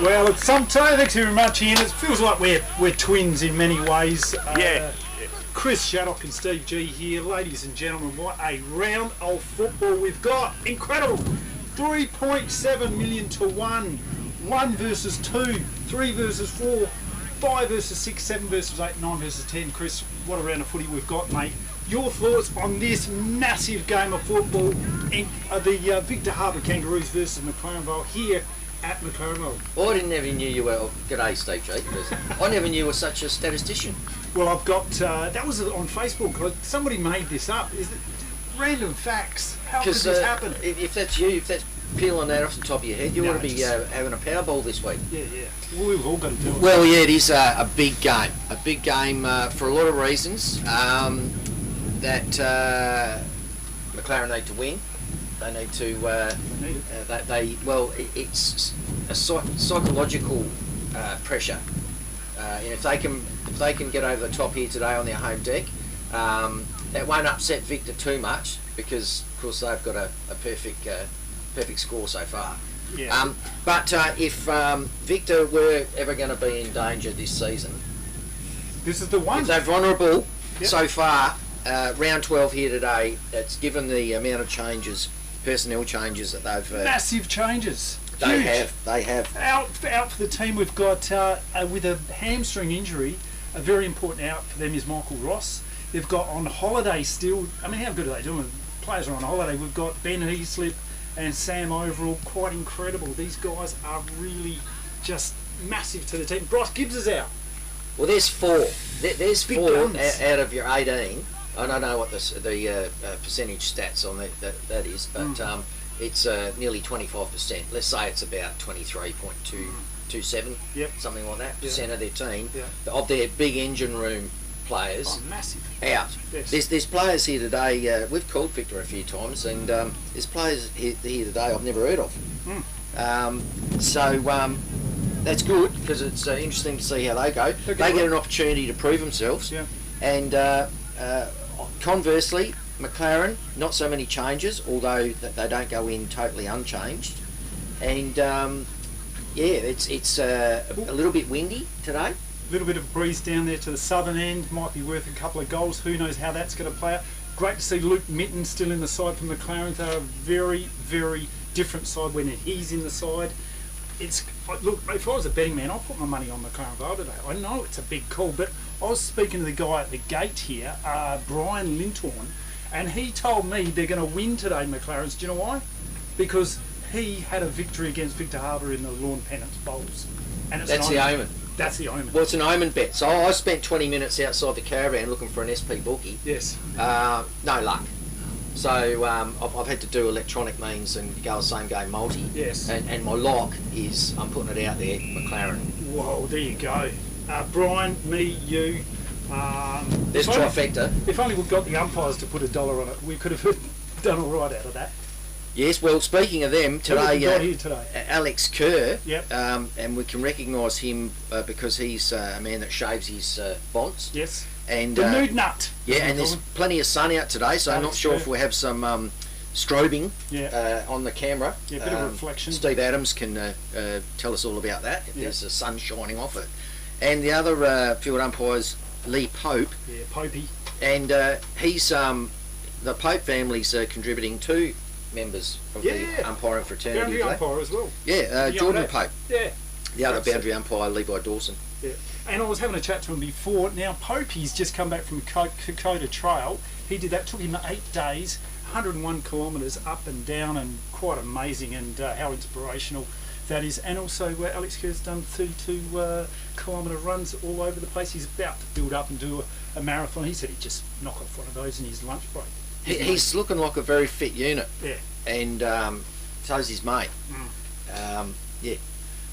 Well, it's thanks very much, Ian. It feels like we're twins in many ways. Chris Shaddock and Steve G here. Ladies and gentlemen, what a round of football we've got. Incredible. 3.7 million to 1. 1 versus 2. 3 versus 4. 5 versus 6. 7 versus 8. 9 versus 10. Chris, what a round of footy we've got, mate. Your thoughts on this massive game of football in the Victor Harbour Kangaroos versus McLaren Vale here at McLaren Vale? Well, I never knew you were... G'day, Steve G. I never knew you were such a statistician. Well, I've got... that was on Facebook. Somebody made this up. Is it random facts? How could this happen? If that's you, if that's peeling that off the top of your head, you ought to be having a Powerball this week. Yeah. Well, we've all got to do it. Well, yeah, it is a big game. A big game for a lot of reasons. That McLaren need to win. They need to. It's a psychological pressure. And if they can get over the top here today on their home deck, that won't upset Victor too much because, of course, they've got a perfect score so far. Yeah. But if Victor were ever going to be in danger this season, this is the one. If they're vulnerable so far. Round 12 here today, it's given the amount of changes, personnel changes that they've... Massive changes. They Huge. have. Out for the team, we've got, with a hamstring injury, a very important out for them is Michael Ross. They've got on holiday still, I mean, how good are they doing? Players are on holiday. We've got Ben Heaslip and Sam Overall, quite incredible. These guys are really just massive to the team. Bryce Gibbs is out. Well, there's four. There's Big four guns. out of your 18. I don't know what the percentage stats on that is, but it's nearly 25%. Let's say it's about 23.227, something like that, percent of their team, of their big engine room players massive. Out. Yes. There's players here today, we've called Victor a few times, and there's players here today I've never heard of. That's good, because it's interesting to see how they go. They get an opportunity to prove themselves, and conversely, McLaren, not so many changes, although they don't go in totally unchanged. And it's a little bit windy today. A little bit of breeze down there to the southern end, might be worth a couple of goals. Who knows how that's going to play out. Great to see Luke Mitten still in the side for McLaren. They're a very, very different side when he's in the side. Look, if I was a betting man, I'll put my money on McLaren Vale today. I know it's a big call, but I was speaking to the guy at the gate here, Brian Lintorn, and he told me they're going to win today, McLaren's. Do you know why? Because he had a victory against Victor Harbour in the Lawn Pennants Bowls. And it's That's the omen. That's the omen. Well, it's an omen bet. So I spent 20 minutes outside the caravan looking for an SP bookie. Yes. No luck. So I've had to do electronic means and go same game multi. Yes. And my lock is, I'm putting it out there, McLaren. Whoa, there you go. Brian, me, you. There's trifecta. If only we'd got the umpires to put $1 on it, we could have done all right out of that. Yes, well, speaking of them, today, here today? Alex Kerr, Yep. And we can recognise him because he's a man that shaves his bonds. Yes. And the nude nut. Yeah, and there's plenty of sun out today, so I'm not sure if we have some strobing on the camera. Yeah, a bit of reflection. Steve Adams can tell us all about that, if there's the sun shining off it. And the other field umpire's Lee Pope. Yeah, Popey. And he's, the Pope family's contributing 2 members of the umpiring fraternity. Boundary umpire as well. Yeah, Jordan Pope. Yeah. The other boundary umpire, Levi Dawson. Yeah. And I was having a chat to him before. Now, Popey's just come back from Kokoda Trail. He did that, took him 8 days, 101 kilometres up and down, and quite amazing, and how inspirational that is. And also, Alex Kerr's done 32 kilometre runs all over the place. He's about to build up and do a marathon. He said he'd just knock off one of those in his lunch break. He's looking like a very fit unit. Yeah. And so's his mate. Yeah.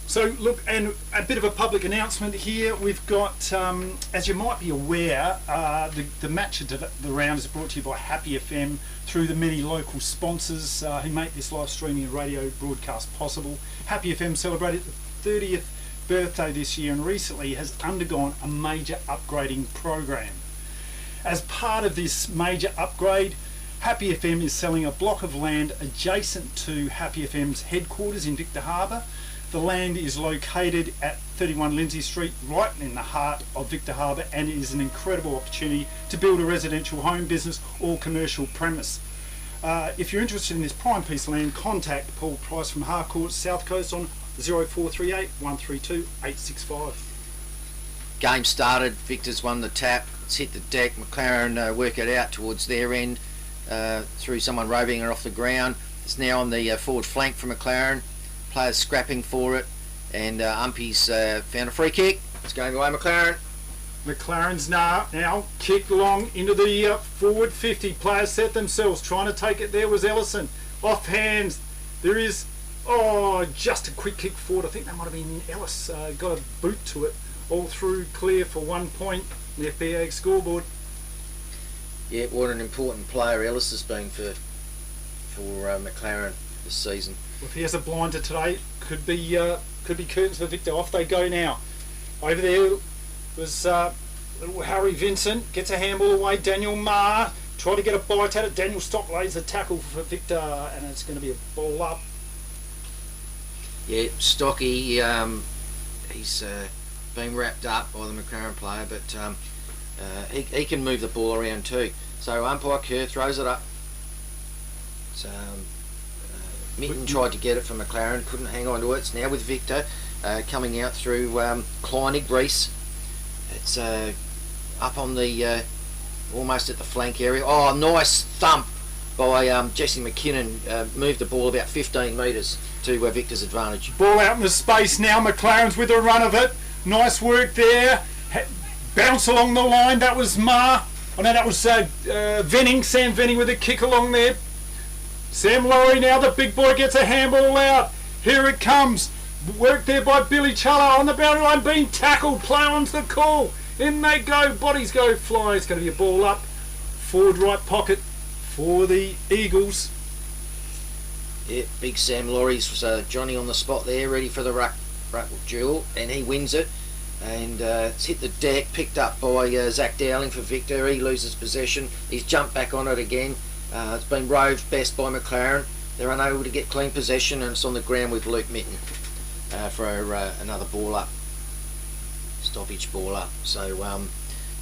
So look, and a bit of a public announcement here. We've got, as you might be aware, the match of the round is brought to you by Happy FM through the many local sponsors who make this live streaming and radio broadcast possible. Happy FM celebrated the 30th birthday this year and recently has undergone a major upgrading program. As part of this major upgrade, Happy FM is selling a block of land adjacent to Happy FM's headquarters in Victor Harbour. The land is located at 31 Lindsay Street, right in the heart of Victor Harbour, and it is an incredible opportunity to build a residential home, business or commercial premise. If you're interested in this prime piece of land, contact Paul Price from Harcourt South Coast on 0438 132 865. Game started, Victor's won the tap, it's hit the deck, McLaren work it out towards their end through someone roving it off the ground. It's now on the forward flank for McLaren, players scrapping for it, and Umpy's found a free kick. It's going away McLaren. McLaren's now kicked long into the forward 50. Players set themselves, trying to take it. There was Ellison, off hands. There is, just a quick kick forward. I think that might have been Ellis, got a boot to it. All through clear for 1 point, the FPA scoreboard. Yeah, what an important player Ellis has been for McLaren this season. Well, if he has a blinder today, could be curtains for Victor. Off they go now. Over there was little Harry Vincent, gets a handball away. Daniel Marr tried to get a bite at it. Daniel Stock lays a tackle for Victor, and it's going to be a ball up. Yeah, Stocky, he's been wrapped up by the McLaren player, but he can move the ball around too. So umpire Kerr throws it up. So Mitten tried to get it from McLaren, couldn't hang on to it. It's now with Victor coming out through Kleinig, Reese. It's up on the almost at the flank area. Oh, nice thump by Jesse McKinnon. Moved the ball about 15 metres to Victor's advantage. Ball out in the space now. McLaren's with a run of it. Nice work there. Bounce along the line. That was Marr. Oh no, that was Venning. Sam Venning with a kick along there. Sam Laurie now, the big boy, gets a handball out. Here it comes. Work there by Billy Challa on the boundary line, being tackled. Play on's the call. In they go. Bodies go flying. It's going to be a ball up. Forward right pocket for the Eagles. Yeah, big Sam Laurie's Johnny on the spot there, ready for the ruck duel, and he wins it. And it's hit the deck, picked up by Zach Dowling for Victor. He loses possession. He's jumped back on it again. It's been roved best by McLaren. They're unable to get clean possession, and it's on the ground with Luke Mitten for another ball up. Stoppage ball up. So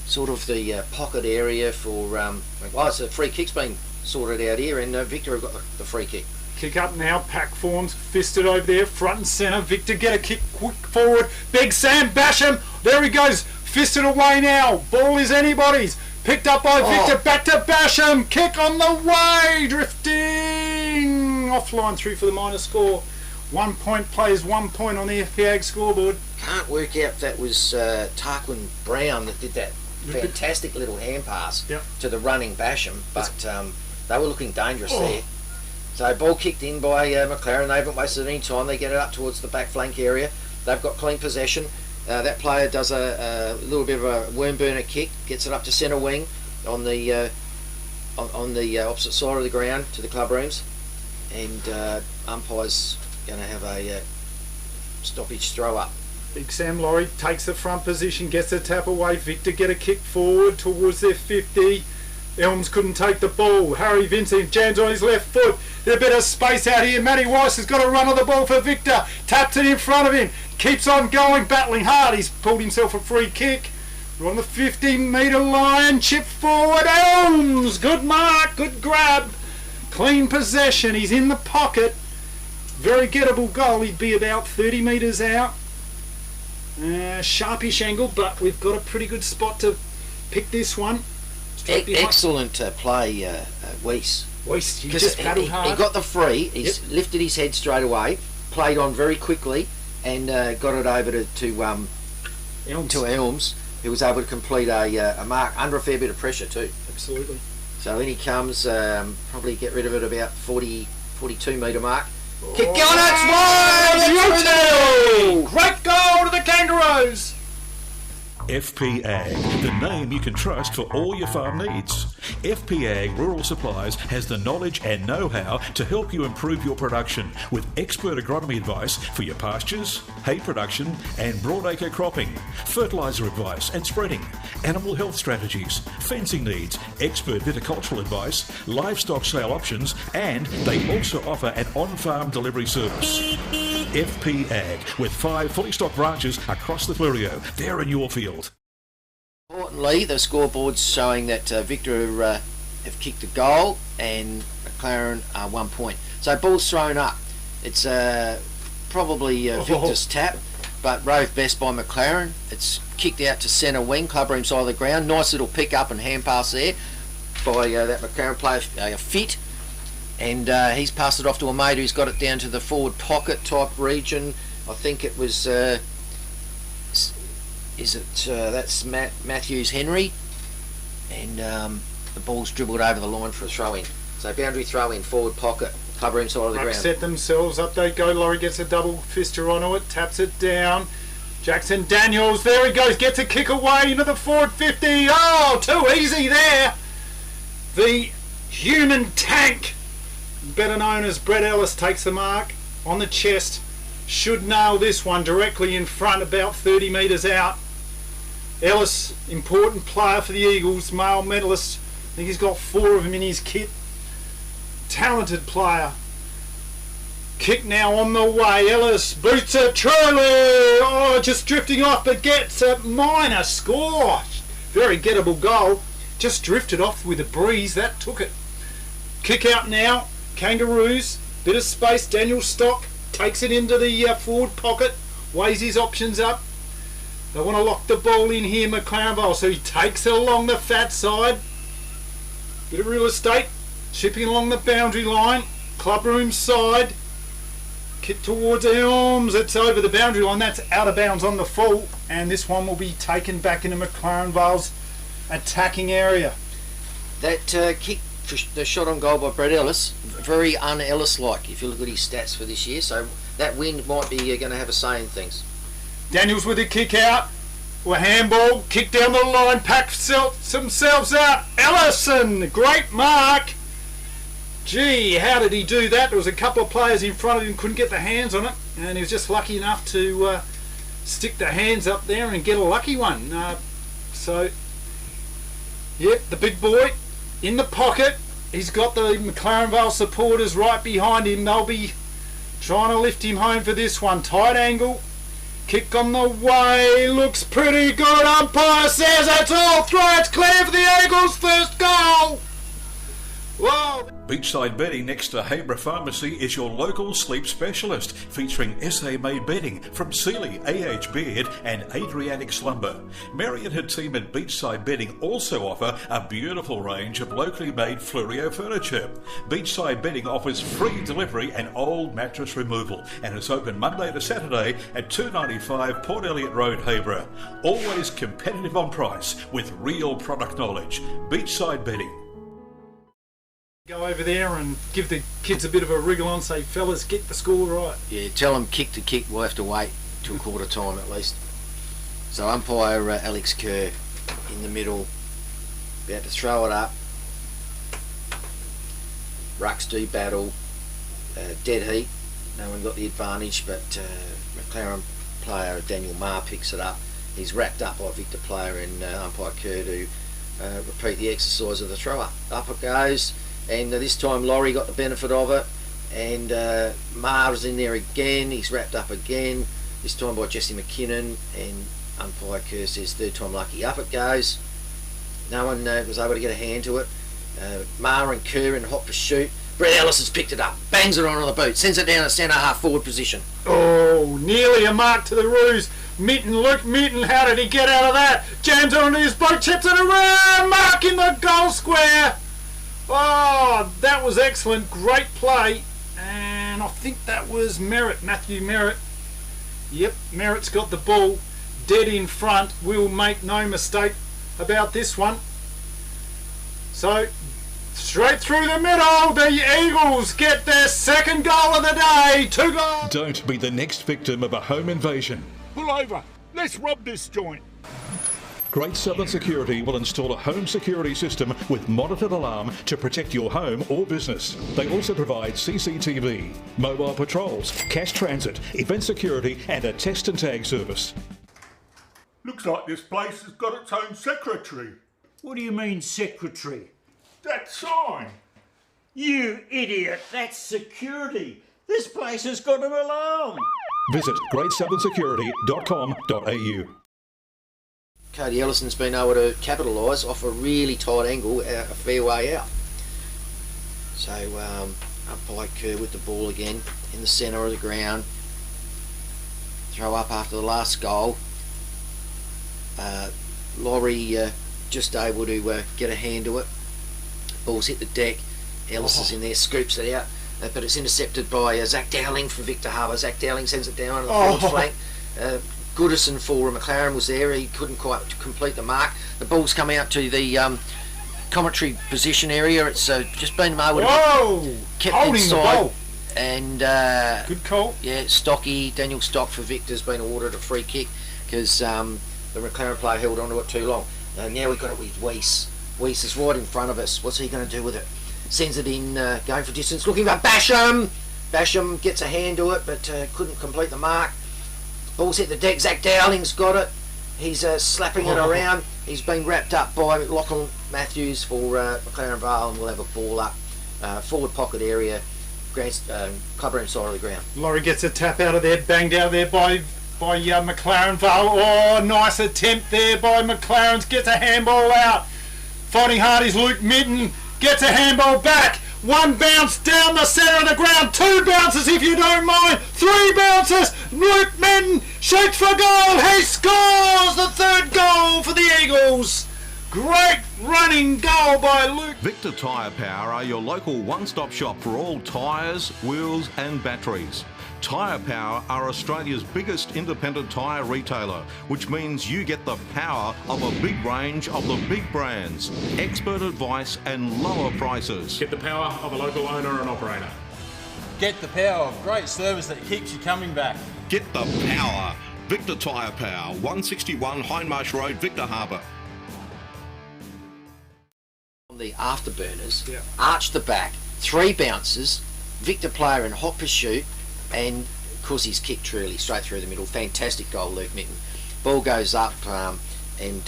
sort of the pocket area for... it's a free kick's been sorted out here, and Victor have got the free kick. Kick up now, pack forms, fisted over there, front and centre. Victor get a kick quick forward. Big Sam Basham, there he goes, fisted away now. Ball is anybody's. Picked up by Victor, back to Basham. Kick on the way, drifting. Offline through for the minor score. 1 point plays 1 point on the FPAG scoreboard. Can't work out if that was Tarquin Brown that did that fantastic little hand pass to the running Basham, but they were looking dangerous there. So ball kicked in by McLaren. They haven't wasted any time. They get it up towards the back flank area. They've got clean possession. That player does a little bit of a worm burner kick, gets it up to centre wing on the opposite side of the ground to the club rooms, and umpire's going to have a stoppage throw up. Big Sam Laurie takes the front position, gets the tap away. Victor get a kick forward towards their 50. Elms couldn't take the ball. Harry Vincent jams on his left foot. There's a bit of space out here. Matty Weiss has got a run of the ball for Victor. Taps it in front of him. Keeps on going, battling hard. He's pulled himself a free kick. We're on the 15-metre line. Chip forward. Elms. Good mark. Good grab. Clean possession. He's in the pocket. Very gettable goal. He'd be about 30 metres out. Sharpish angle, but we've got a pretty good spot to pick this one. Excellent play, Weiss. Weiss, you just paddled hard. He got the free. He's lifted his head straight away, played on very quickly, and got it over to Elms, who was able to complete a mark under a fair bit of pressure too. Absolutely. So in he comes, probably get rid of it about 42 metre mark. Kick on its way! Great goal to the Kangaroos! FPAG, the name you can trust for all your farm needs. FPAG Rural Supplies has the knowledge and know-how to help you improve your production with expert agronomy advice for your pastures, hay production and broadacre cropping, fertiliser advice and spreading, animal health strategies, fencing needs, expert viticultural advice, livestock sale options, and they also offer an on-farm delivery service. FP Ag, with 5 fully stocked branches across the Fleurieu. They're in your field. Importantly, the scoreboard's showing that Victor have kicked a goal and McLaren 1 point. So ball's thrown up. It's probably Victor's tap, but rove best by McLaren. It's kicked out to centre wing, clubroom side of the ground. Nice little pick up and hand pass there by that McLaren player, Fit. And he's passed it off to a mate who's got it down to the forward pocket type region. I think it was, that's Matthews Henry. And the ball's dribbled over the line for a throw-in. So boundary throw-in, forward pocket, clubroom side of the ground. Set themselves up, they go. Laurie gets a double fister onto it, taps it down. Jackson Daniels, there he goes, gets a kick away into the forward 50. Oh, too easy there. The human tank, better known as Brett Ellis, takes the mark on the chest. Should nail this one directly in front, about 30 metres out. Ellis, important player for the Eagles, male medalist. I think he's got 4 of them in his kit. Talented player. Kick now on the way. Ellis boots it. Truly, oh, just drifting off, but gets a minor score. Very gettable goal. Just drifted off with a breeze. That took it. Kick out now. Kangaroos. Bit of space. Daniel Stock takes it into the forward pocket. Weighs his options up. They want to lock the ball in here, McLaren Vale. So he takes it along the fat side. Bit of real estate. Chipping along the boundary line. Clubroom side. Kick towards Elms. It's over the boundary line. That's out of bounds on the full. And this one will be taken back into McLaren Vale's attacking area. That kick, the shot on goal by Brett Ellis, very un-Ellis-like if you look at his stats for this year. So that wind might be going to have a say in things. Daniels with a kick out. Well, handball. Kick down the line. Pack themselves out. Ellison. Great mark. Gee, how did he do that? There was a couple of players in front of him, couldn't get their hands on it, and he was just lucky enough to stick the hands up there and get a lucky one. So, yep, the big boy in the pocket. He's got the McLaren Vale supporters right behind him. They'll be trying to lift him home for this one. Tight angle. Kick on the way. Looks pretty good. Umpire says it's all through. It's clear for the Eagles' first goal. Whoa. Beachside Bedding next to Habra Pharmacy is your local sleep specialist, featuring SA-made bedding from Sealy, AH Beard and Adriatic Slumber. Mary and her team at Beachside Bedding also offer a beautiful range of locally made Fleurieu furniture. Beachside Bedding offers free delivery and old mattress removal, and is open Monday to Saturday at 295 Port Elliot Road, Habra. Always competitive on price with real product knowledge. Beachside Bedding. Go over there and give the kids a bit of a wriggle on, say, fellas, get the score right. Yeah, tell them kick to kick, we'll have to wait till quarter time at least. So umpire Alex Kerr in the middle, about to throw it up. Rucks do battle, dead heat, no one got the advantage, but McLaren player Daniel Marr picks it up. He's wrapped up by Victor player and umpire Kerr to repeat the exercise of the throw up. Up it goes. And this time Laurie got the benefit of it, and Mar's in there again. He's wrapped up again, this time by Jesse McKinnon, and umpire Kerr says third time lucky. Up it goes. No one was able to get a hand to it. Mar and Kerr in hot pursuit. Brett Ellis has picked it up, bangs it onto the boot, sends it down to centre half forward position. Oh, nearly a mark to the ruse. Luke Minton, how did he get out of that? Jams onto his boat, chips it around, mark in the goal square. Oh, that was excellent. Great play. And I think that was Merritt, Matthew Merritt. Yep, Merritt's got the ball dead in front. We'll make no mistake about this one. So, straight through the middle, the Eagles get their second goal of the day. 2 goals. Don't be the next victim of a home invasion. Pull over. Let's rob this joint. Great Southern Security will install a home security system with monitored alarm to protect your home or business. They also provide CCTV, mobile patrols, cash transit, event security and a test and tag service. Looks like this place has got its own secretary. What do you mean, secretary? That sign. You idiot, that's security. This place has got an alarm. Visit grade7security.com.au. Cody Ellison's been able to capitalise off a really tight angle a fair way out. So umpire Kerr with the ball again in the centre of the ground. Throw up after the last goal. Laurie just able to get a hand to it. Ball's hit the deck. Ellis is in there, scoops it out, but it's intercepted by Zach Dowling from Victor Harbour. Zach Dowling sends it down on the forward flank. Goodison for McLaren was there. He couldn't quite complete the mark. The ball's come out to the commentary position area. It's just been able to be kept holding inside. The ball. And good call. Yeah, Daniel Stock for Victor's been awarded a free kick because the McLaren player held onto it too long. Now we've got it with Weiss. Weiss is right in front of us. What's he going to do with it? Sends it in, going for distance, looking for Basham. Basham gets a hand to it, but couldn't complete the mark. Ball's hit the deck. Zach Dowling's got it. He's slapping it around. He's been wrapped up by Lachlan Matthews for McLaren Vale, and we'll have a ball up forward pocket area, clubroom side of the ground. Laurie gets a tap out of there, banged out there by McLaren Vale. Oh, nice attempt there by McLaren's. Gets a handball out. Fighting hard is Luke Midden. Gets a handball back. One bounce down the centre of the ground. Two bounces if you don't mind. Three bounces. Luke Midden shoots for goal. He scores the third goal for the Eagles. Great running goal by Luke. Victor Tyre Power are your local one-stop shop for all tyres, wheels and batteries. Tyre Power are Australia's biggest independent tyre retailer, which means you get the power of a big range of the big brands, expert advice and lower prices. Get the power of a local owner and operator. Get the power of great service that keeps you coming back. Get the power. Victor Tyre Power, 161 Hindmarsh Road, Victor Harbour. On the afterburners, arch the back, three bounces, Victor player in hot pursuit, and of course he's kicked truly straight through the middle. Fantastic goal, Luke Mitten. Ball goes up and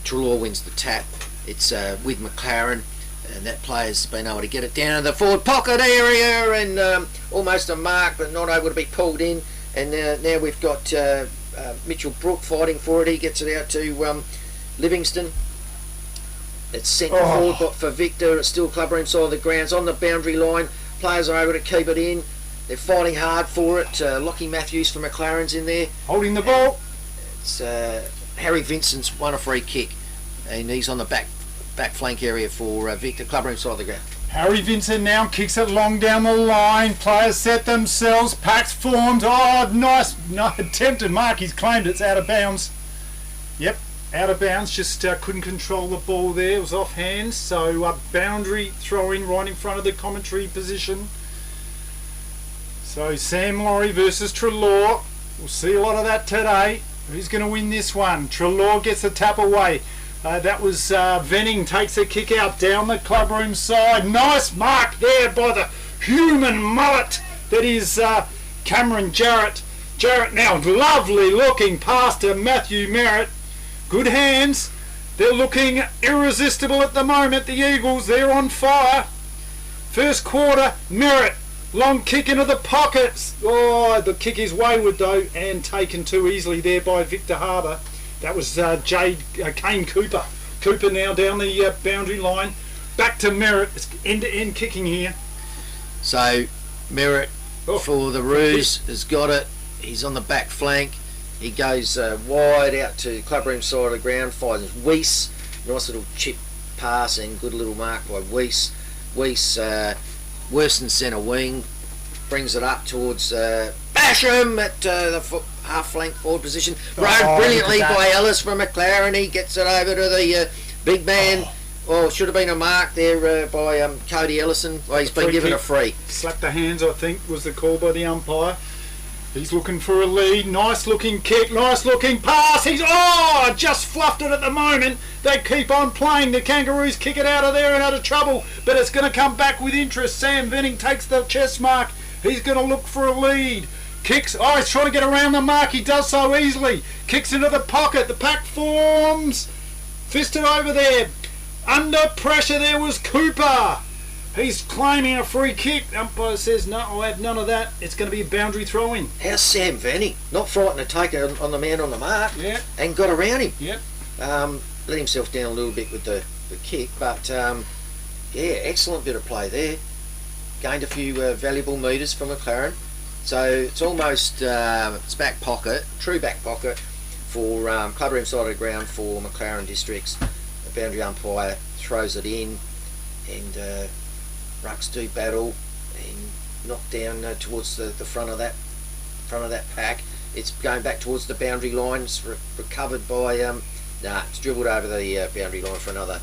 Trelaw wins the tap. It's with McLaren, and that player's been able to get it down in the forward pocket area and almost a mark, but not able to be pulled in. And now we've got Mitchell Brook fighting for it. He gets it out to Livingston. It's sent forward for Victor. It's still clubroom side of the grounds on the boundary line. Players are able to keep it in. They're fighting hard for it. Lockie Matthews from McLaren's in there. Holding the ball. It's Harry Vincent's won a free kick, and he's on the back flank area for Victor, clubroom side of the ground. Harry Vincent now kicks it long down the line. Players set themselves. Packs formed. Oh, nice attempted mark. He's claimed it's out of bounds. Yep, out of bounds. Just couldn't control the ball there. It was off hands. So boundary throw-in right in front of the commentary position. So Sam Laurie versus Trelaw. We'll see a lot of that today. Who's going to win this one? Trelaw gets a tap away. That was Venning takes a kick out down the clubroom side. Nice mark there by the human mullet that is Cameron Jarrett. Jarrett now lovely looking pass to Matthew Merritt. Good hands. They're looking irresistible at the moment. The Eagles, they're on fire. First quarter, Merritt. Long kick into the pockets. Oh, the kick is wayward though and taken too easily there by Victor Harbour. That was Kane Cooper. Cooper now down the boundary line. Back to Merritt. It's end-to-end kicking here. So Merritt for the Roos has got it. He's on the back flank. He goes wide out to clubroom side of the ground. Finds Weiss. Nice little chip pass and good little mark by Weiss. Weiss worse than centre wing. Brings it up towards Basham at the half flank forward position. Rode brilliantly by Ellis from McLaren. He gets it over to the big man. Should have been a mark there by Cody Ellison. Well, he's been given a free. Slap the hands, I think, was the call by the umpire. He's looking for a lead. Nice looking kick. Nice looking pass. He's just fluffed it at the moment. They keep on playing. The Kangaroos kick it out of there and out of trouble. But it's going to come back with interest. Sam Venning takes the chest mark. He's going to look for a lead. Kicks. He's trying to get around the mark. He does so easily. Kicks into the pocket. The pack forms. Fisted over there. Under pressure there was Cooper. He's claiming a free kick. Umpire says, no, I'll have none of that. It's going to be a boundary throw-in. How's Sam Vanny? Not frightened to take it on the man on the mark. Yeah. And got around him. Yep. Let himself down a little bit with the kick, but excellent bit of play there. Gained a few valuable metres from McLaren. So it's almost it's back pocket, true back pocket for club room side of the ground for McLaren Districts. The boundary umpire throws it in, and rucks do battle and knock down towards the front of that pack. It's going back towards the boundary line. It's recovered by it's dribbled over the boundary line for another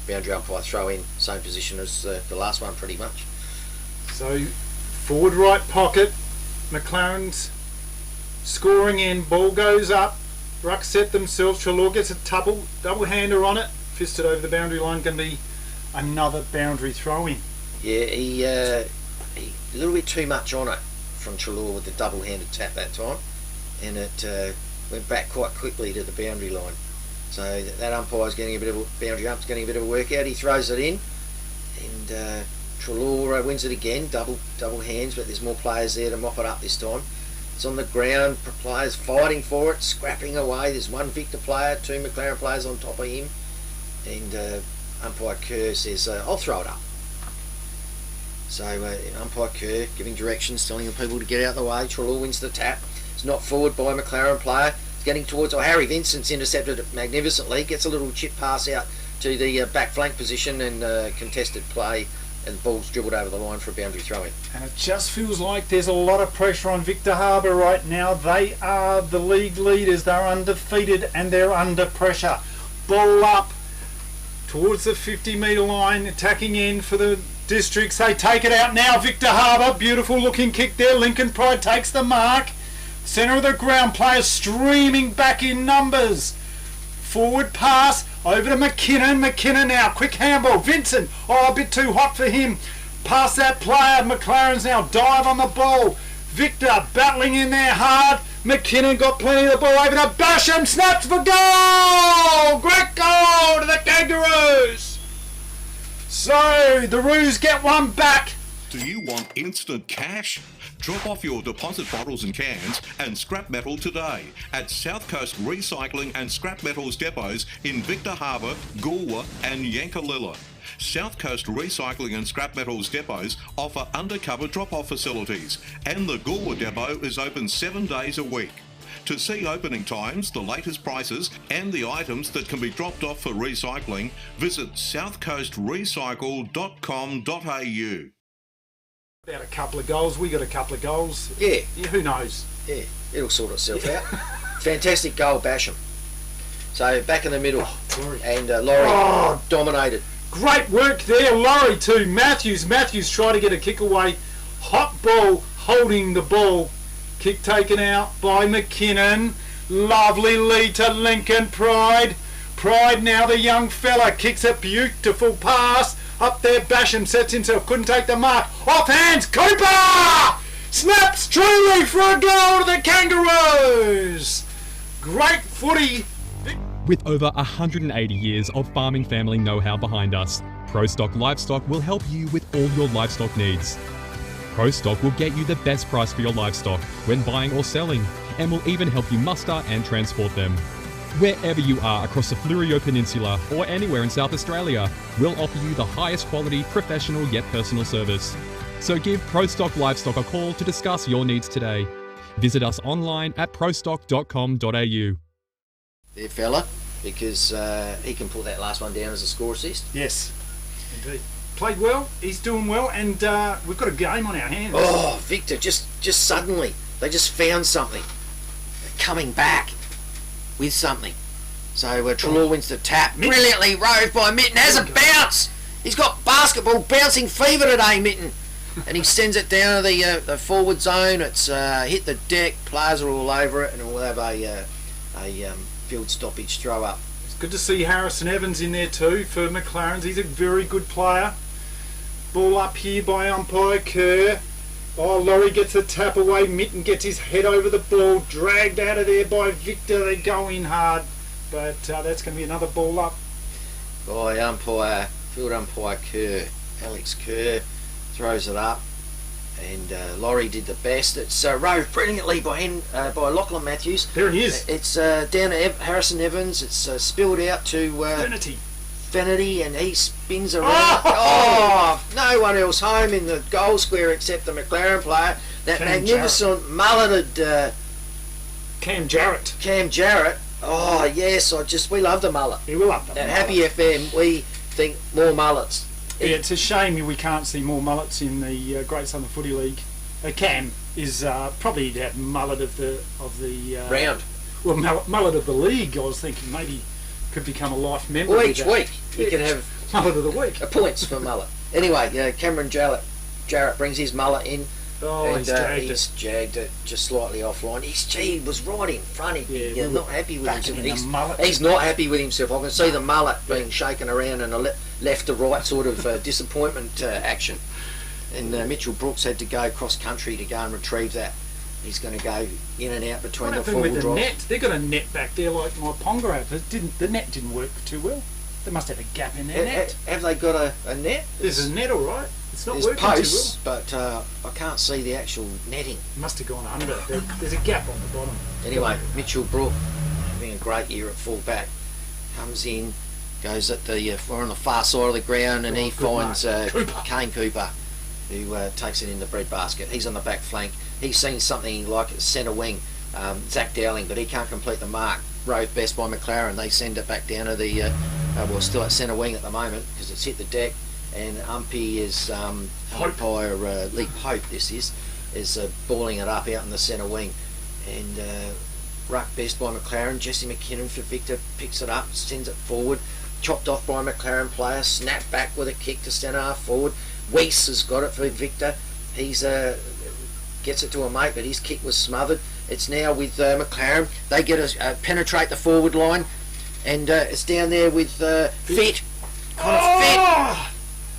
boundary umpire throw in. Same position as the last one, pretty much. So forward right pocket, McLaren's scoring in, ball goes up, ruck set themselves, Treloar gets a double hander on it, fisted over the boundary line, going to be another boundary throw in. Yeah, he a little bit too much on it from Treloar with the double-handed tap that time, and it went back quite quickly to the boundary line. So that umpire's getting a bit of a workout. He throws it in, and Treloar wins it again, double hands, but there's more players there to mop it up this time. It's on the ground, players fighting for it, scrapping away. There's one Victor player, two McLaren players on top of him, and umpire Kerr says, I'll throw it up. So umpire Kerr giving directions, telling the people to get out of the way. Treloar wins the tap. It's knocked forward by a McLaren player. It's getting towards, Harry Vincent's intercepted it magnificently, gets a little chip pass out to the back flank position, and contested play, and the ball's dribbled over the line for a boundary throw-in. And it just feels like there's a lot of pressure on Victor Harbour right now. They are the league leaders. They're undefeated and they're under pressure. Ball up towards the 50-metre line, attacking end for the Districts. They take it out now. Victor Harbour, beautiful looking kick there. Lincoln Pride takes the mark. Centre of the ground, players streaming back in numbers. Forward pass over to McKinnon. McKinnon now, quick handball. Vincent, a bit too hot for him. Past that player. McLaren's now dive on the ball. Victor battling in there hard. McKinnon got plenty of the ball over to Basham. Snaps for goal! Great goal to the Kangaroos. So the Roos get one back. Do you want instant cash? Drop off your deposit bottles and cans and scrap metal today at South Coast Recycling and Scrap Metals depots in Victor Harbour, Goolwa and Yankalilla. South Coast Recycling and Scrap Metals depots offer undercover drop-off facilities, and the Goolwa depot is open 7 days a week. To see opening times, the latest prices and the items that can be dropped off for recycling, visit southcoastrecycle.com.au. About a couple of goals. We got a couple of goals. Yeah, who knows? Yeah, it'll sort itself out. Fantastic goal, Basham. So back in the middle, and Laurie dominated. Great work there, Laurie too. Matthews tried to get a kick away. Hot ball, holding the ball. Kick taken out by McKinnon. Lovely lead to Lincoln Pride. Pride now, the young fella, kicks a beautiful pass. Up there, Basham sets himself, couldn't take the mark. Off hands, Cooper! Snaps truly for a goal to the Kangaroos. Great footy. With over 180 years of farming family know-how behind us, ProStock Livestock will help you with all your livestock needs. ProStock will get you the best price for your livestock when buying or selling, and will even help you muster and transport them. Wherever you are across the Fleurieu Peninsula or anywhere in South Australia, we'll offer you the highest quality, professional yet personal service. So give ProStock Livestock a call to discuss your needs today. Visit us online at prostock.com.au. There, fella, because he can put that last one down as a score assist. Yes, indeed. Played well, he's doing well, and we've got a game on our hands. Oh, Victor, just suddenly, they just found something. They're coming back with something. So Treloar wins the tap. Brilliantly roved by Mitten. Has a bounce. He's got basketball bouncing fever today, Mitten. And he sends it down to the forward zone. It's hit the deck. Players are all over it, and we'll have a field stoppage throw up. It's good to see Harrison Evans in there too for McLaren's. He's a very good player. Ball up here by umpire Kerr. Laurie gets a tap away. Mitten gets his head over the ball. Dragged out of there by Victor. They go in hard. But that's going to be another ball up. By field umpire Kerr. Alex Kerr throws it up, and Laurie did the best. It's rowed brilliantly by Lachlan Matthews. There he is. It's down to Harrison Evans. It's spilled out to Finity, and he spins around. Oh, no one else home in the goal square except the McLaren player. That magnificent mulleted Cam Jarrett. Oh yes, we love the mullet. Yeah, we love the mullet. At Happy FM, we think more mullets. Yeah, it's a shame we can't see more mullets in the Great Southern Footy League. Cam is probably that mullet of the round. Well, mullet of the league. I was thinking maybe could become a life member. Well, each week you can have mullet of the week. Points for mullet. Anyway, Cameron Jarrett brings his mullet in. Oh, and he's jagged it just slightly offline. He was right in front of him. Not happy with himself. He's not happy with himself. I can see the mullet being shaken around in a left to right sort of disappointment action. And Mitchell Brooks had to go cross country to go and retrieve that. He's going to go in and out between the forward drives. Net? They've got a net back there like my Ponga have. The net didn't work too well. They must have a gap in their net. Have they got a net? There's a net, all right. It's not There's working posts, too well. but I can't see the actual netting. It must have gone under. There's a gap on the bottom. Anyway, Mitchell Brook having a great year at full back. Comes in, goes at we're on the far side of the ground, and he finds Kane Cooper, who takes it in the breadbasket. He's on the back flank. He's seen something like centre wing, Zach Dowling, but he can't complete the mark. Rove best by McLaren. They send it back down to the still at centre wing at the moment because it's hit the deck. And Umpy is umpire Lee Pope. This is balling it up out in the centre wing, and ruck best by McLaren. Jesse McKinnon for Victor picks it up, sends it forward, chopped off by a McLaren player, snap back with a kick to centre half forward. Weiss has got it for Victor. He's gets it to a mate, but his kick was smothered. It's now with McLaren. They get penetrate the forward line, and it's down there with Fit. Fit.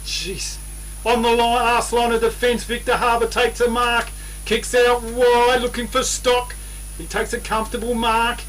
Jeez. On the last line of defence, Victor Harbour takes a mark, kicks out wide, looking for Stock. He takes a comfortable mark,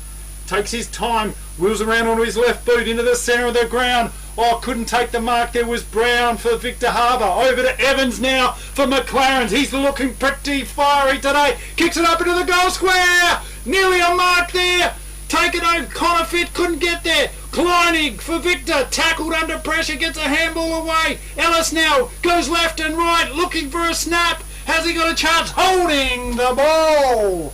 takes his time, wheels around onto his left boot into the centre of the ground. Oh, couldn't take the mark. There was Brown for Victor Harbour. Over to Evans now for McLaren's. He's looking pretty fiery today. Kicks it up into the goal square. Nearly a mark there. Taken over. Connor Fit couldn't get there. Kleinig for Victor. Tackled under pressure. Gets a handball away. Ellis now goes left and right. Looking for a snap. Has he got a chance? Holding the ball.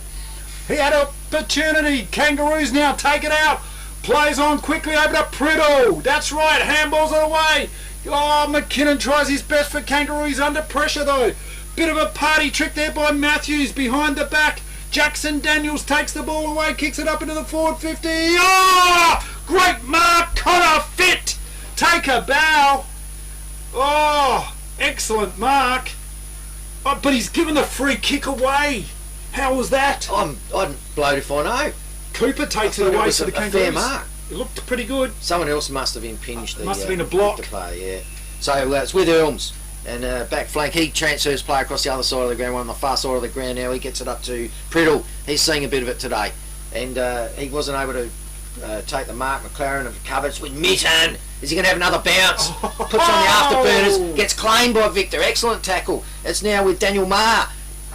He had an opportunity. Kangaroos now take it out. Plays on quickly over to Priddle. That's right. Handballs it away. Oh, McKinnon tries his best for Kangaroos under pressure though. Bit of a party trick there by Matthews behind the back. Jackson Daniels takes the ball away, kicks it up into the forward 50. Oh! Great mark, Connor Fit! Take a bow. Oh, excellent mark. Oh, but he's given the free kick away. How was that? I'm blowed if I know. Cooper takes it away to the Kangaroos. Fair mark. It looked pretty good. Someone else must have impinged the... Must have been a block. The play, yeah. So it's with Elms. And back flank, he transfers play across the other side of the ground, one on the far side of the ground now. He gets it up to Priddle. He's seeing a bit of it today. And he wasn't able to take the mark. McLaren have covered with Mitten. Is he going to have another bounce? Puts on the afterburners. Gets claimed by Victor. Excellent tackle. It's now with Daniel Maher.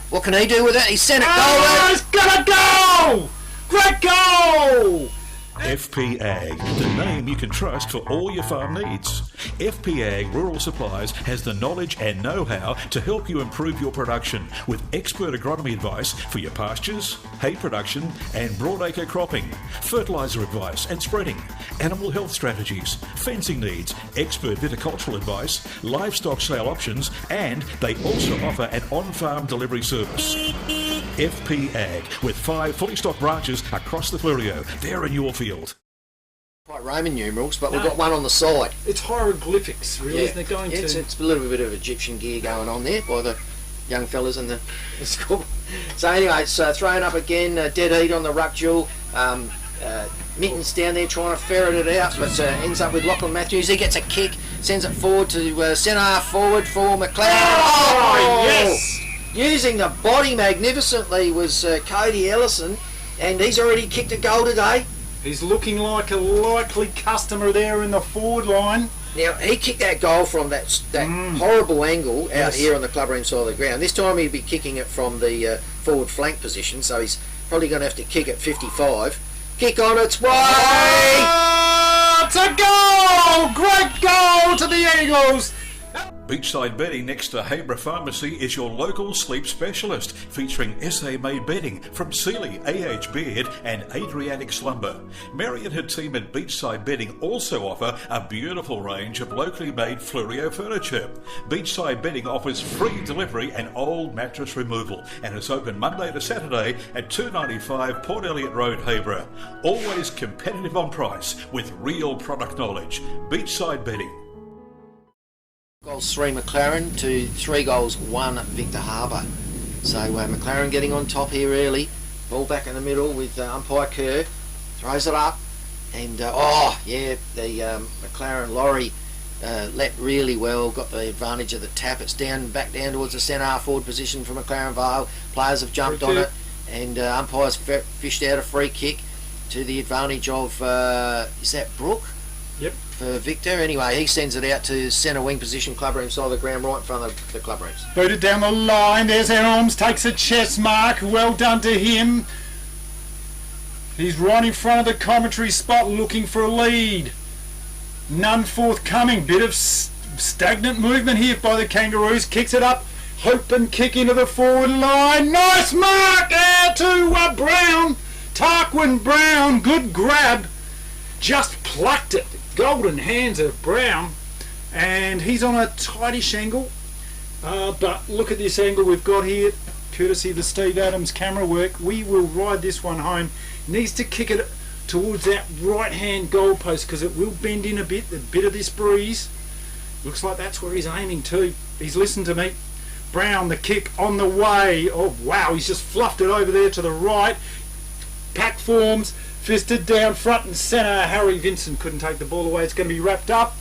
What can he do with it? He's sent it goal. He's got a goal! Great goal! FP Ag, the name you can trust for all your farm needs. FP Ag Rural Supplies has the knowledge and know-how to help you improve your production with expert agronomy advice for your pastures, hay production and broadacre cropping, fertiliser advice and spreading, animal health strategies, fencing needs, expert viticultural advice, livestock sale options, and they also offer an on-farm delivery service. FP Ag, with 5 fully stocked branches across the Fleurieu. They're in your field. Quite Roman numerals, but we've got one on the side. It's hieroglyphics, really, isn't it? It's a little bit of Egyptian gear going on there by the young fellas in the school. So anyway, it's thrown up again, dead heat on the ruck duel. Mitten's down there trying to ferret it out, but ends up with Lachlan Matthews. He gets a kick, sends it forward to centre half forward for McLaren. Oh, yes! Using the body magnificently was Cody Ellison, and he's already kicked a goal today. He's looking like a likely customer there in the forward line. Now, he kicked that goal from that horrible angle out here on the clubroom side of the ground. This time he'd be kicking it from the forward flank position, so he's probably going to have to kick at 55. Kick on its way! Oh, it's a goal! Great goal to the Eagles! Beachside Bedding next to Habra Pharmacy is your local sleep specialist, featuring SA-made bedding from Sealy, AH Beard and Adriatic Slumber. Mary and her team at Beachside Bedding also offer a beautiful range of locally made Fluorio furniture. Beachside Bedding offers free delivery and old mattress removal and is open Monday to Saturday at 295 Port Elliot Road, Habra. Always competitive on price with real product knowledge. Beachside Bedding. Goals 3 McLaren to 3 goals 1 Victor Harbour. So McLaren getting on top here early. Ball back in the middle with umpire Kerr. Throws it up. And the McLaren lorry leapt really well. Got the advantage of the tap. It's back down towards the centre half forward position for McLaren Vale. Players have jumped on it. And umpires fished out a free kick to the advantage of, is that Brook? Yep. For Victor. Anyway, he sends it out to centre wing position, clubroom side of the ground, right in front of the clubrooms. Booted down the line. There's Elms, takes a chest mark. Well done to him. He's right in front of the commentary spot looking for a lead. None forthcoming. Bit of stagnant movement here by the Kangaroos. Kicks it up. Hope and kick into the forward line. Nice mark out to Brown. Tarquin Brown. Good grab. Just plucked it. Golden hands of Brown, and he's on a tightish angle, but look at this angle we've got here, courtesy of the Steve Adams camera work. We will ride this one home. Needs to kick it towards that right hand goalpost because it will bend in a bit of this breeze. Looks like that's where he's aiming to. He's listened to me. Brown, the kick on the way. Oh wow, he's just fluffed it over there to the right. Pack forms. Fisted down front and centre. Harry Vincent couldn't take the ball away. It's going to be wrapped up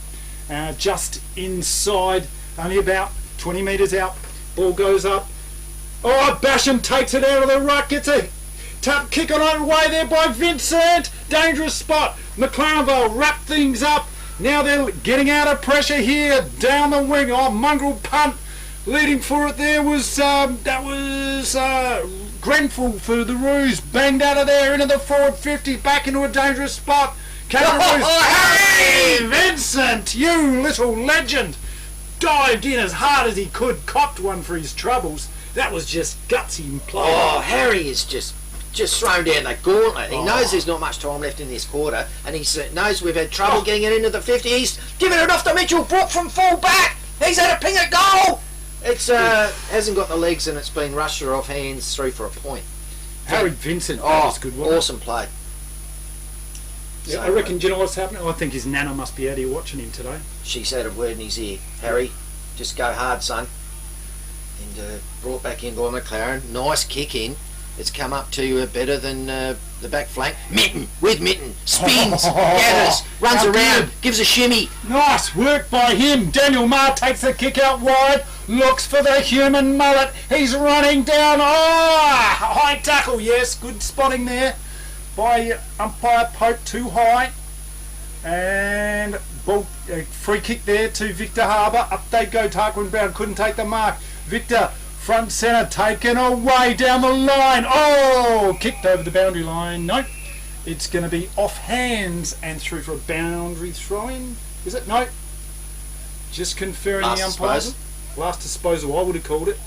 just inside, only about 20 metres out. Ball goes up. Oh, Basham takes it out of the ruck. Gets a tap kick on the way there by Vincent. Dangerous spot. McLaren Vale wrap things up. Now they're getting out of pressure here. Down the wing. Oh, mongrel punt. Leading for it there was Grenfell for the Roos. Banged out of there into the forward 50. Back into a dangerous spot. Kangaroos. Hey, Vincent, you little legend. Dived in as hard as he could. Copped one for his troubles. That was just gutsy play. Oh, Harry is just thrown down the gauntlet. He knows there's not much time left in this quarter, and he knows we've had trouble getting it into the 50. He's giving it off to Mitchell Brook from full back. He's had a ping at goal. It's hasn't got the legs, and it's been rusher off hands through for a point. Harry Vincent, that was good, wasn't it? Awesome play. Yeah, So, I reckon, do you know what's happening? I think his nana must be out here watching him today. She said a word in his ear. Harry, just go hard, son. And brought back in by McLaren. Nice kick in. It's come up to better than the back flank. Mitten, spins, gathers, runs around, gives a shimmy. Nice work by him. Daniel Marr takes the kick out wide, looks for the human mullet. He's running down. High tackle, yes. Good spotting there by umpire Pope, too high. And ball, free kick there to Victor Harbour. Up they go. Tarquin Brown couldn't take the mark. Victor, front centre, taken away down the line. Oh, kicked over the boundary line. Nope. It's going to be off hands and through for a boundary throw-in. Is it? No. Just conferring the umpires. Last disposal, I would have called it.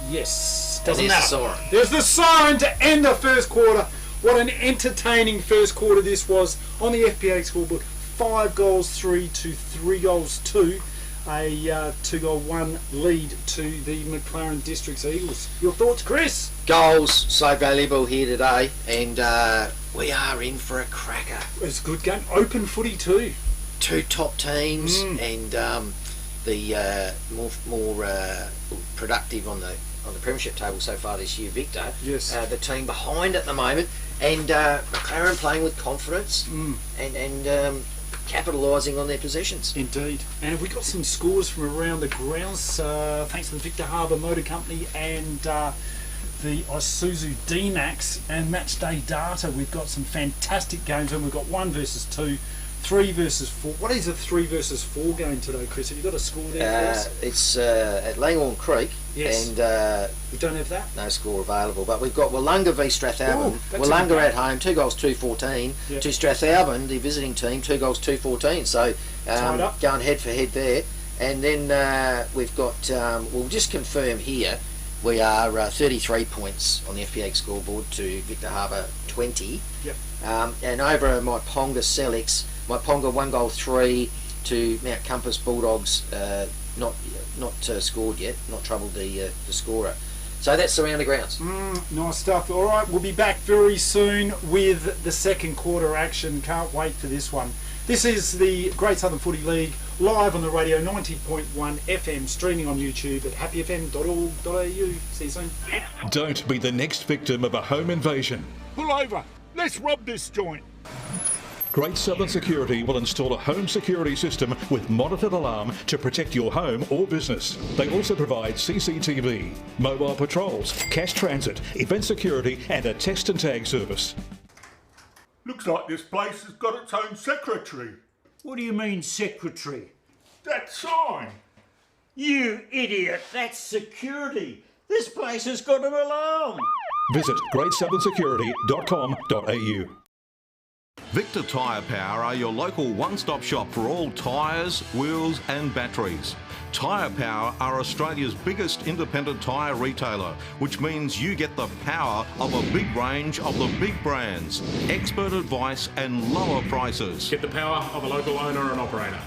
Yes. Doesn't matter. There's the siren to end the first quarter. What an entertaining first quarter this was on the FPA scoreboard. 5 goals 3 to 3 goals 2. A 2-goal-1 lead to the McLaren Districts Eagles. Your thoughts, Chris? Goals so valuable here today, and we are in for a cracker. It's a good game. Open footy too. 2 top teams, and the more productive on the premiership table so far this year, Victor. Yes. The team behind at the moment, and McLaren playing with confidence and capitalising on their possessions. Indeed. And we got some scores from around the grounds, thanks to the Victor Harbour Motor Company and the Isuzu D-Max and Match Day Data. We've got some fantastic games, and we've got 1 versus 2 3 versus 4. What is a 3 versus 4 game today, Chris? Have you got a score there for us? It's at Langhorne Creek. Yes. And we don't have that? No score available, but we've got Wollonga v Strathalbyn. Wollonga at home, 2 goals 2-14. Yep. To Strathalbyn, the visiting team, 2 goals 2-14. So going head for head there. And then we've got, we'll just confirm here, we are 33 points on the FPA scoreboard to Victor Harbour 20. Yep. And over at my Ponga Selix, my Ponga 1 goal 3 to Mount Compass Bulldogs, not scored yet, not troubled the scorer. So that's around the grounds. Nice stuff. All right, we'll be back very soon with the second quarter action. Can't wait for this one. This is the Great Southern Footy League, live on the radio, 90.1 FM, streaming on YouTube at happyfm.org.au. See you soon. Don't be the next victim of a home invasion. Pull over. Let's rob this joint. Great Southern Security will install a home security system with monitored alarm to protect your home or business. They also provide CCTV, mobile patrols, cash transit, event security and a test and tag service. Looks like this place has got its own secretary. What do you mean, secretary? That sign. You idiot, that's security. This place has got an alarm. Visit greatsouthern.security.com.au. Victor Tyre Power are your local one-stop shop for all tyres, wheels and batteries. Tyre Power are Australia's biggest independent tyre retailer, which means you get the power of a big range of the big brands, expert advice and lower prices. Get the power of a local owner and operator.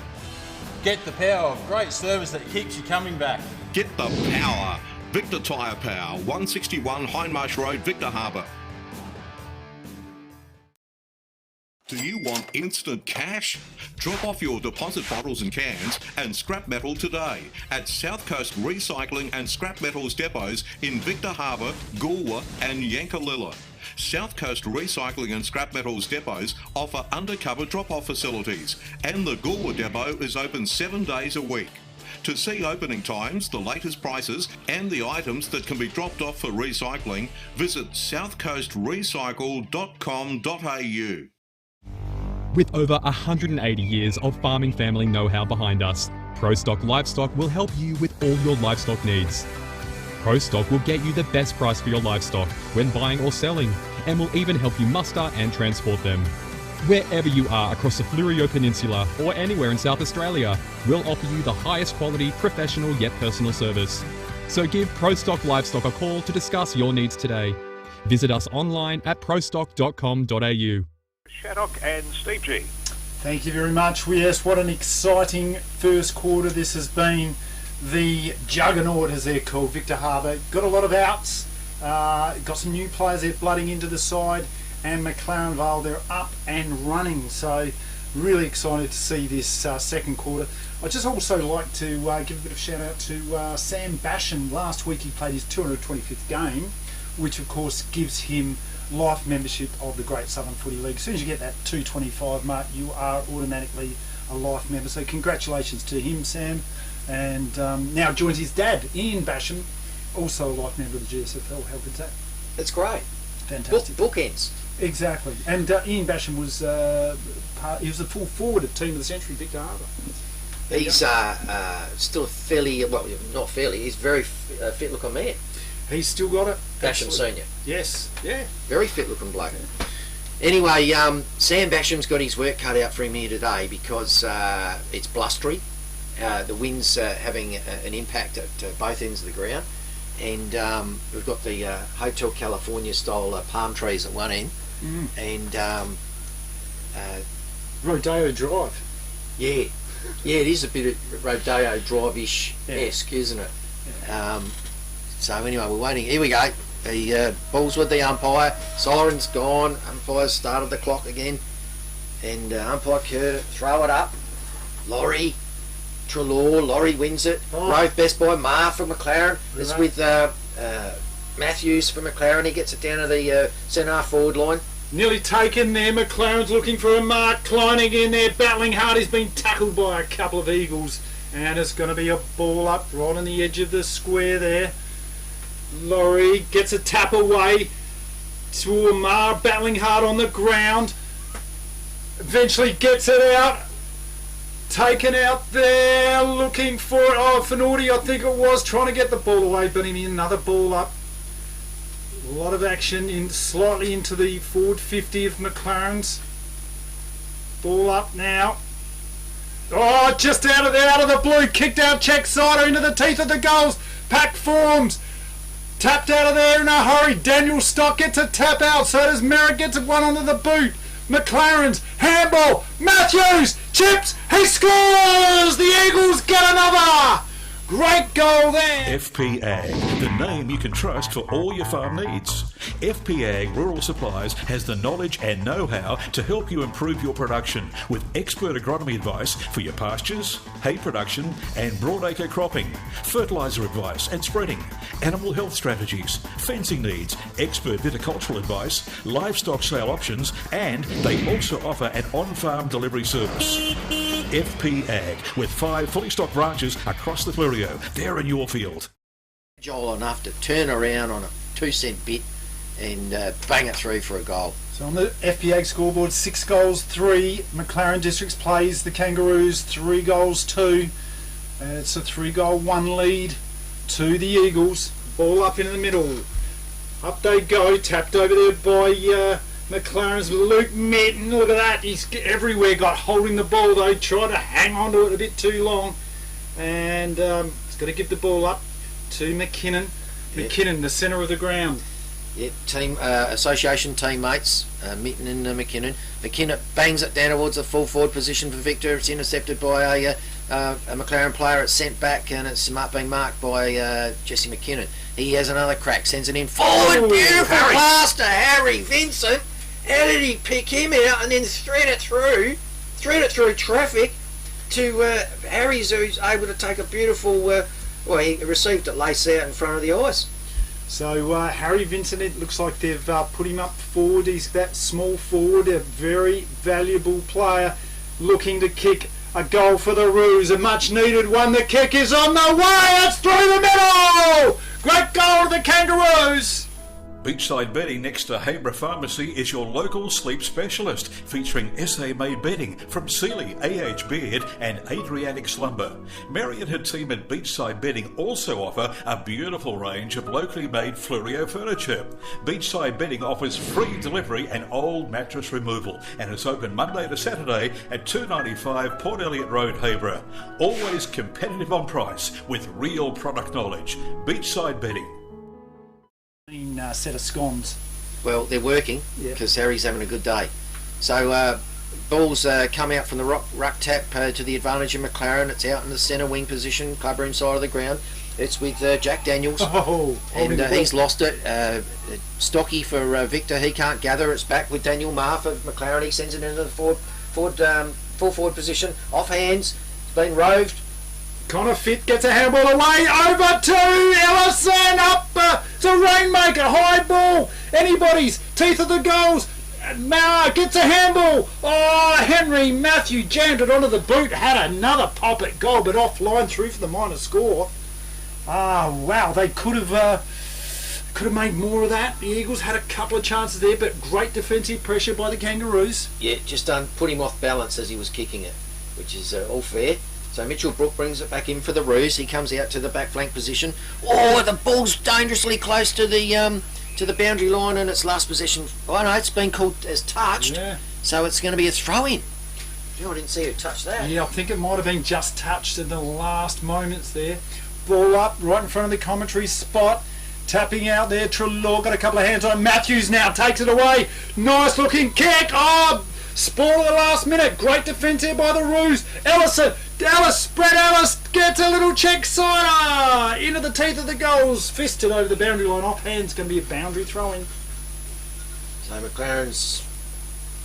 Get the power of great service that keeps you coming back. Get the power. Victor Tyre Power, 161 Hindmarsh Road, Victor Harbour. Do you want instant cash? Drop off your deposit bottles and cans and scrap metal today at South Coast Recycling and Scrap Metals depots in Victor Harbour, Goolwa and Yankalilla. South Coast Recycling and Scrap Metals depots offer undercover drop-off facilities, and the Goolwa depot is open 7 days a week. To see opening times, the latest prices and the items that can be dropped off for recycling, visit southcoastrecycle.com.au. With over 180 years of farming family know-how behind us, ProStock Livestock will help you with all your livestock needs. ProStock will get you the best price for your livestock when buying or selling, and will even help you muster and transport them. Wherever you are across the Fleurieu Peninsula or anywhere in South Australia, we'll offer you the highest quality, professional yet personal service. So give ProStock Livestock a call to discuss your needs today. Visit us online at prostock.com.au. Shaddock and Steve G. Thank you very much. Yes, what an exciting first quarter this has been. The juggernaut, as they're called, Victor Harbour, got a lot of outs, got some new players there blooding into the side, and McLaren Vale, they're up and running. So really excited to see this second quarter. I'd just also like to give a bit of shout out to Sam Basham. Last week he played his 225th game, which of course gives him life membership of the Great Southern Footy League. As soon as you get that 225 mark, you are automatically a life member. So congratulations to him, Sam. And now joins his dad, Ian Basham, also a life member of the GSFL. How good's that? That's great. Fantastic. Bookends. Exactly. And Ian Basham was he was the full forward of Team of the Century, Victor Harbour. He's still fairly, well, not fairly, he's very fit looking man. He's still got it. Basham Senior. Yes, yeah. Very fit looking bloke. Yeah. Anyway, Sam Basham's got his work cut out for him here today because it's blustery. The wind's having an impact at both ends of the ground. And we've got the Hotel California style palm trees at one end. And Rodeo Drive. Yeah, it is a bit of Rodeo Drive-ish-esque, isn't it? Yeah. So anyway, we're waiting. Here we go. The ball's with the umpire. Siren's gone. Umpire started the clock again. And umpire Curtis, throw it up. Laurie wins it. Rove best by Mar from McLaren. It's with Matthews from McLaren. He gets it down to the centre forward line. Nearly taken there. McLaren's looking for a mark. Kleining in there, battling hard. He's been tackled by a couple of Eagles. And it's going to be a ball up right on the edge of the square there. Laurie gets a tap away to Amar, battling hard on the ground. Eventually gets it out. Taken out there, looking for it. Oh, Finauti, I think it was, trying to get the ball away, but in another ball up. A lot of action in slightly into the forward 50 of McLaren's. Ball up now. Oh, just out of the blue, kicked out check sider into the teeth of the goals. Pack forms. Tapped out of there in a hurry. Daniel Stock gets a tap out, so does Merritt, gets one under the boot. McLaren's handball. Matthews chips. He scores. The Eagles get another. Great goal there. FP Ag, the name you can trust for all your farm needs. FP Ag Rural Supplies has the knowledge and know-how to help you improve your production with expert agronomy advice for your pastures, hay production and broadacre cropping, fertiliser advice and spreading, animal health strategies, fencing needs, expert viticultural advice, livestock sale options, and they also offer an on-farm delivery service. FP Ag, with 5 fully stocked branches across the Fleurieu. They're in your field. Agile enough to turn around on a 2-cent bit and bang it through for a goal. So on the FP Ag scoreboard, 6 goals, 3. McLaren Districts plays the Kangaroos, 3 goals, 2. And it's a 3-goal, 1 lead to the Eagles. Ball up into the middle. Up they go, tapped over there by McLaren's Luke Mitten. Look at that, he's everywhere, got holding the ball though, tried to hang on to it a bit too long. And he's got to give the ball up to McKinnon. Yep. McKinnon, the centre of the ground. Yep, team association teammates, Mitten and McKinnon. McKinnon bangs it down towards the full forward position for Victor. It's intercepted by a McLaren player. It's sent back and it's being marked by Jesse McKinnon. He has another crack, sends it in forward. Beautiful pass to Harry Vincent. How did he pick him out and then thread it through traffic to Harry's, who's able to take a beautiful, he received it lace out in front of the ice. So Harry Vincent, it looks like they've put him up forward. He's that small forward, a very valuable player, looking to kick a goal for the Roos, a much needed one. The kick is on the way, it's through the middle! Great goal to the Kangaroos! Beachside Bedding next to Habra Pharmacy is your local sleep specialist, featuring SA-made bedding from Sealy, AH Beard and Adriatic Slumber. Mary and her team at Beachside Bedding also offer a beautiful range of locally made Fleurieu furniture. Beachside Bedding offers free delivery and old mattress removal and is open Monday to Saturday at 295 Port Elliot Road, Habra. Always competitive on price with real product knowledge. Beachside Bedding. Set of scones. Well, they're working because Harry's having a good day. So balls come out from the ruck tap to the advantage of McLaren. It's out in the centre wing position, clubroom side of the ground. It's with Jack Daniels, and he's lost it. Stocky for Victor. He can't gather. It's back with Daniel Marr for McLaren. He sends it into the full forward position. Off hands. It's been roved. Connor Fitt gets a handball away, over to Ellison, up to Rainmaker, high ball, anybody's, teeth of the goals, Mara gets a handball, Henry Matthew jammed it onto the boot, had another pop at goal, but offline through for the minor score. Wow, they could have made more of that. The Eagles had a couple of chances there, but great defensive pressure by the Kangaroos. Yeah, just put him off balance as he was kicking it, which is all fair. So Mitchell Brook brings it back in for the Roos. He comes out to the back flank position. Oh, the ball's dangerously close to the boundary line, and its last possession. Oh no, it's been called as touched. Yeah. So it's going to be a throw-in. I didn't see who touched that. Yeah, I think it might have been just touched in the last moments there. Ball up right in front of the commentary spot. Tapping out there. Trelaw got a couple of hands on. Matthews now takes it away. Nice looking kick. Spoil at the last minute. Great defence here by the Roos. Ellis gets a little check sider into the teeth of the goals. Fisted over the boundary line. Off hands, going to be a boundary throw-in. So McLaren's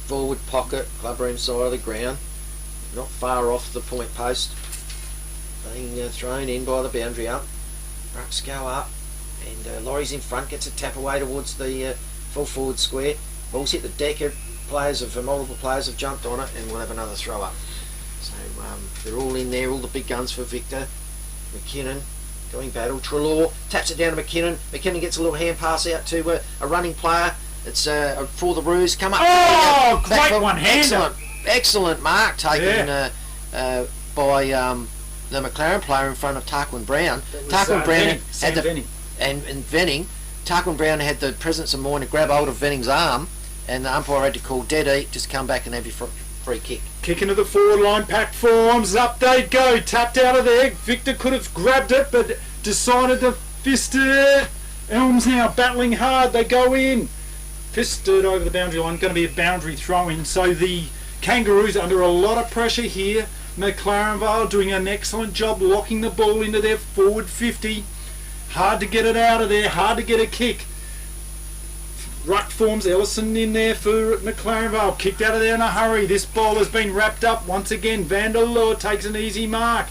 forward pocket, clubroom side of the ground, not far off the point post, being thrown in by the boundary up. Rucks go up, and Laurie's in front, gets a tap away towards the full forward square. Ball's hit the deck. Multiple players have jumped on it, and we'll have another throw up. So they're all in there, all the big guns for Victor. McKinnon doing battle. Trelaw taps it down to McKinnon. McKinnon gets a little hand pass out to a running player. It's for the Roos. Come up. Great one-hander. excellent mark taken by the McLaren player in front of Tarquin Brown. Tarquin Brown had the and Venning. Tarquin Brown had the presence of mind to grab hold of Venning's arm, and the umpire had to call dead eat, just come back and have your free kick. Kick into the forward line, pack forms, up they go, tapped out of there. Victor could have grabbed it, but decided to fist it. Elms now battling hard, they go in. Fisted over the boundary line, going to be a boundary throw-in. So the Kangaroos under a lot of pressure here. McLaren Vale doing an excellent job locking the ball into their forward 50. Hard to get it out of there, hard to get a kick. Ruck forms, Ellison in there for McLaren Vale. Kicked out of there in a hurry. This ball has been wrapped up once again. Vanderloo takes an easy mark.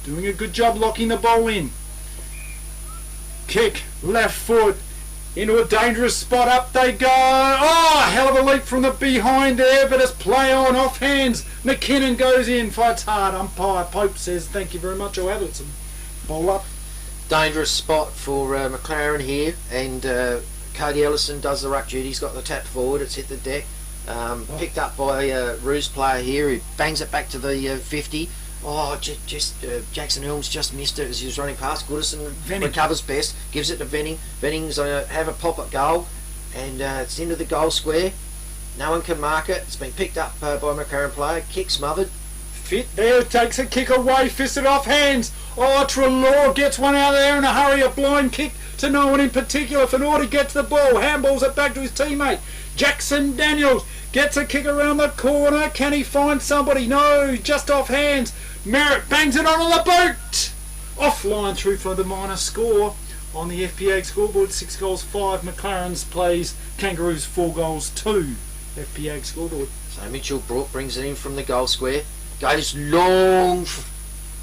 Doing a good job locking the ball in. Kick, left foot. Into a dangerous spot, up they go. Oh, hell of a leap from the behind there, but it's play on, off hands. McKinnon goes in, fights hard. Umpire Pope says, thank you very much, I'll have it. Some ball up. Dangerous spot for McLaren here, and Cody Ellison does the ruck duty. He's got the tap forward, it's hit the deck. Picked up by a Roos player here who bangs it back to the 50. Oh, Jackson Helms just missed it as he was running past. Goodison recovers best, gives it to Venning. Venning's have a pop at goal, and it's into the goal square. No one can mark it. It's been picked up by a McLaren player. Kick smothered. Fit there, takes a kick away, fisted off hands. Oh, Treloar gets one out of there in a hurry. A blind kick to no one in particular. Fenordi gets the ball, handballs it back to his teammate. Jackson Daniels gets a kick around the corner. Can he find somebody? No, just off hands. Merritt bangs it onto the boot. Offline through for the minor score on the FPA scoreboard. 6 goals 5. McLaren's plays Kangaroos 4 goals 2. FPA scoreboard. So Mitchell Brook brings it in from the goal square. Goes long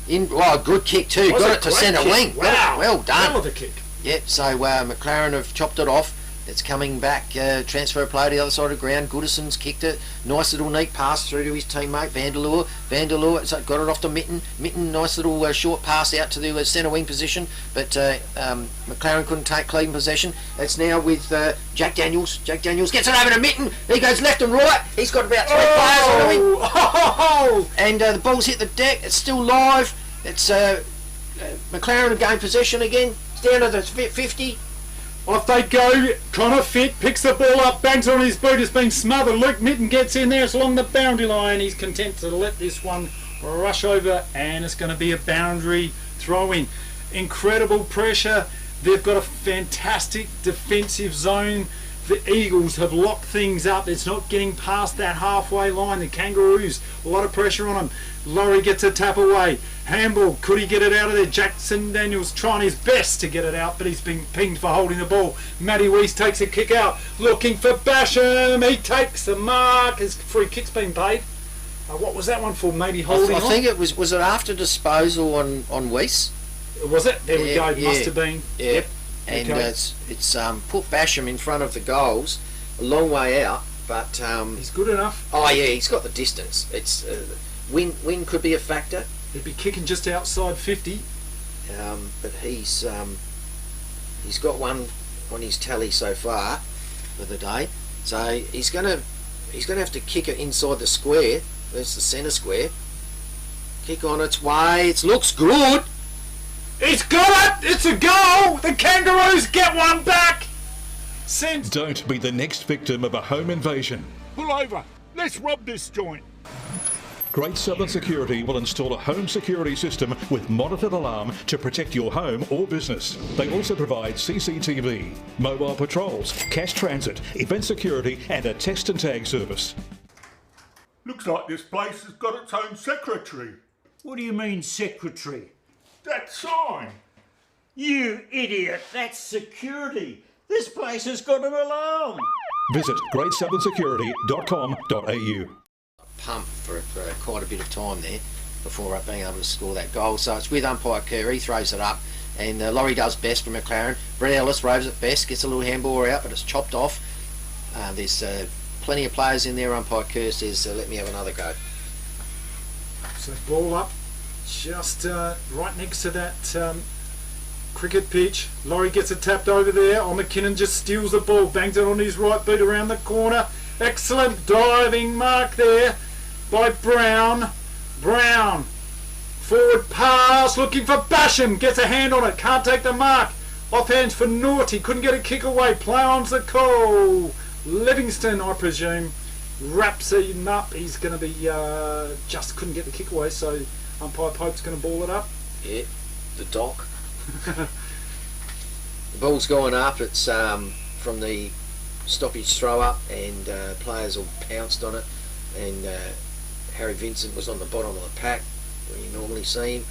in. Oh, good kick too. Got it to centre wing. Wow. Well done. Hell of a kick. Yep. So McLaren have chopped it off. It's coming back, transfer play to the other side of the ground. Goodison's kicked it. Nice little neat pass through to his teammate, Vanderloo. Vanderloo got it off to Mitten. Mitten, nice little short pass out to the centre wing position, but McLaren couldn't take clean possession. It's now with Jack Daniels. Jack Daniels gets it over to Mitten. He goes left and right. He's got about 3 players on him. Oh! And the ball's hit the deck. It's still live. It's McLaren have gained possession again. It's down to the 50. Off they go. Connor Fit picks the ball up, bangs on his boot. It's been smothered. Luke Mitten gets in there. It's along the boundary line. He's content to let this one rush over, and it's going to be a boundary throw-in. Incredible pressure. They've got a fantastic defensive zone. The Eagles have locked things up. It's not getting past that halfway line. The Kangaroos, a lot of pressure on them. Laurie gets a tap away. Handball, could he get it out of there? Jackson Daniels trying his best to get it out, but he's been pinged for holding the ball. Matty Weiss takes a kick out, looking for Basham. He takes the mark. His free kick's been paid. What was that one for? Maybe holding I think it was it after disposal on Weiss? Was it? There we go. It must have been. Yeah. Yep. And Okay. it's put Basham in front of the goals, a long way out, but he's good enough. Oh yeah, he's got the distance. It's wind could be a factor. He'd be kicking just outside 50. But he's got one on his tally so far for the day. So he's gonna have to kick it inside the square. There's the centre square. Kick on its way. It looks good. He's got it! It's a goal! The Kangaroos get one back! Don't be the next victim of a home invasion. Pull over. Let's rob this joint. Great Southern Security will install a home security system with monitored alarm to protect your home or business. They also provide CCTV, mobile patrols, cash transit, event security and a test and tag service. Looks like this place has got its own secretary. What do you mean, secretary? That sign. You idiot, that's security. This place has got an alarm. Visit greatsouthern.security.com.au. Pump for quite a bit of time there before being able to score that goal. So it's with umpire Kerr. He throws it up, and Laurie does best for McLaren. Brett Ellis roves it best, gets a little handball out, but it's chopped off. There's plenty of players in there. Umpire Kerr says, let me have another go. So ball up, just right next to that cricket pitch. Laurie gets it tapped over there. McKinnon just steals the ball, bangs it on his right boot around the corner. Excellent diving mark there. by Brown. Brown. Forward pass, looking for Basham. Gets a hand on it, can't take the mark. Offhands for Naughty, couldn't get a kick away. Play on's the call. Livingston, I presume, wraps him up. He's going to be, just couldn't get the kick away, so umpire Pope's going to ball it up. Yeah, the dock. The ball's going up. It's from the stoppage throw up, and players all pounced on it. And Harry Vincent was on the bottom of the pack where you normally see him.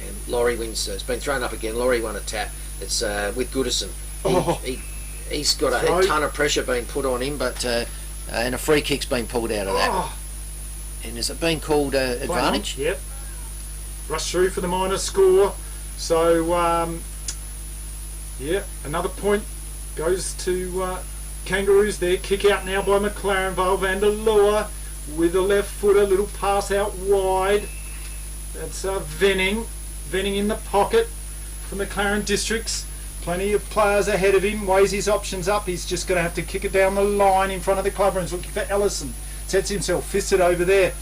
And Laurie wins. It's been thrown up again. Laurie won a tap. It's with Goodison. He's got a ton of pressure being put on him, but and a free kick's been pulled out of that. And has it been called advantage? Yep. Rush through for the minor score. So yeah, another point goes to Kangaroos there. Kick out now by McLaren Vale. Vanderlua with a left footer. Little pass out wide. That's Venning. Venning in the pocket for McLaren Districts. Plenty of players ahead of him. Weighs his options up. He's just going to have to kick it down the line in front of the club rooms. Looking for Ellison. Sets himself. Fisted over there.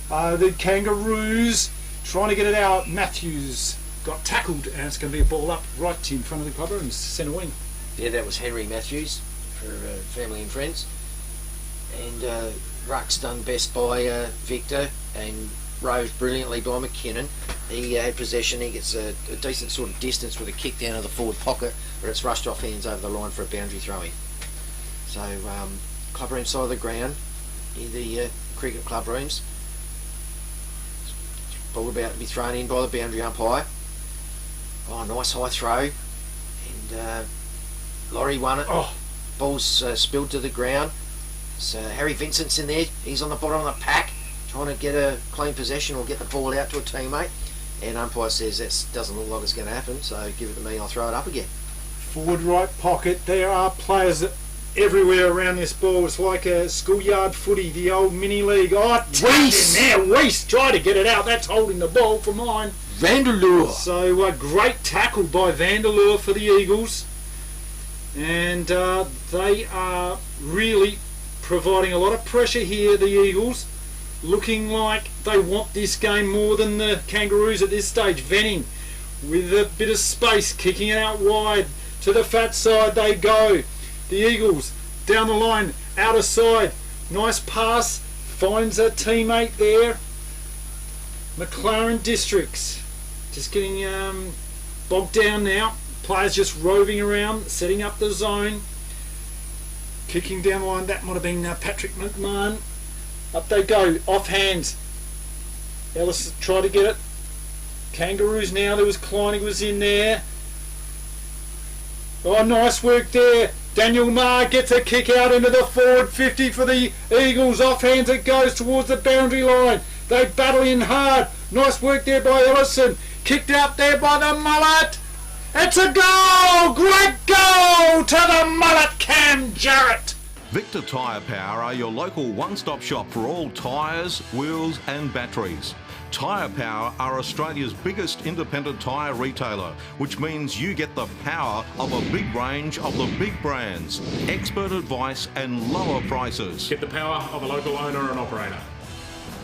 The Kangaroos trying to get it out. Matthews got tackled, and it's going to be a ball up right in front of the club rooms. Centre wing. Yeah, that was Henry Matthews for family and friends. And Ruck's done best by Victor, and rose brilliantly by McKinnon. He had possession. He gets a decent sort of distance with a kick down to the forward pocket, but it's rushed off hands over the line for a boundary throw-in. So club room side of the ground in the cricket club rooms. Ball about to be thrown in by the boundary umpire. Oh, nice high throw, and Laurie won it. Ball's spilled to the ground. So Harry Vincent's in there. He's on the bottom of the pack, trying to get a clean possession or get the ball out to a teammate. And umpire says that doesn't look like it's going to happen, so give it to me, I'll throw it up again. Forward right pocket. There are players everywhere around this ball. It's like a schoolyard footy, the old mini league. Weiss! Now Weiss try to get it out. That's holding the ball for mine. Vanderlua. So great tackle by Vanderlua for the Eagles. And they are really providing a lot of pressure here, the Eagles. Looking like they want this game more than the Kangaroos at this stage. Venning with a bit of space, kicking it out wide. To the fat side they go. The Eagles down the line, outer side. Nice pass, finds a teammate there. McLaren Districts just getting bogged down now. Players just roving around, setting up the zone. Kicking down the line, that might have been Patrick McMahon. Up they go, off hands. Ellis tried to get it. Kangaroos now, there was Kleinig was in there. Oh, nice work there. Daniel Marr gets a kick out into the forward 50 for the Eagles. Off hands it goes towards the boundary line. They battle in hard. Nice work there by Ellison. Kicked out there by the mullet. It's a goal! Great goal to the mullet, Cam Jarrett. Victor Tyre Power are your local one-stop shop for all tyres, wheels and batteries. Tyre Power are Australia's biggest independent tyre retailer, which means you get the power of a big range of the big brands, expert advice and lower prices. Get the power of a local owner and operator.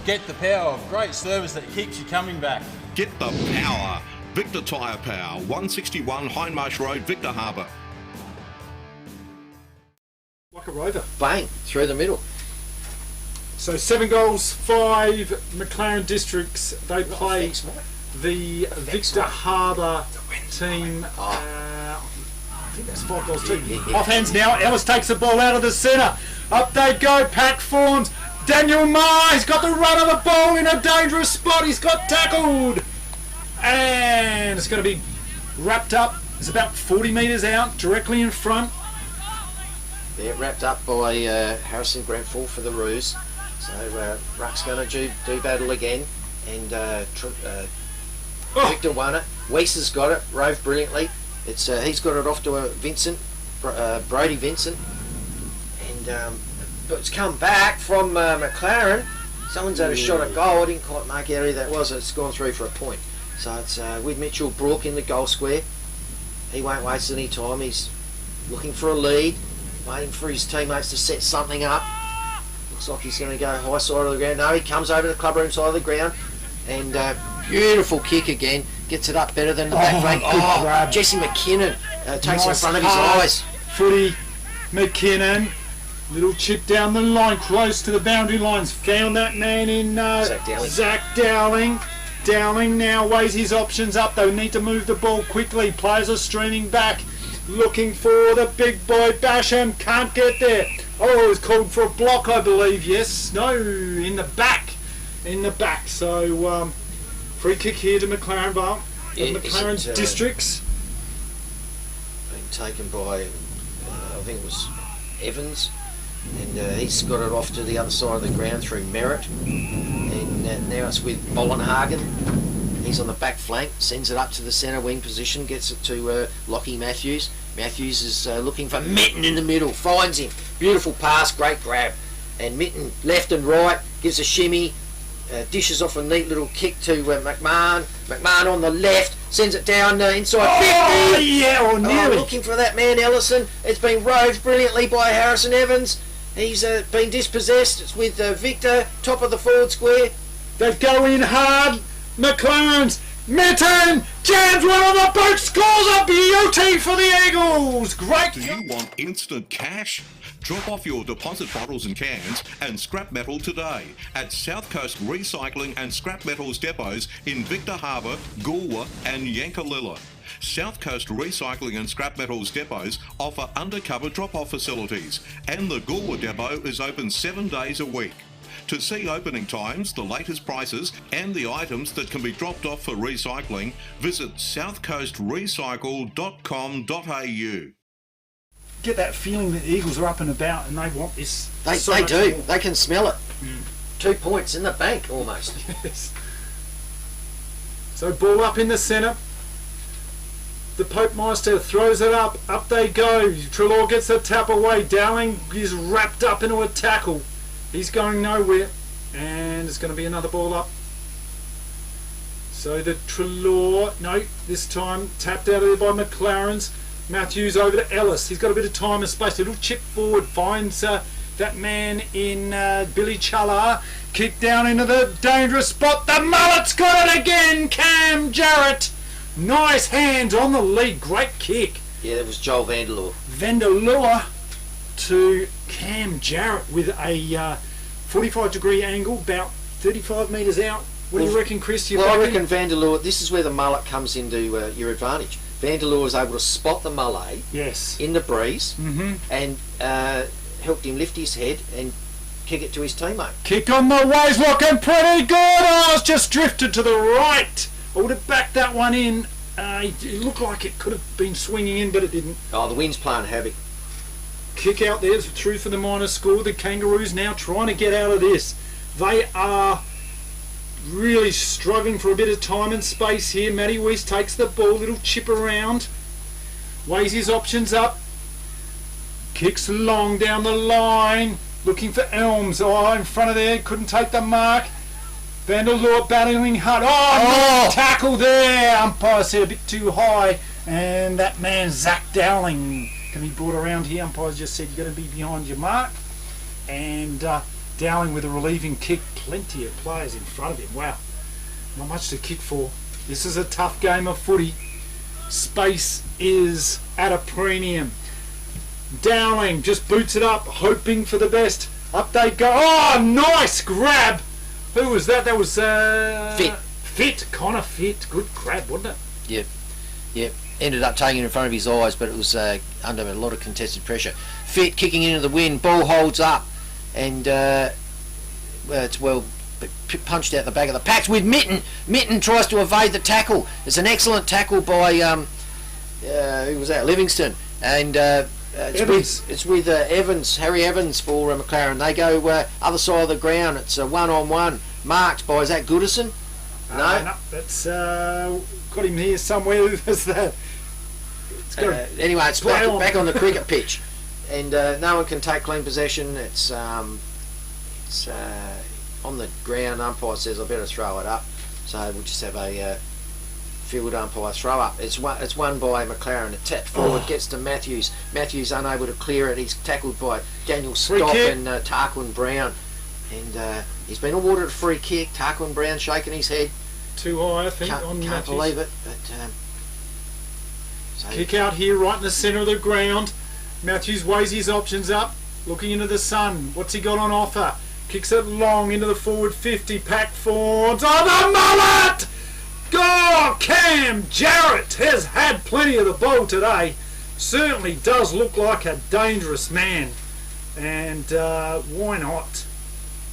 Get the power of great service that keeps you coming back. Get the power. Victor Tyre Power, 161 Hindmarsh Road, Victor Harbour. Like a rover. Bang, through the middle. So 7 goals, 5 McLaren Districts. They play the Victor Harbour team. I think that's 5 goals too. Off hands now. Ellis takes the ball out of the centre. Up they go. Pack forms. Daniel Marr, he's got the run of the ball in a dangerous spot. He's got tackled. And it's going to be wrapped up. It's about 40 metres out, directly in front. Yeah, wrapped up by Harrison Grenfell for the Roos. So Ruck's going to do battle again, and Victor won it. Weiss has got it, rove brilliantly. It's he's got it off to Vincent, Brody Vincent, and but it's come back from McLaren. Someone's had a shot at goal. I didn't quite mark out who that was. It's gone through for a point. So it's with Mitchell Brook in the goal square. He won't waste any time. He's looking for a lead, waiting for his teammates to set something up. Looks like he's going to go high side of the ground. No, he comes over the clubroom side of the ground, and beautiful kick again. Gets it up better than the back flank. Jesse McKinnon takes it in front of his eyes. Footy, McKinnon. Little chip down the line, close to the boundary lines. Found that man in Zach Dowling. Dowling now weighs his options up. They need to move the ball quickly. Players are streaming back, looking for the big boy Basham. Can't get there. Oh, it was called for a block, I believe. Yes, no, in the back. So free kick here to McLaren Vale. McLaren's districts. Been taken by, I think it was Evans. And he's got it off to the other side of the ground through Merritt, and now it's with Bollenhagen. He's on the back flank, sends it up to the centre wing position, gets it to Lockie Matthews. Matthews is looking for Mitten in the middle, finds him, beautiful pass, great grab, and Mitten left and right, gives a shimmy, dishes off a neat little kick to McMahon. McMahon on the left, sends it down inside 50. Nearly. Looking for that man Ellison. It's been roved brilliantly by Harrison Evans. He's been dispossessed. It's with Victor, top of the forward square. They go in hard. McLaren's Mitten jams one on the boat, scores a beauty for the Eagles. Great. Do you want instant cash? Drop off your deposit bottles and cans and scrap metal today at South Coast Recycling and Scrap Metals depots in Victor Harbour, Goolwa and Yankalilla. South Coast Recycling and Scrap Metals depots offer undercover drop-off facilities, and the Goolwa depot is open 7 days a week. To see opening times, the latest prices and the items that can be dropped off for recycling, visit southcoastrecycle.com.au. Get that feeling that the Eagles are up and about and they want this. They do. More. They can smell it. 2 points in the bank almost. Yes. So ball up in the centre. The Pope Meister throws it up. Up they go. Treloar gets the tap away. Dowling is wrapped up into a tackle. He's going nowhere. And it's going to be another ball up. So the Treloar, no, this time tapped out of there by McLaren's. Matthews over to Ellis. He's got a bit of time and space. A little chip forward. Finds that man in Billy Challar. Kick down into the dangerous spot. The mullet's got it again. Cam Jarrett. Nice hands on the lead. Great kick. Yeah, that was Joel Vanderloor. Vanderloor to Cam Jarrett with a 45-degree angle, about 35 metres out. What do you reckon, Chris? I reckon Vanderloor, this is where the mullet comes into your advantage. Vanderloor was able to spot the mullet in the breeze and helped him lift his head and kick it to his teammate. Kick on the ways, looking pretty good. Oh, it's just drifted to the right. I would have backed that one in. It looked like it could have been swinging in, but it didn't. Oh, the wind's playing havoc. Kick out there, through for the minor score. The Kangaroos now trying to get out of this. They are really struggling for a bit of time and space here. Matty Weiss takes the ball, little chip around, weighs his options up, kicks long down the line, looking for Elms. Oh, in front of there, couldn't take the mark. Vanderloor battling hard. Oh, tackle there. Umpire said a bit too high, and that man Zach Dowling can be brought around here. Umpire just said you're going to be behind your mark, and Dowling with a relieving kick. Plenty of players in front of him. Wow, not much to kick for. This is a tough game of footy. Space is at a premium. Dowling just boots it up, hoping for the best. Up they go. Oh, nice grab. Who was that? That was Fit. Connor Fit. Good grab, wasn't it? Yep. Ended up taking it in front of his eyes, but it was under a lot of contested pressure. Fit kicking into the wind. Ball holds up, and it's well punched out the back of the packs with Mitten. Mitten tries to evade the tackle. It's an excellent tackle by who was that? Livingston, and it's with Evans, Harry Evans for McLaren. They go other side of the ground. It's a one-on-one marked by, is that Goodison? No, that's got him here somewhere. Who's that? Anyway, it's back on the cricket pitch, and no one can take clean possession. It's on the ground. Umpire says I better throw it up, so we'll just have a field umpire throw up. It's won by McLaren. It tapped forward, gets to Matthews. Matthews unable to clear it. He's tackled by Daniel Stock and Tarquin Brown. And he's been awarded a free kick. Tarquin Brown shaking his head. Too high, I think, on Can't Matthews. believe it. But kick out here, right in the centre of the ground. Matthews weighs his options up, looking into the sun. What's he got on offer? Kicks it long into the forward 50. Pack forwards. Oh, the mullet! Oh, Cam Jarrett has had plenty of the ball today. Certainly does look like a dangerous man. And why not?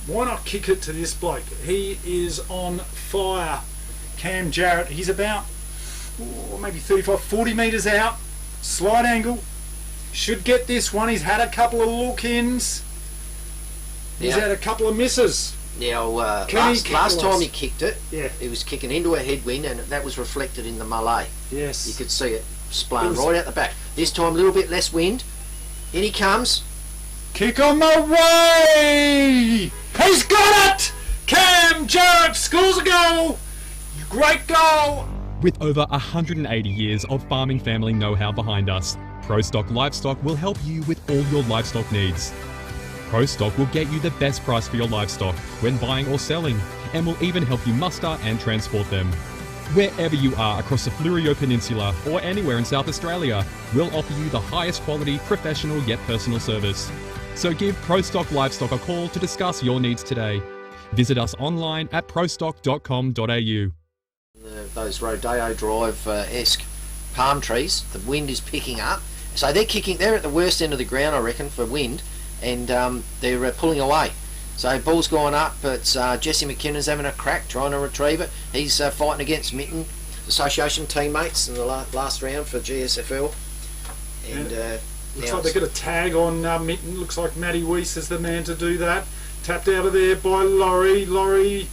Why not kick it to this bloke? He is on fire. Cam Jarrett, he's about maybe 35, 40 metres out. Slight angle. Should get this one. He's had a couple of look-ins. He's had a couple of misses. Now, last time he kicked it, he was kicking into a headwind, and that was reflected in the melee. Yes. You could see it splaying right out the back. This time, a little bit less wind. In he comes. Kick on the way! He's got it! Cam Jarrett scores a goal! Great goal! With over 180 years of farming family know-how behind us, ProStock Livestock will help you with all your livestock needs. ProStock will get you the best price for your livestock when buying or selling, and will even help you muster and transport them. Wherever you are across the Fleurieu Peninsula or anywhere in South Australia, we'll offer you the highest quality, professional yet personal service. So give ProStock Livestock a call to discuss your needs today. Visit us online at prostock.com.au. Those Rodeo Drive-esque palm trees, the wind is picking up. So they're at the worst end of the ground, I reckon, for wind, and they're pulling away. So ball's gone up, but Jesse McKinnon's having a crack, trying to retrieve it. He's fighting against Mitten Association teammates in the last round for GSFL. And looks like they've got a tag on Mitten. Looks like Matty Weiss is the man to do that. Tapped out of there by Laurie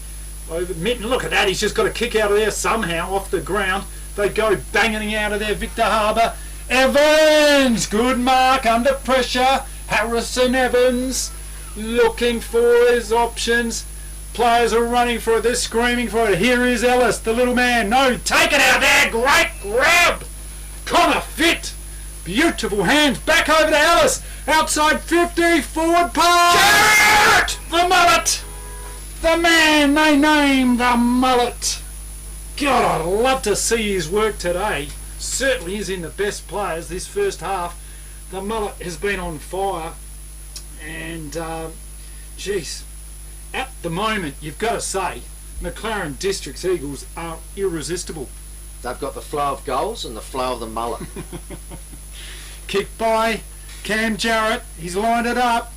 over Mitten. Look at that, he's just got a kick out of there somehow off the ground. They go banging out of there. Victor Harbour. Evans! Good mark under pressure. Harrison Evans looking for his options. Players are running for it. They're screaming for it. Here is Ellis, the little man. No, take it out there. Great grab. Connor Fit. Beautiful hands. Back over to Ellis. Outside 50. Forward pass. Jarrett! The mullet. The man they name the mullet. God, I'd love to see his work today. Certainly is in the best players this first half. The mullet has been on fire. And, geez, at the moment, you've got to say, McLaren District's Eagles are irresistible. They've got the flow of goals and the flow of the mullet. Kick by Cam Jarrett. He's lined it up.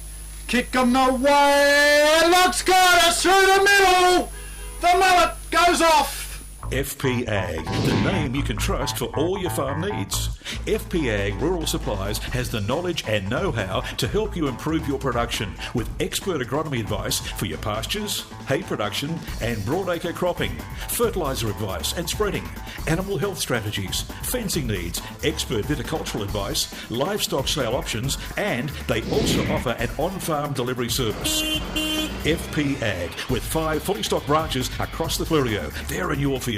Kick on the way. Looks good. It's through the middle. The mullet goes off. FP Ag, the name you can trust for all your farm needs. FP Ag Rural Supplies has the knowledge and know-how to help you improve your production with expert agronomy advice for your pastures, hay production and broadacre cropping, fertiliser advice and spreading, animal health strategies, fencing needs, expert viticultural advice, livestock sale options, and they also offer an on-farm delivery service. FP Ag, with 5 fully stocked branches across the Fleurieu. They're in your field.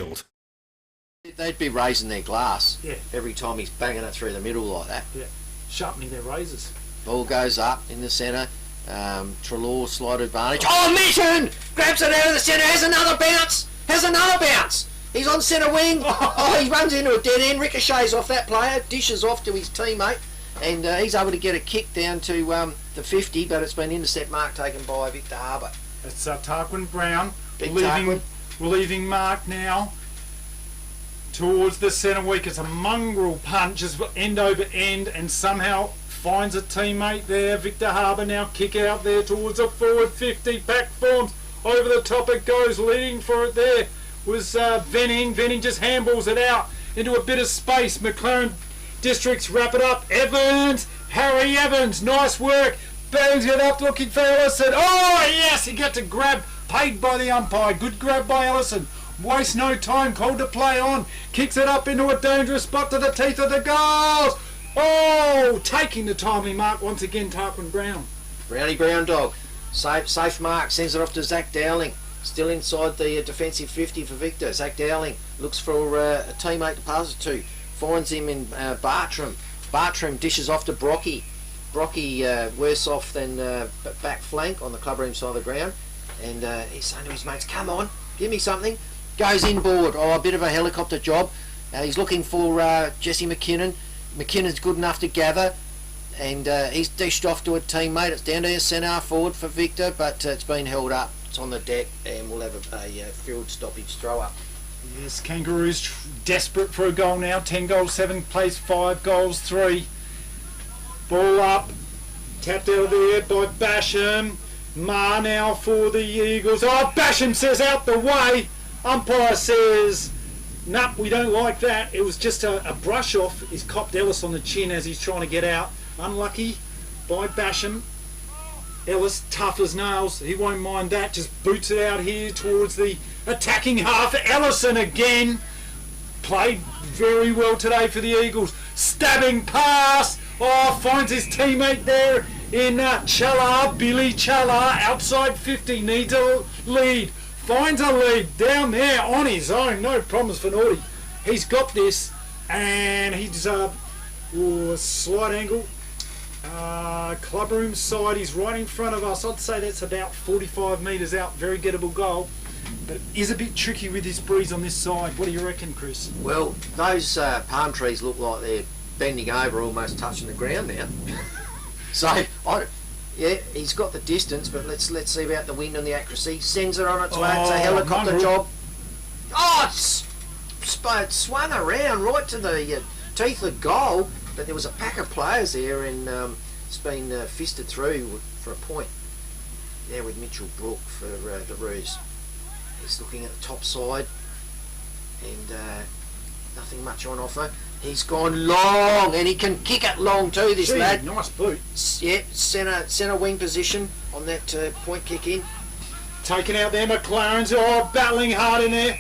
They'd be raising their glass every time he's banging it through the middle like that. Yeah, sharpening their razors. Ball goes up in the centre. Trelaw slide advantage. Oh, Mitten! Grabs it out of the centre. Has another bounce. He's on centre wing. Oh, he runs into a dead end. Ricochets off that player. Dishes off to his teammate. And he's able to get a kick down to the 50, but it's been intercept mark taken by Victor Harbour. It's Tarquin Brown Tarquin. relieving mark now towards the centre week. It's a mongrel punch, just end over end, and somehow finds a teammate there. Victor Harbour now kick out there towards the forward 50. Back forms over the top it goes, leading for it there was Venning. Venning just handballs it out into a bit of space. McLaren Districts wrap it up. Evans, Harry Evans, nice work. Bangs it up looking for Ellison. Oh yes, he got to grab, paid by the umpire. Good grab by Ellison. Waste no time, called to play on. Kicks it up into a dangerous spot to the teeth of the goals. Oh, taking the timely mark once again, Tarquin Brown. Brownie Brown dog. Safe mark, sends it off to Zach Dowling. Still inside the defensive 50 for Victor. Zach Dowling looks for a teammate to pass it to. Finds him in Bartram. Bartram dishes off to Brocky. Brocky worse off than back flank on the clubroom side of the ground. And he's saying to his mates, come on, give me something. Goes inboard. Oh, a bit of a helicopter job. He's looking for Jesse McKinnon. McKinnon's good enough to gather. And he's dished off to a teammate. It's down to a centre forward for Victor, but it's been held up. It's on the deck, and we'll have a field stoppage throw up. Yes, Kangaroos desperate for a goal now. 10 goals, 7 plays, 5 goals, 3. Ball up. Tapped out there by Basham. Ma now for the Eagles. Oh, Basham says out the way. Umpire says, nope, we don't like that. It was just a brush off. He's copped Ellis on the chin as he's trying to get out. Unlucky by Basham. Ellis, tough as nails. He won't mind that. Just boots it out here towards the attacking half. Ellison again. Played very well today for the Eagles. Stabbing pass. Oh, finds his teammate there in Chala. Billy Chala, outside 50. Needs a lead. Finds a lead down there on his own. No problems for Naughty. He's got this. And he's slight angle. Clubroom side, he's right in front of us. I'd say that's about 45 metres out. Very gettable goal, but it is a bit tricky with this breeze on this side. What do you reckon, Chris? Well, those palm trees look like they're bending over, almost touching the ground now. So, yeah, he's got the distance, but let's see about the wind and the accuracy. Sends it on its way. It's a helicopter job. Oh, it's swung around right to the teeth of goal. But there was a pack of players there, and it's been fisted through for a point. There with Mitchell Brook for the Roos. He's looking at the top side, and nothing much on offer. He's gone long, and he can kick it long too, this lad. Nice boot. Yep, centre wing position on that point kick in. Taken out there, McLaren's battling hard in there.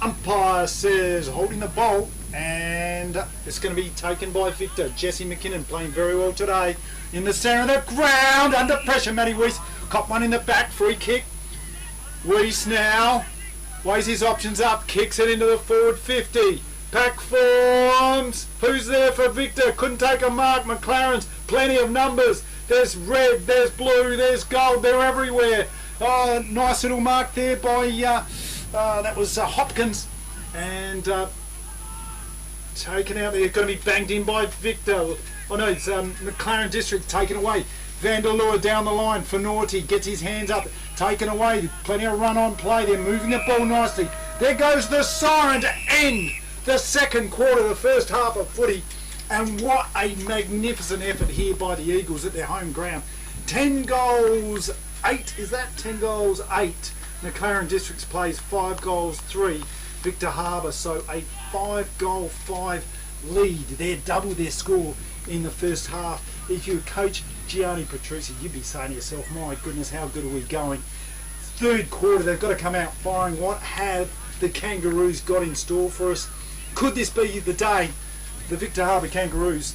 Umpire says holding the ball, and it's going to be taken by Victor. Jesse McKinnon playing very well today. In the centre of the ground, under pressure, Matty Weiss. Caught one in the back, free kick. Weiss now weighs his options up, kicks it into the forward 50. Pack forms. Who's there for Victor? Couldn't take a mark. McLaren's plenty of numbers. There's red, there's blue, there's gold. They're everywhere. Oh, nice little mark there by that was Hopkins, and taken out there. Going to be banged in by Victor. Oh no, it's McLaren District taken away. Vanderlua down the line for Naughty, gets his hands up, taken away. Plenty of run on play. They're moving the ball nicely. There goes the siren to end the second quarter, the first half of footy. And what a magnificent effort here by the Eagles at their home ground. 10 goals, 8. Is that 10 goals, 8? McLaren Districts plays 5 goals, 3. Victor Harbour, so a 5-goal, 5 lead. They're double their score in the first half. If you're coach Gianni Petrucci, you'd be saying to yourself, my goodness, how good are we going? Third quarter, they've got to come out firing. What have the Kangaroos got in store for us? Could this be the day the Victor Harbour Kangaroos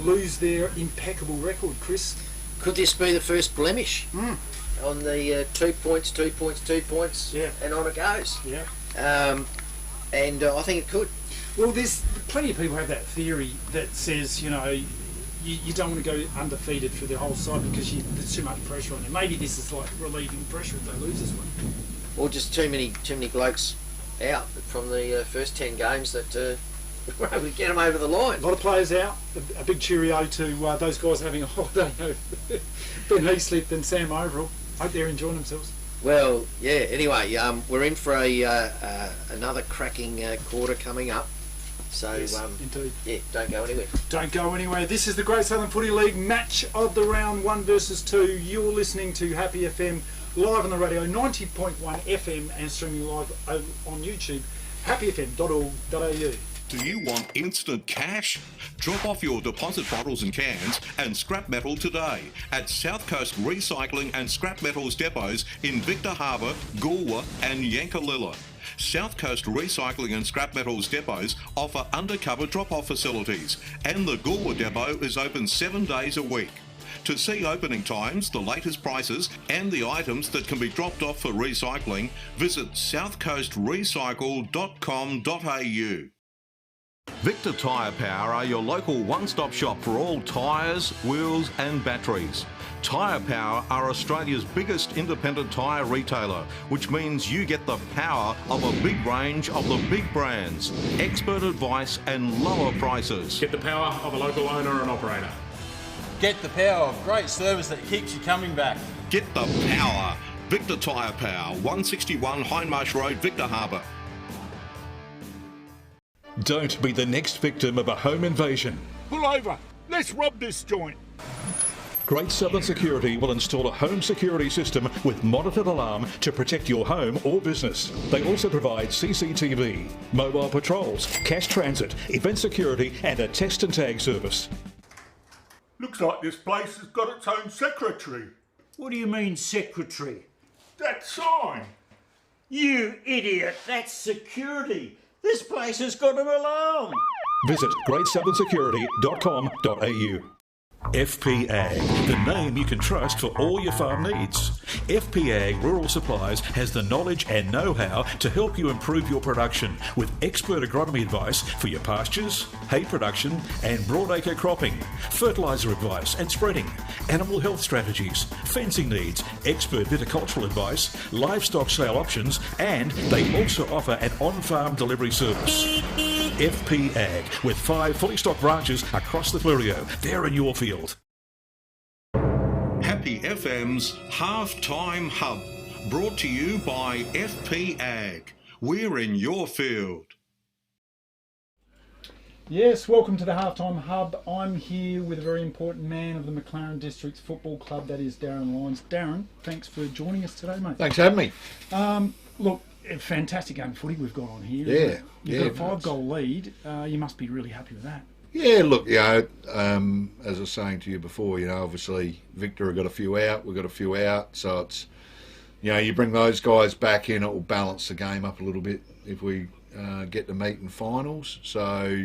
lose their impeccable record, Chris? Could this be the first blemish on the 2 points, 2 points, 2 points, yeah, and on it goes? Yeah. And I think it could. Well, there's plenty of people have that theory that says, you know, you don't want to go undefeated for the whole side because there's too much pressure on you. Maybe this is like relieving pressure if they lose this one. Or just too many blokes out from the first 10 games that we're able to get them over the line. A lot of players out. A big cheerio to those guys having a holiday. Ben Heaslip and Sam Overall. Hope they're enjoying themselves. Well, yeah. Anyway, we're in for another cracking quarter coming up. So, yes, indeed. Yeah, don't go anywhere. Don't go anywhere. This is the Great Southern Footy League match of the round 1 versus 2. You're listening to Happy FM live on the radio, 90.1 FM, and streaming live on YouTube, happyfm.org.au. Do you want instant cash? Drop off your deposit bottles and cans and scrap metal today at South Coast Recycling and Scrap Metals depots in Victor Harbour, Goolwa and Yankalilla. South Coast Recycling and Scrap Metals depots offer undercover drop-off facilities, and the Goolwa depot is open 7 days a week. To see opening times, the latest prices and the items that can be dropped off for recycling, visit southcoastrecycle.com.au. Victor Tyre Power are your local one-stop shop for all tyres, wheels and batteries. Tyre Power are Australia's biggest independent tyre retailer, which means you get the power of a big range of the big brands, expert advice and lower prices. Get the power of a local owner and operator. Get the power of great service that keeps you coming back. Get the power. Victor Tyre Power, 161 Hindmarsh Road, Victor Harbour. Don't be the next victim of a home invasion. Pull over. Let's rob this joint. Great Southern Security will install a home security system with monitored alarm to protect your home or business. They also provide CCTV, mobile patrols, cash transit, event security and a test and tag service. Looks like this place has got its own secretary. What do you mean, secretary? That sign. You idiot, that's security. This place has got an alarm. Visit greatsouthern.security.com.au. FP Ag, the name you can trust for all your farm needs. FP Ag Rural Supplies has the knowledge and know-how to help you improve your production with expert agronomy advice for your pastures, hay production and broadacre cropping, fertiliser advice and spreading, animal health strategies, fencing needs, expert viticultural advice, livestock sale options, and they also offer an on-farm delivery service. FP Ag, with 5 fully stocked branches across the Fleurieu. They're in your field. Happy FM's Halftime Hub, brought to you by FP Ag. We're in your field. Yes, welcome to the Halftime Hub. I'm here with a very important man of the McLaren Districts Football Club, that is Darren Lyons. Darren, thanks for joining us today, mate. Thanks for having me. Look, a fantastic game of footy we've got on here. Yeah. You've got a 5-goal lead. You must be really happy with that. Yeah, look, as I was saying to you before, obviously Victor have got a few out, we've got a few out, so it's, you bring those guys back in, it will balance the game up a little bit if we get to meet in finals. So,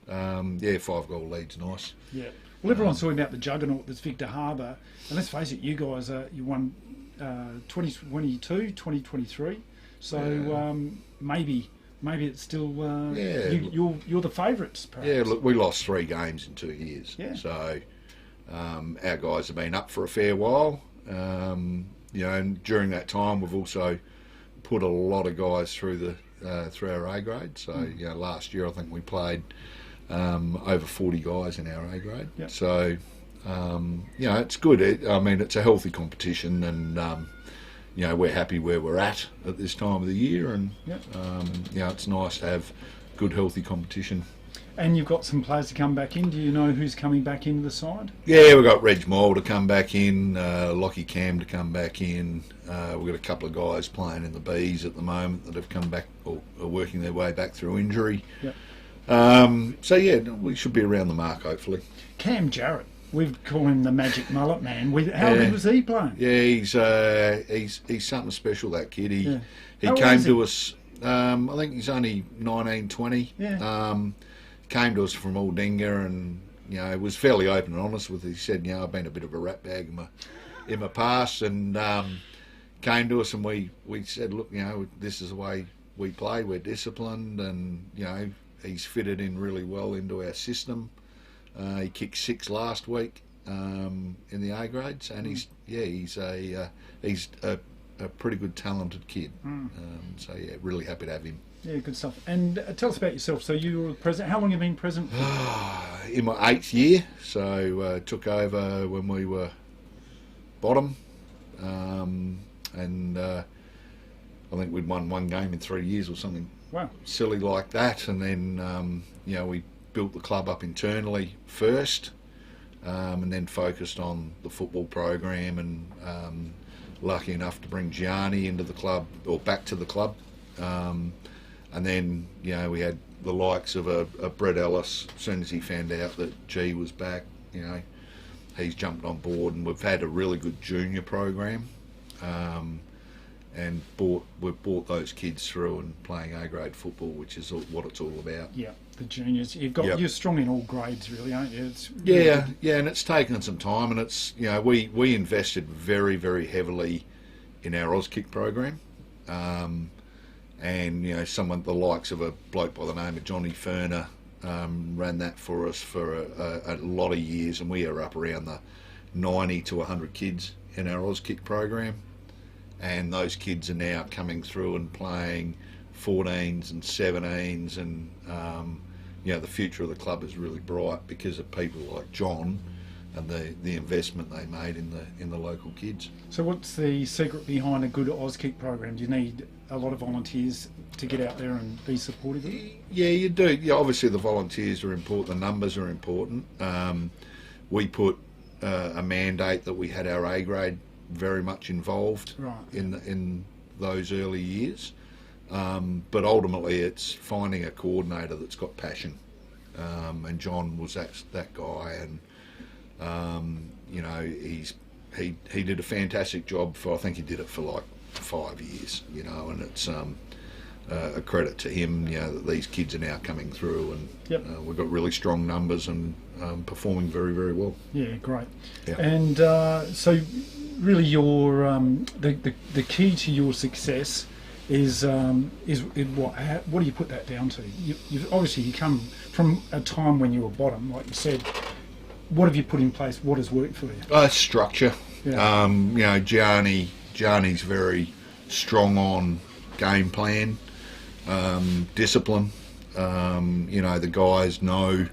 5-goal lead's nice. Yeah. Well, everyone's talking about the juggernaut that's Victor Harbour, and let's face it, you guys, you won 2022, 2023, so maybe it's still you're the favourites, perhaps. Yeah, look, we lost 3 games in 2 years. Yeah. So our guys have been up for a fair while. And during that time we've also put a lot of guys through our A grade. So last year I think we played over 40 guys in our A grade. Yep. So it's good. It's a healthy competition, and we're happy where we're at this time of the year, and it's nice to have good, healthy competition. And you've got some players to come back in. Do you know who's coming back into the side? Yeah, we've got Reg Moll to come back in, Lockie Cam to come back in. We've got a couple of guys playing in the Bs at the moment that have come back or are working their way back through injury. Yep. We should be around the mark, hopefully. Cam Jarrett. We call him the Magic Mullet Man. How good was he playing? Yeah, he's something special, that kid. He came to us, I think he's only 19, 20. Yeah. Came to us from Aldinga, and was fairly open and honest with us. He said, I've been a bit of a rat bag in my past, and came to us, and we said, look, this is the way we play. We're disciplined, and he's fitted in really well into our system. He kicked 6 last week in the A grades, and he's a pretty good, talented kid. Really happy to have him. Yeah, good stuff. And tell us about yourself. So you were president. How long have you been president? In my 8th year, so took over when we were bottom, and I think we'd won 1 game in 3 years or something. Wow. Silly like that, and then we built the club up internally first, and then focused on the football program, and lucky enough to bring Gianni into the club, or back to the club, and then we had the likes of a Brett Ellis. As soon as he found out that G was back, he's jumped on board, and we've had a really good junior program, and we've brought those kids through and playing A grade football, which is what it's all about. Yeah. the juniors. You're strong in all grades, really, aren't you? And it's taken some time, and it's we invested very, very heavily in our Auskick program, and someone the likes of a bloke by the name of Johnny Ferner ran that for us for a lot of years, and we are up around the 90 to 100 kids in our Auskick program, and those kids are now coming through and playing 14s and 17s, and the future of the club is really bright because of people like John and the investment they made in the local kids. So what's the secret behind a good Auskick program? Do you need a lot of volunteers to get out there and be supportive of it? Yeah, you do. Yeah, obviously the volunteers are important, the numbers are important. We put a mandate that we had our A grade very much involved in those early years. But ultimately it's finding a coordinator that's got passion. And John was that guy, and he did a fantastic job I think he did it for like 5 years, and it's a credit to him, that these kids are now coming through, and we've got really strong numbers and performing very, very well. Yeah, great. Yeah. And so really your the key to your success is what do you put that down to? You come from a time when you were bottom, like you said. What have you put in place? What has worked for you? Structure. Yeah. Gianni's very strong on game plan, discipline. The guys know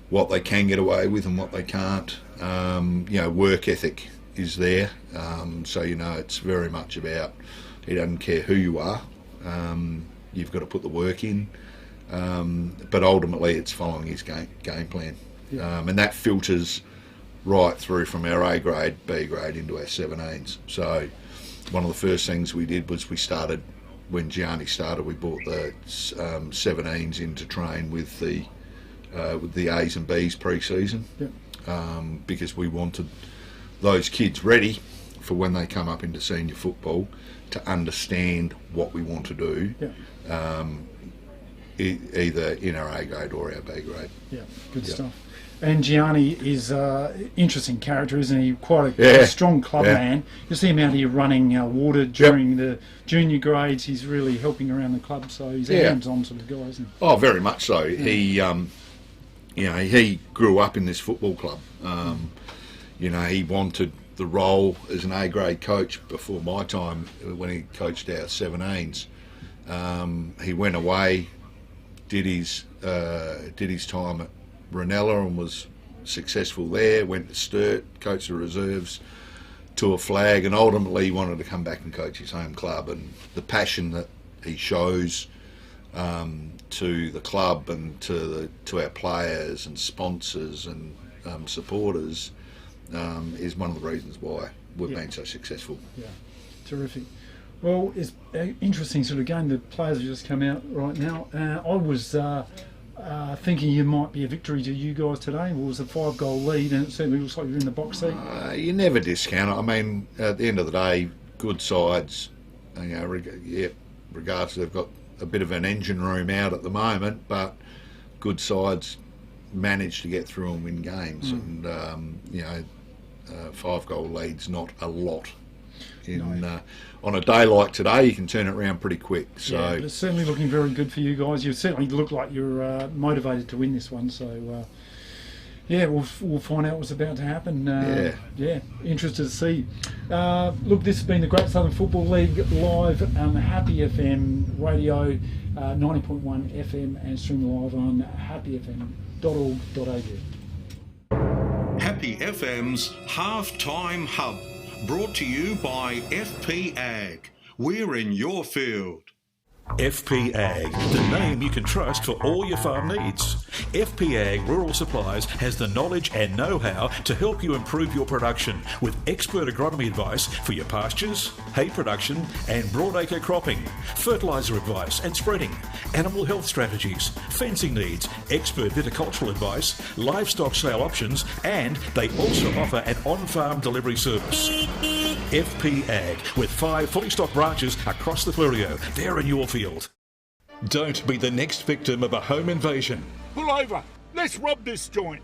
what they can get away with and what they can't. Work ethic is there. So it's very much about, he doesn't care who you are. You've got to put the work in. But ultimately it's following his game plan. Yeah. And that filters right through from our A grade, B grade into our 17s. So one of the first things we did was when Gianni started, we brought the 17s in to train with the A's and B's pre-season. Yeah. Because we wanted those kids ready for when they come up into senior football to understand what we want to do. Yeah. Either in our A grade or our B grade. Yeah, good stuff. And Gianni is an interesting character, isn't he? Quite a strong club man. You see him out here running water during the junior grades. He's really helping around the club, so he's a hands-on sort of guy, isn't he? Oh, very much so. Yeah. He grew up in this football club. He wanted the role as an A-grade coach before my time when he coached our 17s. He went away, did his time at Ranella and was successful there, went to Sturt, coached the reserves to a flag, and ultimately he wanted to come back and coach his home club. And the passion that he shows to the club and to our players and sponsors and supporters is one of the reasons why we've been so successful. Yeah, terrific. Well, it's an interesting sort of game. The players have just come out right now. I was thinking you might be a victory to you guys today. It was a 5-goal lead, and it certainly looks like you're in the box seat. You never discount it. I mean, at the end of the day, good sides, regardless, they've got a bit of an engine room out at the moment, but good sides manage to get through and win games. And 5-goal lead's not a lot. On a day like today, you can turn it around pretty quick. So but it's certainly looking very good for you guys. You certainly look like you're motivated to win this one. So we'll find out what's about to happen. Interested to see. Look, this has been the Great Southern Football League live on Happy FM radio, 90.1 FM, and streaming live on happyfm.org.au. Happy FM's Halftime Hub, brought to you by FP Ag. We're in your field. FP Ag, the name you can trust for all your farm needs. FP Ag Rural Supplies has the knowledge and know-how to help you improve your production with expert agronomy advice for your pastures, hay production and broadacre cropping, fertiliser advice and spreading, animal health strategies, fencing needs, expert viticultural advice, livestock sale options, and they also offer an on-farm delivery service. FP Ag, with 5 fully stocked branches across the Fleurieu. They're in your field. Don't be the next victim of a home invasion. Pull over. Let's rob this joint.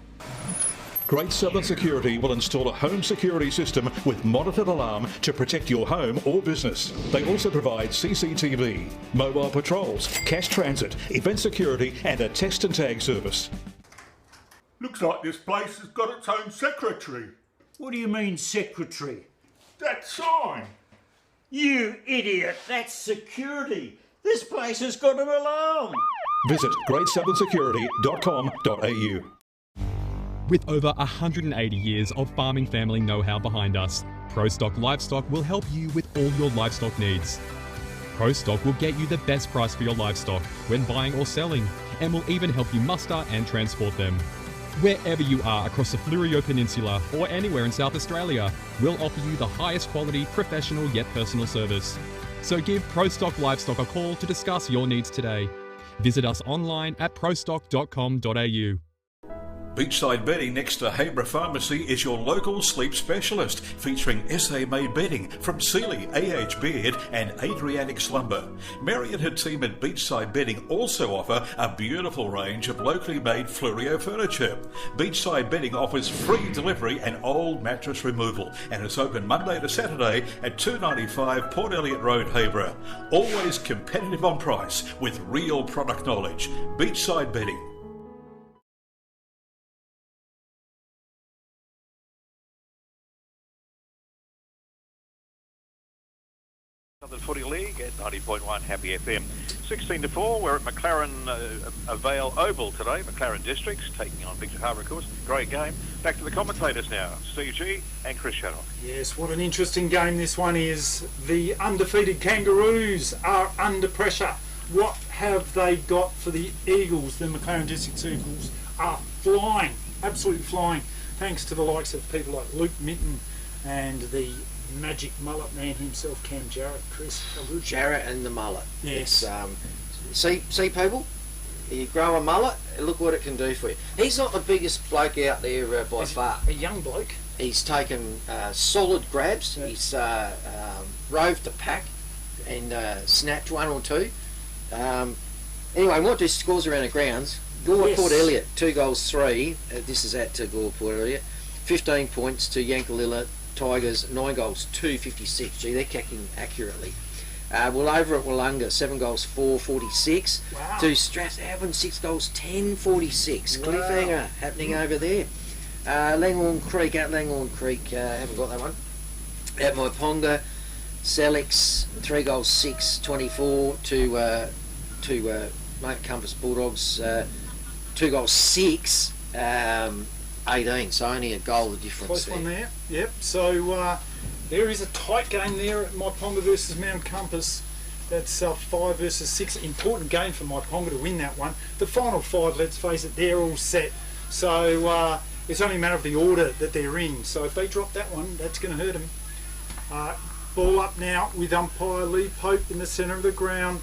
Great Southern Security will install a home security system with monitored alarm to protect your home or business. They also provide CCTV, mobile patrols, cash transit, event security and a test and tag service. Looks like this place has got its own secretary. What do you mean, secretary? That sign. You idiot, that's security. This place has got an alarm. Visit greatsouthern.security.com.au. With over 180 years of farming family know-how behind us, ProStock Livestock will help you with all your livestock needs. ProStock will get you the best price for your livestock when buying or selling, and will even help you muster and transport them. Wherever you are across the Fleurieu Peninsula or anywhere in South Australia, we'll offer you the highest quality, professional yet personal service. So give ProStock Livestock a call to discuss your needs today. Visit us online at prostock.com.au. Beachside Bedding next to Habra Pharmacy is your local sleep specialist, featuring SA-made bedding from Sealy, AH Beard and Adriatic Slumber. Mary and her team at Beachside Bedding also offer a beautiful range of locally made Fleurieu furniture. Beachside Bedding offers free delivery and old mattress removal, and is open Monday to Saturday at 295 Port Elliot Road, Habra. Always competitive on price with real product knowledge. Beachside Bedding. Southern Footy League at 90.1 Happy FM. 16-4, we're at McLaren Vale Oval today, McLaren Districts, taking on Victor Harbour, of course. Great game. Back to the commentators now, Steve G and Chris Shaddock. Yes, what an interesting game this one is. The undefeated Kangaroos are under pressure. What have they got for the Eagles? The McLaren Districts Eagles are flying, absolutely flying, thanks to the likes of people like Luke Minton and the magic mullet man himself, Cam Jarrett. Chris, how good? Jarrett and the mullet. Yes. See people, you grow a mullet, look what it can do for you. He's not the biggest bloke out there by far. A young bloke. He's taken solid grabs. Yeah. He's roved the pack and snapped one or two. Anyway, what do scores around the grounds? Gore Port Elliot, 2 goals 3. This is at Gore Port Elliot. 15 points to Yankalilla Tigers, 9 goals 256. Gee, they're kicking accurately. Well, over at Wollonga, 7 goals 446. Wow. To Strathaven, 6 goals 1046. Wow. Cliffhanger happening over there. Langhorne Creek, haven't got that one. At Maiponga, Selix, 3 goals 624 to Mount Compass Bulldogs, 2 goals 6 18, so only a goal of difference. Close one there. Yep. So there is a tight game there at Maiponga versus Mount Compass. That's 5 versus 6. Important game for Maiponga to win that one. The final 5, let's face it, they're all set. So it's only a matter of the order that they're in. So if they drop that one, that's going to hurt them. Ball up now with umpire Lee Pope in the centre of the ground.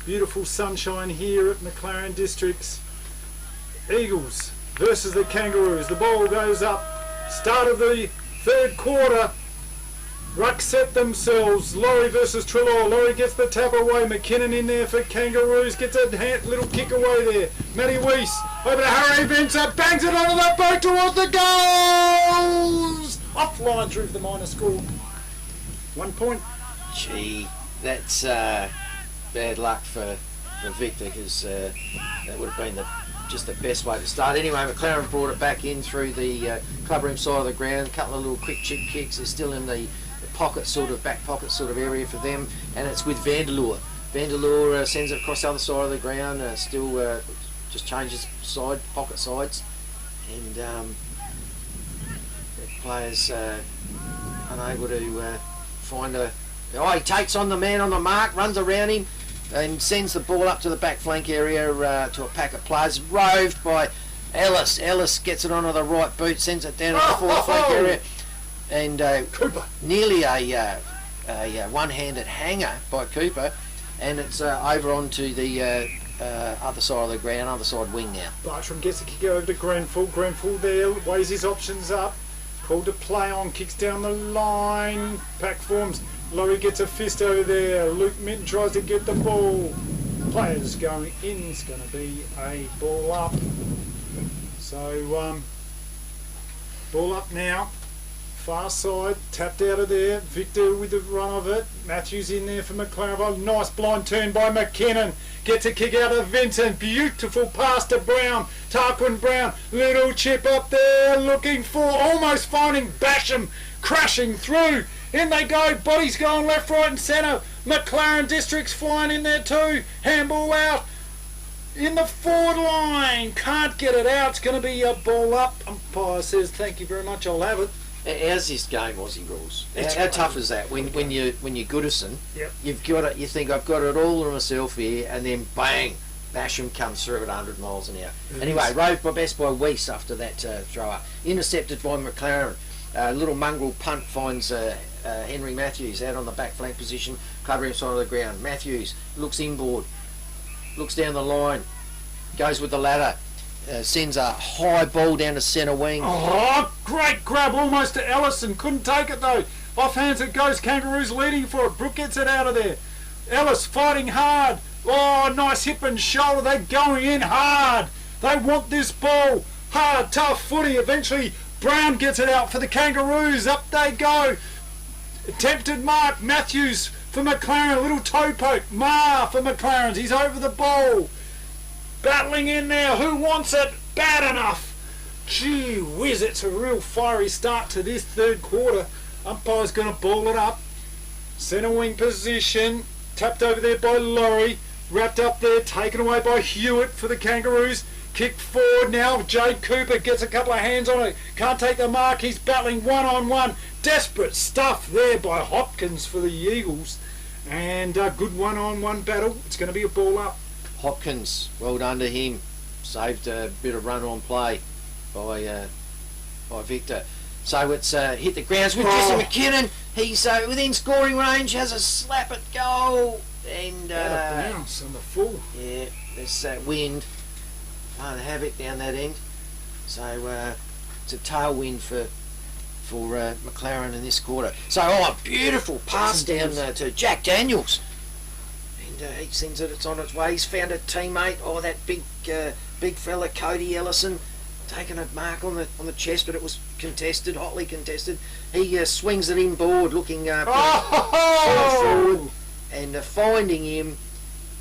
Beautiful sunshine here at McLaren Districts. Eagles versus the Kangaroos. The ball goes up. Start of the third quarter. Ruck set themselves. Laurie versus Trelaw. Laurie gets the tap away. McKinnon in there for Kangaroos. Gets a little kick away there. Matty Weiss over to Harry Vincer. Bangs it onto the boat towards the goals. Offline through the minor score. 1 point. Gee, that's bad luck for Victor, because that would have been just the best way to start. Anyway, McLaren brought it back in through the clubroom side of the ground. A couple of little quick chip kicks. They're still in the pocket back pocket sort of area for them, and it's with Vanderloor. Vanderloor sends it across the other side of the ground. Still just changes pocket sides, and the players unable to find a. Oh, he takes on the man on the mark, runs around him, and sends the ball up to the back flank area to a pack of players. Roved by Ellis. Ellis gets it onto the right boot, sends it down to the forward flank area, and Cooper. Nearly a one-handed hanger by Cooper, and it's over onto the other side of the ground, other side wing now. Bartram gets a kick over to Grenfell. Grenfell there, weighs his options up. Called to play on, kicks down the line. Pack forms. Laurie gets a fist over there. Luke Minton tries to get the ball. Players going in. It's going to be a ball up. So, ball up now. Far side, tapped out of there. Victor with the run of it. Matthews in there for McLaren Vale. Nice blind turn by McKinnon. Gets a kick out of Vincent. Beautiful pass to Brown. Tarquin Brown. Little chip up there. Looking for, almost finding Basham. Crashing through. In they go. Bodies going left, right and centre. McLaren District's flying in there too. Handball out. In the forward line. Can't get it out. It's going to be a ball up. Umpire says, thank you very much. I'll have it. How's this game Aussie rules? How tough is that? When you're Goodison, yep. You've got it. You think I've got it all to myself here, and then bang, Basham comes through at 100 miles an hour. Anyway, rode by best by Weiss after that throw up. Intercepted by McLaren. Little mongrel punt finds Henry Matthews out on the back flank position, covering side of the ground. Matthews looks inboard, looks down the line, goes with the ladder. Sends a high ball down to centre wing. Oh, great grab almost to Ellison. Couldn't take it though. Off hands it goes. Kangaroos leading for it. Brook gets it out of there. Ellis fighting hard. Oh, nice hip and shoulder. They're going in hard. They want this ball. Hard, tough footy. Eventually Brown gets it out for the Kangaroos. Up they go. Attempted mark. Matthews for McLaren. A little toe poke. Ma for McLaren. He's over the ball. Battling in there. Who wants it? Bad enough. Gee whiz, it's a real fiery start to this third quarter. Umpire's going to ball it up. Centre wing position. Tapped over there by Laurie. Wrapped up there. Taken away by Hewitt for the Kangaroos. Kicked forward now. Jade Cooper gets a couple of hands on it. Can't take the mark. He's battling one-on-one. Desperate stuff there by Hopkins for the Eagles. And a good one-on-one battle. It's going to be a ball up. Hopkins, well done to him. Saved a bit of run on play by Victor. So it's hit the grounds with Jesse McKinnon. He's within scoring range, has a slap at goal. And bounce on the full. Yeah, there's wind. Havoc down that end. So it's a tailwind for McLaren in this quarter. So a beautiful pass down to Jack Daniels. He sends it, it's on its way. He's found a teammate. Oh, that big fella, Cody Ellison, taking a mark on the chest, but it was contested, hotly contested. He swings it inboard, looking forward, and finding him,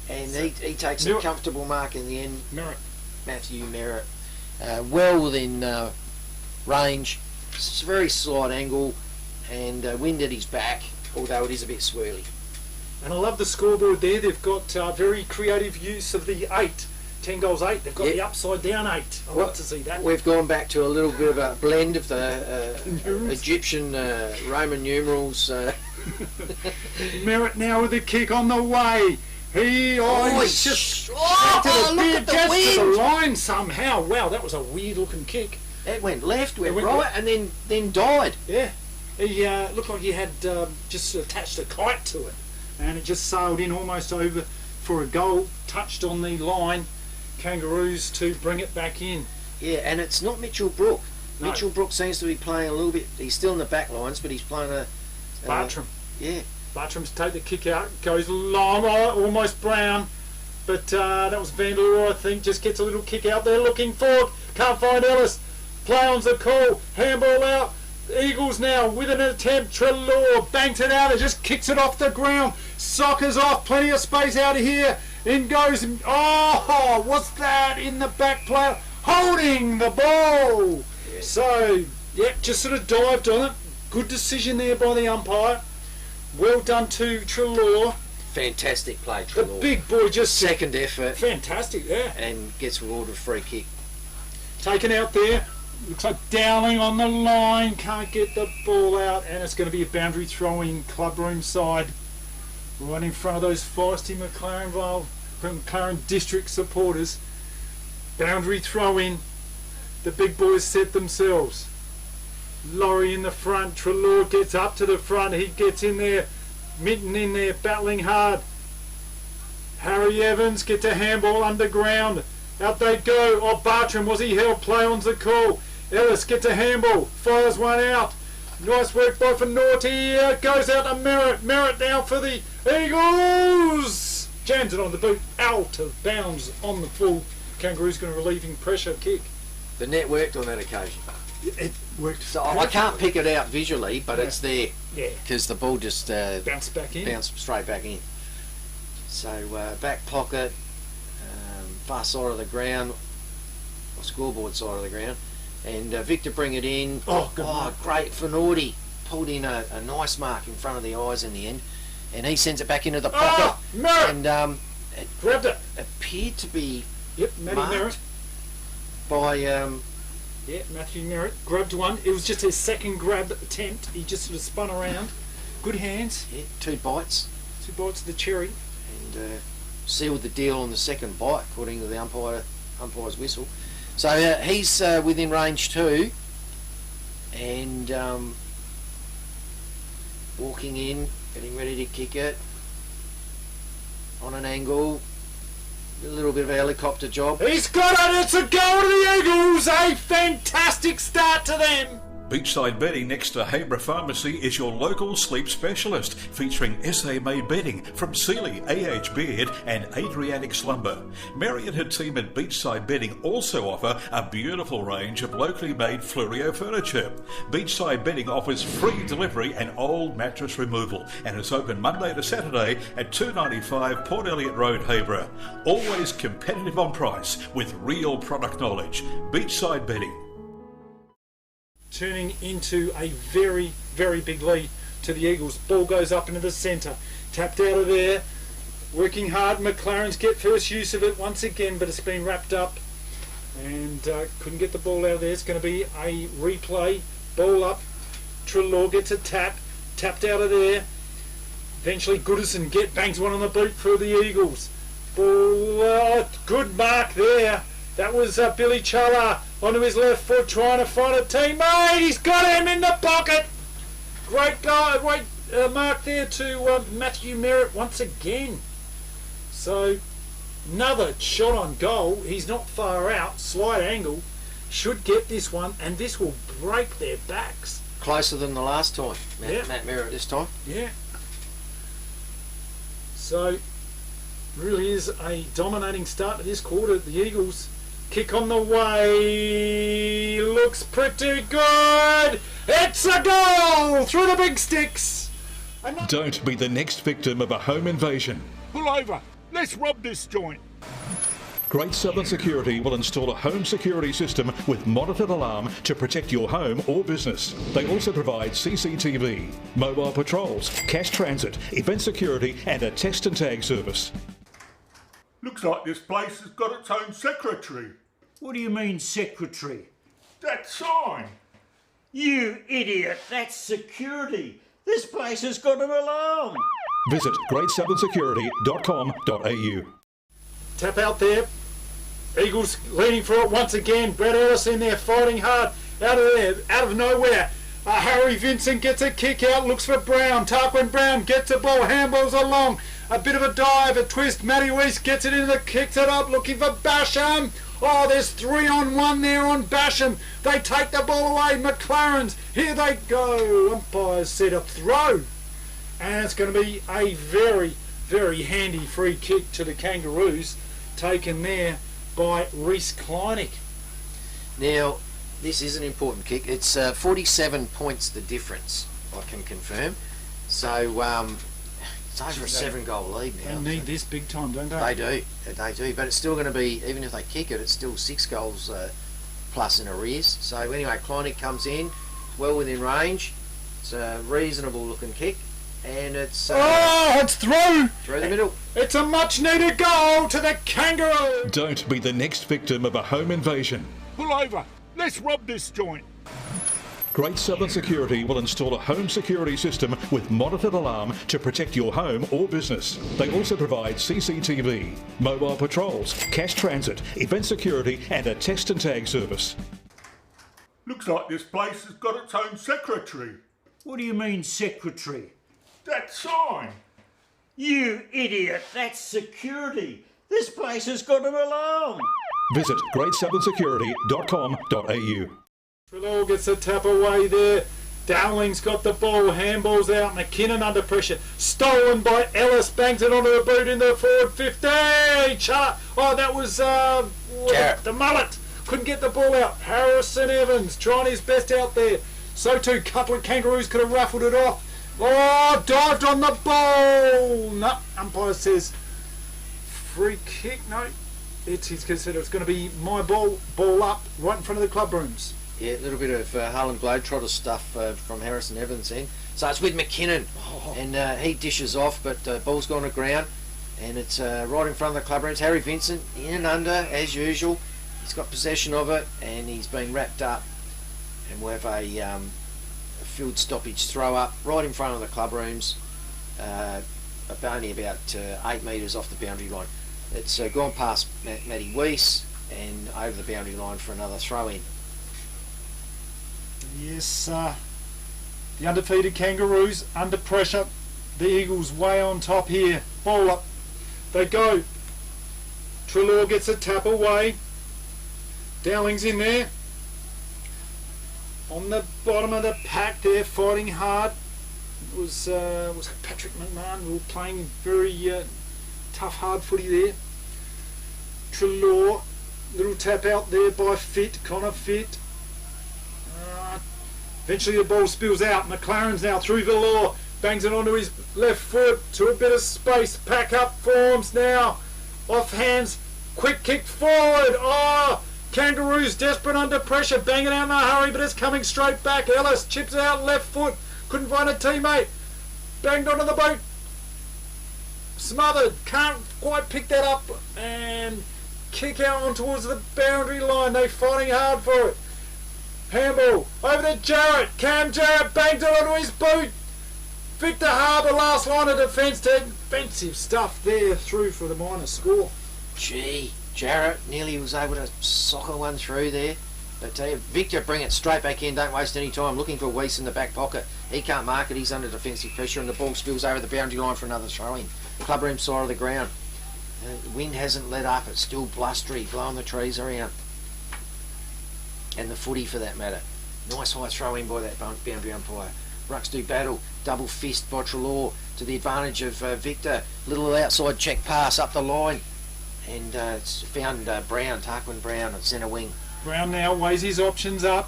and he takes a comfortable mark in the end. Matthew Merritt, well within range. It's a very slight angle, and wind at his back, although it is a bit swirly. And I love the scoreboard there. They've got very creative use of the 8. 10 goals 8. They've got the upside down 8. I love to see that. We've gone back to a little bit of a blend of the Egyptian Roman numerals. Merritt now with the kick on the way. He's just look at the wind. To the line somehow. Wow, that was a weird looking kick. It went left, went right, and then died. Yeah. He looked like he had just attached a kite to it. And it just sailed in almost over for a goal, touched on the line. Kangaroos to bring it back in. Yeah, and it's not Mitchell Brook. No. Mitchell Brook seems to be playing a little bit. He's still in the back lines, but he's playing Bartram. Yeah. Bartram's take the kick out, goes long, almost Brown. But that was Vanderloo, I think. Just gets a little kick out there, looking forward. Can't find Ellis. Play on's the call. Handball out. Eagles now with an attempt. Trelaw banks it out and just kicks it off the ground. Soccer's off. Plenty of space out here. In goes. Oh, what's that in the back player? Holding the ball. Yeah. So, just sort of dived on it. Good decision there by the umpire. Well done to Trelaw. Fantastic play, Trelaw. The big boy just... Second effort. Fantastic, yeah. And gets rewarded with a free kick. Taken out there. Looks like Dowling on the line, can't get the ball out, and it's going to be a boundary throw-in, clubroom side, right in front of those feisty McLaren Vale, McLaren District supporters. Boundary throw-in, the big boys set themselves. Laurie in the front, Trelaw gets up to the front, he gets in there, Minton in there, battling hard. Harry Evans gets a handball underground. Out they go. Oh, Bartram, was he held? Play on's the call. Ellis gets a handball. Fires one out. Nice work by Fenaughty. Goes out to Merritt. Merritt now for the Eagles. jams it on the boot, out of bounds on the full. Kangaroo's going to relieving pressure kick. The net worked on that occasion. It worked. So I can't pick it out visually, but it's there. Yeah. Because the ball just bounced back in. Bounced straight back in. So back pocket, far side of the ground, or scoreboard side of the ground, and Victor bring it in. Oh, good mark. Great for Nordy. Pulled in a nice mark in front of the eyes in the end, and he sends it back into the pocket. Merritt! And it grabbed it. Appeared to be Matty Merritt. By Matthew Merritt grabbed one. It was just his second grab attempt. He just sort of spun around. Good hands. Yeah, 2 bites. 2 bites of the cherry. And sealed the deal on the second bite, according to the umpire's whistle. So he's within range too, and walking in, getting ready to kick it on an angle. A little bit of a helicopter job. He's got it! It's a goal to the Eagles! A fantastic start to them! Beachside Bedding next to Habra Pharmacy is your local sleep specialist, featuring SA-made bedding from Sealy, AH Beard and Adriatic Slumber. Mary and her team at Beachside Bedding also offer a beautiful range of locally made Fluorio furniture. Beachside Bedding offers free delivery and old mattress removal, and is open Monday to Saturday at 295 Port Elliot Road, Habra. Always competitive on price with real product knowledge. Beachside Bedding. Turning into a very, very big lead to the Eagles. Ball goes up into the centre. Tapped out of there. Working hard. McLaren's get first use of it once again, but it's been wrapped up. And couldn't get the ball out of there. It's going to be a replay. Ball up. Trelaw gets a tap. Tapped out of there. Eventually Goodison bangs one on the boot for the Eagles. Ball, good mark there. That was Billy Challa onto his left foot trying to find a teammate. He's got him in the pocket. Great guy, great mark there to Matthew Merritt once again. So another shot on goal. He's not far out. Slight angle. Should get this one, and this will break their backs. Closer than the last time. Matt Merritt this time. Yeah. So really is a dominating start to this quarter. The Eagles kick on the way, looks pretty good. It's a goal through the big sticks. Don't be the next victim of a home invasion. Pull over. Let's rob this joint. Great Southern Security will install a home security system with monitored alarm to protect your home or business. They also provide CCTV, mobile patrols, cash transit, event security and a text and tag service. Looks like this place has got its own secretary. What do you mean, secretary? That sign. You idiot, that's security. This place has got an alarm. Visit greatsouthern.security.com.au. Tap out there. Eagles leading for it once again. Brett Ellis in there fighting hard. Out of there, out of nowhere. Harry Vincent gets a kick out, looks for Brown. Tarquin Brown gets a ball, handballs along. A bit of a dive, a twist. Matty Weiss gets it in, kicks it up, looking for Basham. Oh, there's 3-on-1 there on Basham. They take the ball away. McLaren's. Here they go. Umpires said a throw. And it's going to be a very, very handy free kick to the Kangaroos, taken there by Reece Kleinig. Now, this is an important kick. It's 47 points the difference, I can confirm. So, it's over a 7-goal lead now. They need this big time, don't they? They do. But it's still going to be, even if they kick it, it's still 6 goals plus in arrears. So anyway, Kleinig comes in, well within range. It's a reasonable looking kick. And it's... it's through! Through the middle. It's a much needed goal to the Kangaroos! Don't be the next victim of a home invasion. Pull over. Let's rob this joint. Great Southern Security will install a home security system with monitored alarm to protect your home or business. They also provide CCTV, mobile patrols, cash transit, event security and a text and tag service. Looks like this place has got its own secretary. What do you mean, secretary? That sign. You idiot, that's security. This place has got an alarm. Visit greatsouthern.security.com.au. Trelaw gets a tap away there. Dowling's got the ball, handballs out, McKinnon under pressure, stolen by Ellis, bangs it onto the boot in the forward 50. Oh, that was the mullet. Couldn't get the ball out. Harrison Evans trying his best out there. So too, Cutlet Kangaroos could have ruffled it off. Oh, dived on the ball. No, umpire says free kick. No, he's considered it's going to be my ball up right in front of the club rooms. Yeah, a little bit of Harlem Globetrotter stuff from Harrison Evans then. So it's with McKinnon, and he dishes off, but ball's gone to ground, and it's right in front of the club rooms. Harry Vincent in and under, as usual. He's got possession of it, and he's been wrapped up, and we'll have a field stoppage throw up right in front of the club rooms, only about 8 metres off the boundary line. It's gone past Matty Weiss and over the boundary line for another throw in. Yes, the undefeated Kangaroos under pressure. The Eagles way on top here. Ball up. They go. Treloar gets a tap away. Dowling's in there. On the bottom of the pack there, fighting hard. It was Patrick McMahon who were playing very tough, hard footy there. Treloar, little tap out there by Connor Fitt. Eventually the ball spills out. McLaren's now through Valor. Bangs it onto his left foot to a bit of space. Pack up forms now. Off hands. Quick kick forward. Oh, Kangaroos desperate under pressure. Banging out in a hurry, but it's coming straight back. Ellis chips it out left foot. Couldn't find a teammate. Banged onto the boat. Smothered. Can't quite pick that up. And kick out on towards the boundary line. They're fighting hard for it. Handball over to Jarrett. Cam Jarrett bangs it onto his boot. Victor Harbour, last line of defence. Defensive stuff there through for the minor score. Gee, Jarrett nearly was able to soccer one through there. But tell you, Victor, bring it straight back in. Don't waste any time looking for Weiss in the back pocket. He can't mark it. He's under defensive pressure, and the ball spills over the boundary line for another throw-in. Club room side of the ground. The wind hasn't let up. It's still blustery, blowing the trees around. And the footy for that matter. Nice high throw in by that boundary umpire. Rucks do battle, double fist by Treloar to the advantage of Victor. Little outside check pass up the line, and it's found Tarquin Brown at centre wing. Brown now weighs his options up.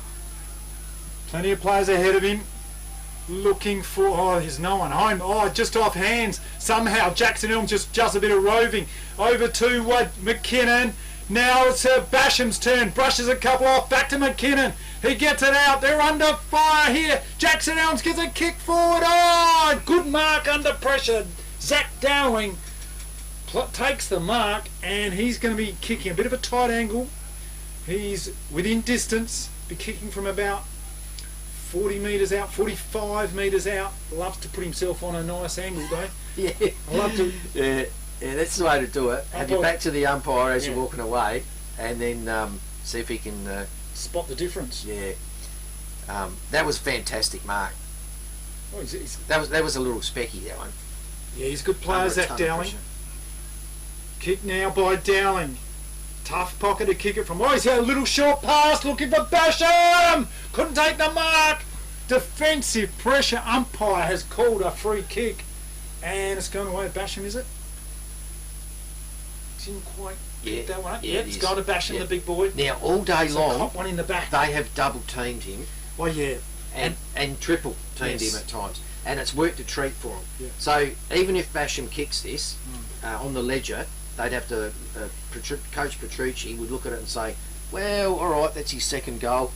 Plenty of players ahead of him. Looking for, there's no one home. Oh, just off hands. Somehow Jackson Elm just a bit of roving. Over to McKinnon. Now it's Basham's turn. Brushes a couple off. Back to McKinnon. He gets it out. They're under fire here. Jackson Elms gets a kick forward. Oh, good mark under pressure. Zach Dowling takes the mark, and he's going to be kicking a bit of a tight angle. He's within distance. Be kicking from about 40 metres out, 45 metres out. Loves to put himself on a nice angle, though. Yeah. I love to. Yeah, that's the way to do it. Have your back to the umpire as you're walking away, and then see if he can spot the difference. Yeah, that was a fantastic mark. Oh, that was a little specky, that one. Yeah, he's a good player, Zach Dowling. Kick now by Dowling. Tough pocket to kick it from. Oh, he's had a little short pass looking for Basham. Couldn't take the mark. Defensive pressure. Umpire has called a free kick, and it's going away. Basham, is it? Didn't quite get that one up. Yeah, it's gone to Basham, the big boy. Now, all day long, caught one in the back. They have double teamed him. Oh, yeah. And triple teamed him at times. And it's worked a treat for him. Yeah. So, even if Basham kicks this on the ledger, they'd have to, Coach Petrucci would look at it and say, well, all right, that's his second goal.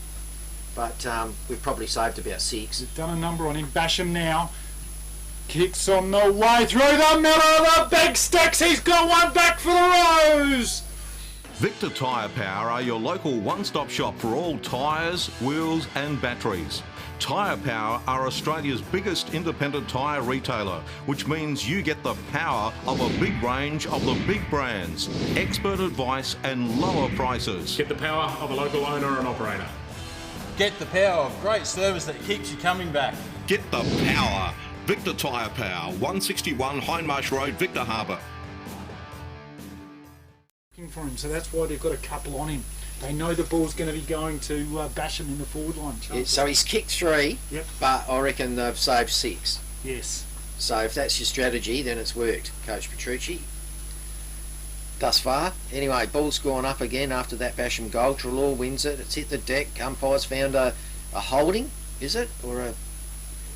But we've probably saved about 6. They've done a number on him. Basham now. Kicks on the way through the middle of the big sticks. He's got one back for the Rose. Victor Tyre Power are your local one-stop shop for all tyres, wheels and batteries. Tyre Power are Australia's biggest independent tyre retailer, which means you get the power of a big range of the big brands, expert advice and lower prices. Get the power of a local owner and operator. Get the power of great service that keeps you coming back. Get the power. Victor Tyre Power, 161 Hindmarsh Road, Victor Harbour. Looking for him, so that's why they've got a couple on him. They know the ball's going to be going to Basham in the forward line. Yeah, so he's kicked 3, but I reckon they've saved 6. Yes. So if that's your strategy, then it's worked, Coach Petrucci. Thus far. Anyway, ball's gone up again after that Basham goal. Trelaw wins it. It's hit the deck. Umpire's found a holding, is it?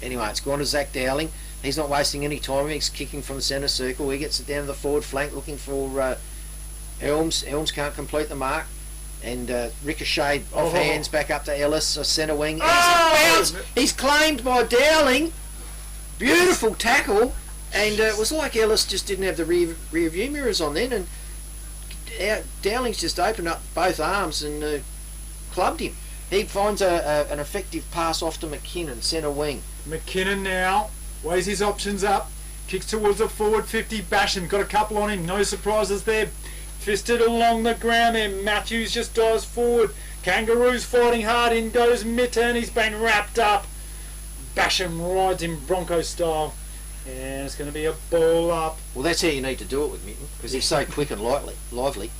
Anyway, it's gone to Zach Dowling. He's not wasting any time. He's kicking from the centre circle. He gets it down to the forward flank looking for Helms. Helms can't complete the mark. And ricocheted off hands back up to Ellis, a centre wing. He's claimed by Dowling. Beautiful tackle. And it was like Ellis just didn't have the rear view mirrors on then. And Dowling's just opened up both arms and clubbed him. He finds an effective pass off to McKinnon, centre wing. McKinnon now weighs his options up, kicks towards the forward 50. Basham got a couple on him, no surprises there. Fisted along the ground there. Matthews just dives forward. Kangaroos fighting hard. In goes Mitten. He's been wrapped up. Basham rides in Bronco style. And it's going to be a ball up. Well, that's how you need to do it with Mitten, because he's so quick and lively.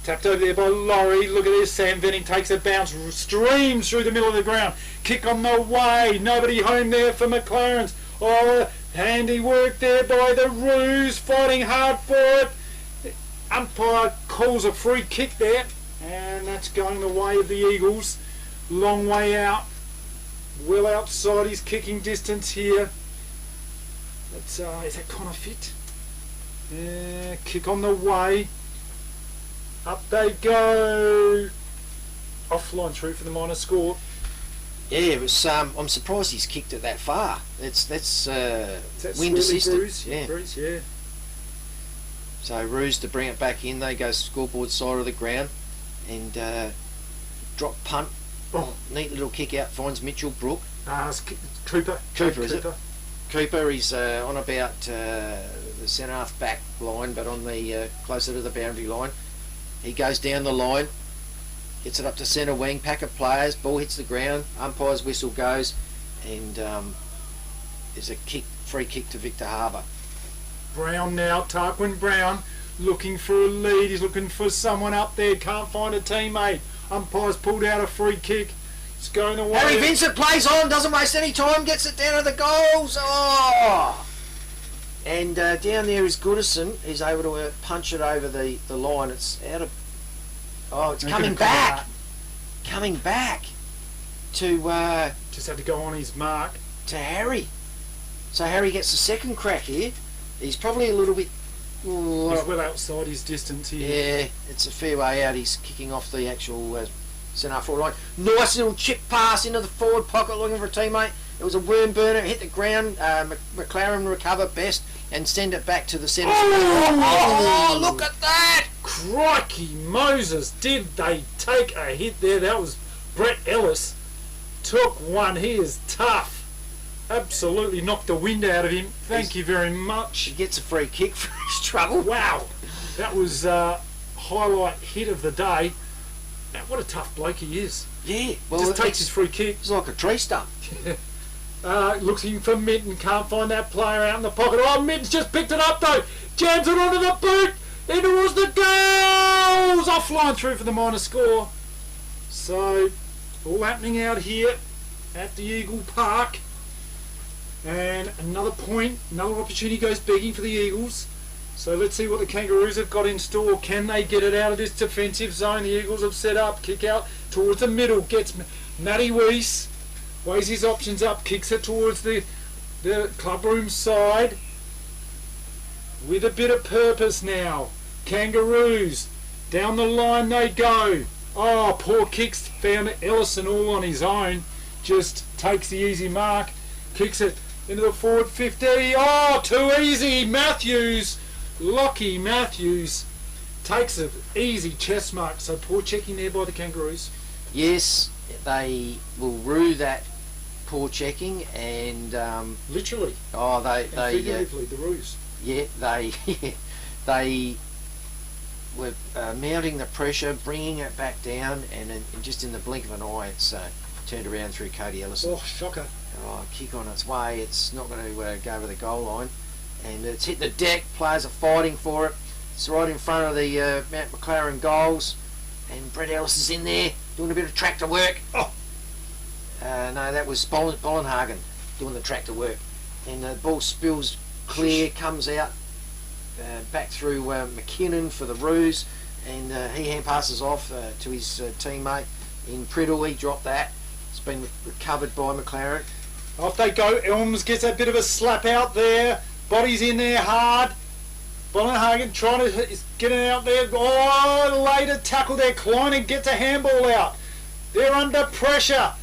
Tapped over there by Laurie. Look at this. Sam Venning takes a bounce, streams through the middle of the ground. Kick on the way. Nobody home there for McLaren's. Oh, handy work there by the Roos, fighting hard for it. Umpire calls a free kick there, and that's going the way of the Eagles. Long way out. Well outside his kicking distance here. Is that Connor fit? Kick on the way. Up they go. Offline through for the minor score. Yeah, it was. I'm surprised he's kicked it that far. That's wind assisted. Bruce, yeah. So Roos to bring it back in. They go scoreboard side of the ground and drop punt. Neat little kick out. Finds Mitchell Brook. It's Cooper. Cooper, is it? Cooper. He's on about the centre half back line, but on the closer to the boundary line. He goes down the line, gets it up to centre wing, pack of players, ball hits the ground, umpire's whistle goes, and there's a free kick to Victor Harbour. Brown now, Tarquin Brown, looking for a lead. He's looking for someone up there, can't find a teammate. Umpire's pulled out a free kick. It's going away. Harry Vincent plays on, doesn't waste any time, gets it down to the goals. And down there is Goodison. He's able to punch it over the line. It's out of... it's coming back. Coming back to... just had to go on his mark. To Harry. So Harry gets the second crack here. He's probably a little bit... He's well outside his distance here. Yeah, it's a fair way out. He's kicking off the actual centre forward line. Nice little chip pass into the forward pocket looking for a teammate. It was a worm burner, hit the ground. McLaren recover best and send it back to the centre. Oh, look at that! Crikey Moses, did they take a hit there? That was Brett Ellis. Took one. He is tough. Absolutely knocked the wind out of him. Thank you very much. He gets a free kick for his trouble. Wow. That was highlight hit of the day. What a tough bloke he is. Yeah. Well, just takes his free kick. It's like a tree stump. Looking for Mitten, can't find that player out in the pocket. Oh, Mitten's just picked it up though. Jams it onto the boot. In towards the goals. Offline through for the minor score. So, all happening out here at the Eagle Park. And another point, another opportunity goes begging for the Eagles. So let's see what the Kangaroos have got in store. Can they get it out of this defensive zone? The Eagles have set up. Kick out towards the middle. Gets Matty Weiss. Weighs his options up. Kicks it towards the clubroom side. With a bit of purpose now. Kangaroos. Down the line they go. Oh, poor kicks. Found Ellison all on his own. Just takes the easy mark. Kicks it into the forward 50. Oh, too easy. Matthews. Lockie Matthews takes an easy chest mark. So poor checking there by the Kangaroos. Yes, they will rue that poor checking and literally. Oh, they figuratively the ruse. Yeah, they were mounting the pressure, bringing it back down, and just in the blink of an eye, it's turned around through Cody Ellison. Oh, shocker! Oh, kick on its way. It's not going to go over the goal line, and it's hit the deck. Players are fighting for it. It's right in front of the Mount McLaren goals. and Brett Ellis is in there doing a bit of tractor work. Oh. No, that was Bollenhagen doing the tractor work, and the ball spills clear, comes out back through McKinnon for the ruse, and he hand passes off to his teammate in Priddle. He dropped that. It's been recovered by McLaren. Off they go. Elms gets a bit of a slap out there. Body's in there hard. Bollenhagen trying to get it out there. Oh, later tackle there. Kleinig gets a handball out. They're under pressure.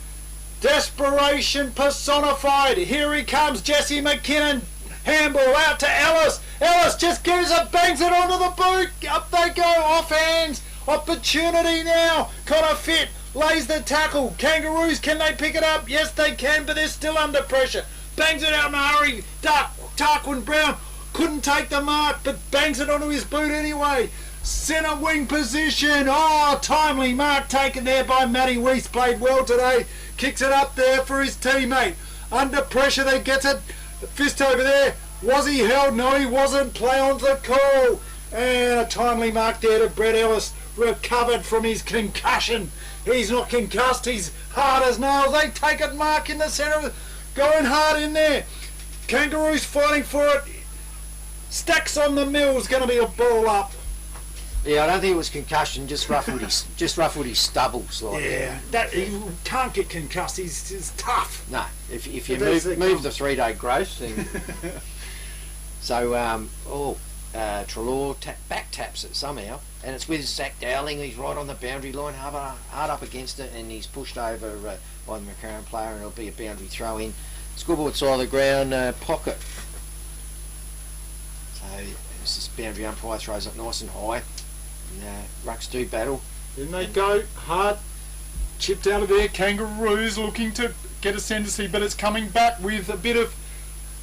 Desperation personified. Here he comes, Jesse McKinnon. Handball out to Ellis. Ellis just gives it, bangs it onto the boot. Up they go, off hands. Opportunity now. Connor Fit lays the tackle. Kangaroos, can they pick it up? Yes, they can, but they're still under pressure. Bangs it out in a hurry. Tarquin Brown couldn't take the mark, but bangs it onto his boot anyway. Centre wing position. Oh, timely mark taken there by Matty Weiss. Played well today. Kicks it up there for his teammate. Under pressure, they get it. The fist over there. Was he held? No, he wasn't. Play on the call. And a timely mark there to Brett Ellis. Recovered from his concussion. He's not concussed. He's hard as nails. They take it, mark in the centre. Going hard in there. Kangaroos fighting for it. Stacks on the mill's going to be a ball up. Yeah, I don't think it was concussion. Just ruffled his stubble slightly. Yeah, that he can't get concussed. He's tough. No, if you move the 3-day growth, then. So Treloar back taps it somehow, and it's with Zach Dowling. He's right on the boundary line, hard up against it, and he's pushed over by the McLaren player, and it'll be a boundary throw in. Scoreboard side of the ground, pocket. So this boundary umpire throws it nice and high. And, rucks do battle. Then they go hard, chipped out of there. Kangaroos looking to get ascendancy, but it's coming back with a bit of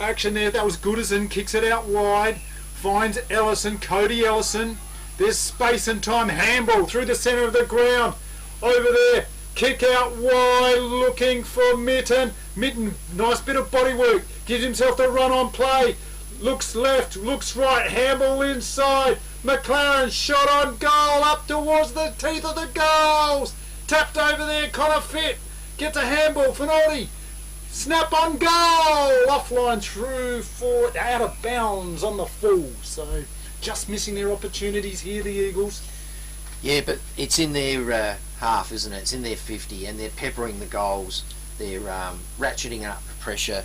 action there. That was Goodison, kicks it out wide, finds Ellison, Cody Ellison. There's space and time. Handball through the centre of the ground. Over there, kick out wide, looking for Mitten. Mitten, nice bit of body work, gives himself the run on play. Looks left, looks right, handball inside. McLaren shot on goal, up towards the teeth of the goals. Tapped over there, Connor Fit. Gets a handball, Finotti. Snap on goal. Offline through forward, out of bounds on the full. So just missing their opportunities here, the Eagles. Yeah, but it's in their half, isn't it? It's in their 50, and they're peppering the goals. They're ratcheting up the pressure,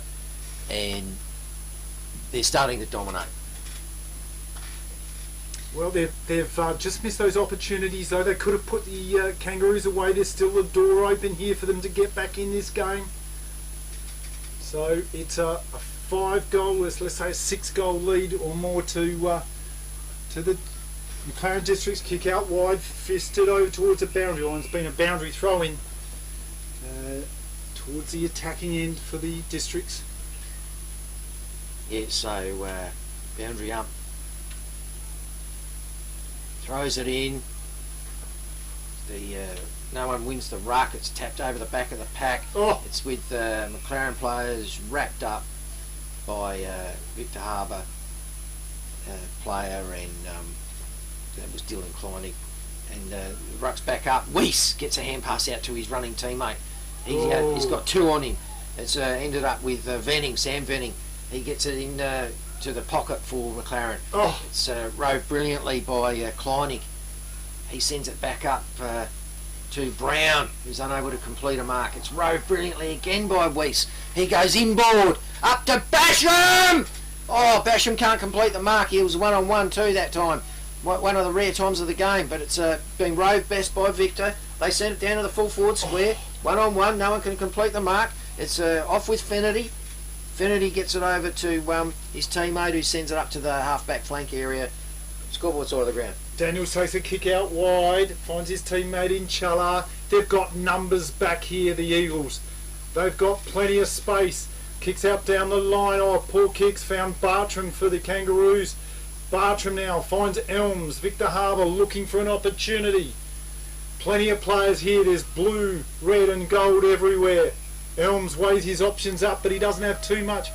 and they're starting to dominate. Well, they've just missed those opportunities, though. They could have put the Kangaroos away. There's still a door open here for them to get back in this game. So it's a 5-goal, let's say a 6-goal lead or more to the McLaren Districts. Kick out wide, fisted over towards the boundary line. It's been a boundary throw-in towards the attacking end for the Districts. Yeah, so boundary up. Throws it in. No one wins the ruck. It's tapped over the back of the pack. Oh. It's with McLaren players wrapped up by Victor Harbour player, and that was Dylan Kleinig. And the ruck's back up. Weiss gets a hand pass out to his running teammate. He's got 2 on him. It's ended up with Sam Venning. He gets it in to the pocket for McLaren. Oh. It's rove brilliantly by Kleinig. He sends it back up to Brown, who's unable to complete a mark. It's rove brilliantly again by Weiss. He goes inboard, up to Basham! Oh, Basham can't complete the mark. He was 1-on-1 too that time. One of the rare times of the game, but it's been rove best by Victor. They send it down to the full forward square. 1-on-1, no one can complete the mark. It's off with Finnerty. Finnerty gets it over to his teammate, who sends it up to the half-back flank area. Scoreboard side of the ground. Daniels takes a kick out wide, finds his teammate in Chala. They've got numbers back here, the Eagles. They've got plenty of space. Kicks out down the line. Oh, poor kicks. Found Bartram for the Kangaroos. Bartram now finds Elms. Victor Harbour looking for an opportunity. Plenty of players here. There's blue, red and gold everywhere. Elms weighs his options up, but he doesn't have too much.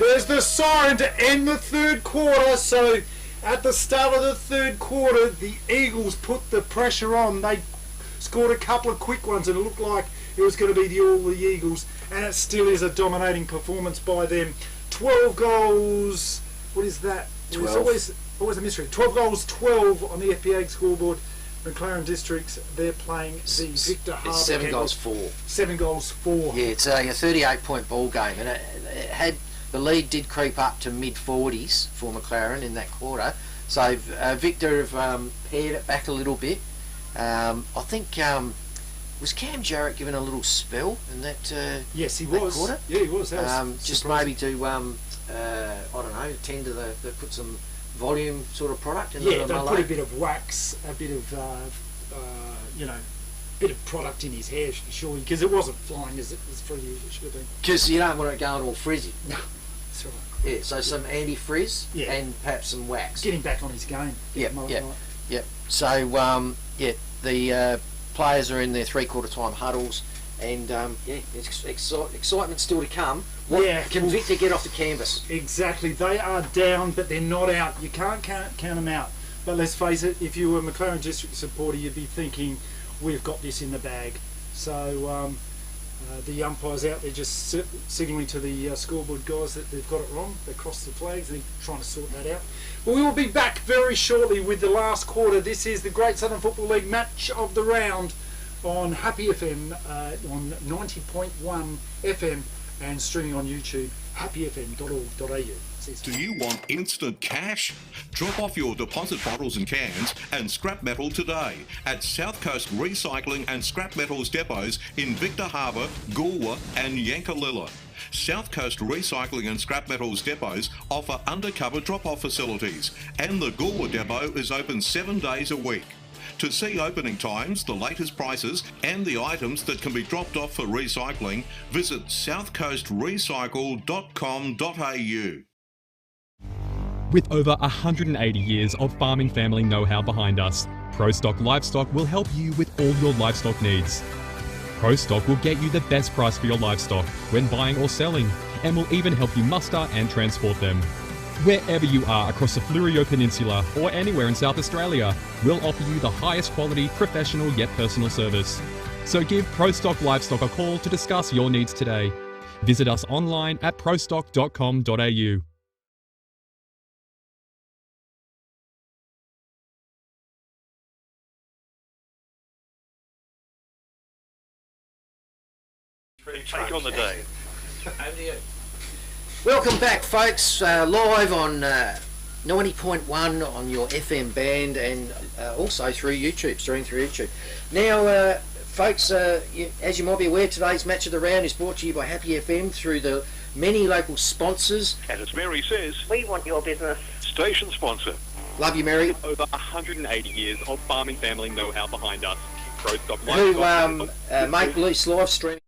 There's the siren to end the third quarter, so At the start of the third quarter, the Eagles put the pressure on. They scored a couple of quick ones and it looked like it was going to be all the Eagles, and it still is a dominating performance by them. 12 goals, what is that? 12. It's always a mystery. 12 goals, 12 on the FPA scoreboard. McLaren Districts, they're playing the Victor Harbour. 7 goals, 4. 7 goals, 4. Yeah, it's a 38-point ball game, and it had the lead did creep up to mid-40s for McLaren in that quarter. So Victor have pared it back a little bit. I think was Cam Jarrett given a little spell in that? Yes, he that was. Quarter? Yeah, he was. That was just surprising. maybe to I don't know, tend to the put some volume sort of product in Yeah, the they Malay. put a bit of wax, a bit of bit of product in his hair for sure, because it wasn't flying as freely as it should have been. Because you don't want it going all frizzy. No, that's right. Yeah, so some anti-frizz and perhaps some wax. Getting back on his game. Yep. So the players are in their three-quarter time huddles, and excitement's still to come. Can Victor get off the canvas? Exactly. They are down, but they're not out. You can't count them out. But let's face it, if you were a McLaren District supporter, you'd be thinking, we've got this in the bag. So the umpires out there just signalling to the scoreboard guys that they've got it wrong. They crossed the flags. They're trying to sort that out. But we will be back very shortly with the last quarter. This is the Great Southern Football League match of the round on Happy FM on 90.1 FM and streaming on YouTube, happyfm.org.au. Do you want instant cash? Drop off your deposit bottles and cans and scrap metal today at South Coast Recycling and Scrap Metals depots in Victor Harbour, Goolwa and Yankalilla. South Coast Recycling and Scrap Metals depots offer undercover drop-off facilities, and the Goolwa depot is open 7 days a week. To see opening times, the latest prices and the items that can be dropped off for recycling, visit southcoastrecycle.com.au. With over 180 years of farming family know-how behind us, ProStock Livestock will help you with all your livestock needs. ProStock will get you the best price for your livestock when buying or selling, and will even help you muster and transport them. Wherever you are across the Fleurieu Peninsula or anywhere in South Australia, we'll offer you the highest quality, professional yet personal service. So give ProStock Livestock a call to discuss your needs today. Visit us online at prostock.com.au. Take on the day. Over to you. Welcome back, folks. Live on 90.1 on your FM band, and also through YouTube, streaming through YouTube. Now, folks, as you might be aware, today's match of the round is brought to you by Happy FM through the many local sponsors. And as Mary says, we want your business. Station sponsor. Love you, Mary. Over 180 years of farming family know-how behind us. Who make this live streaming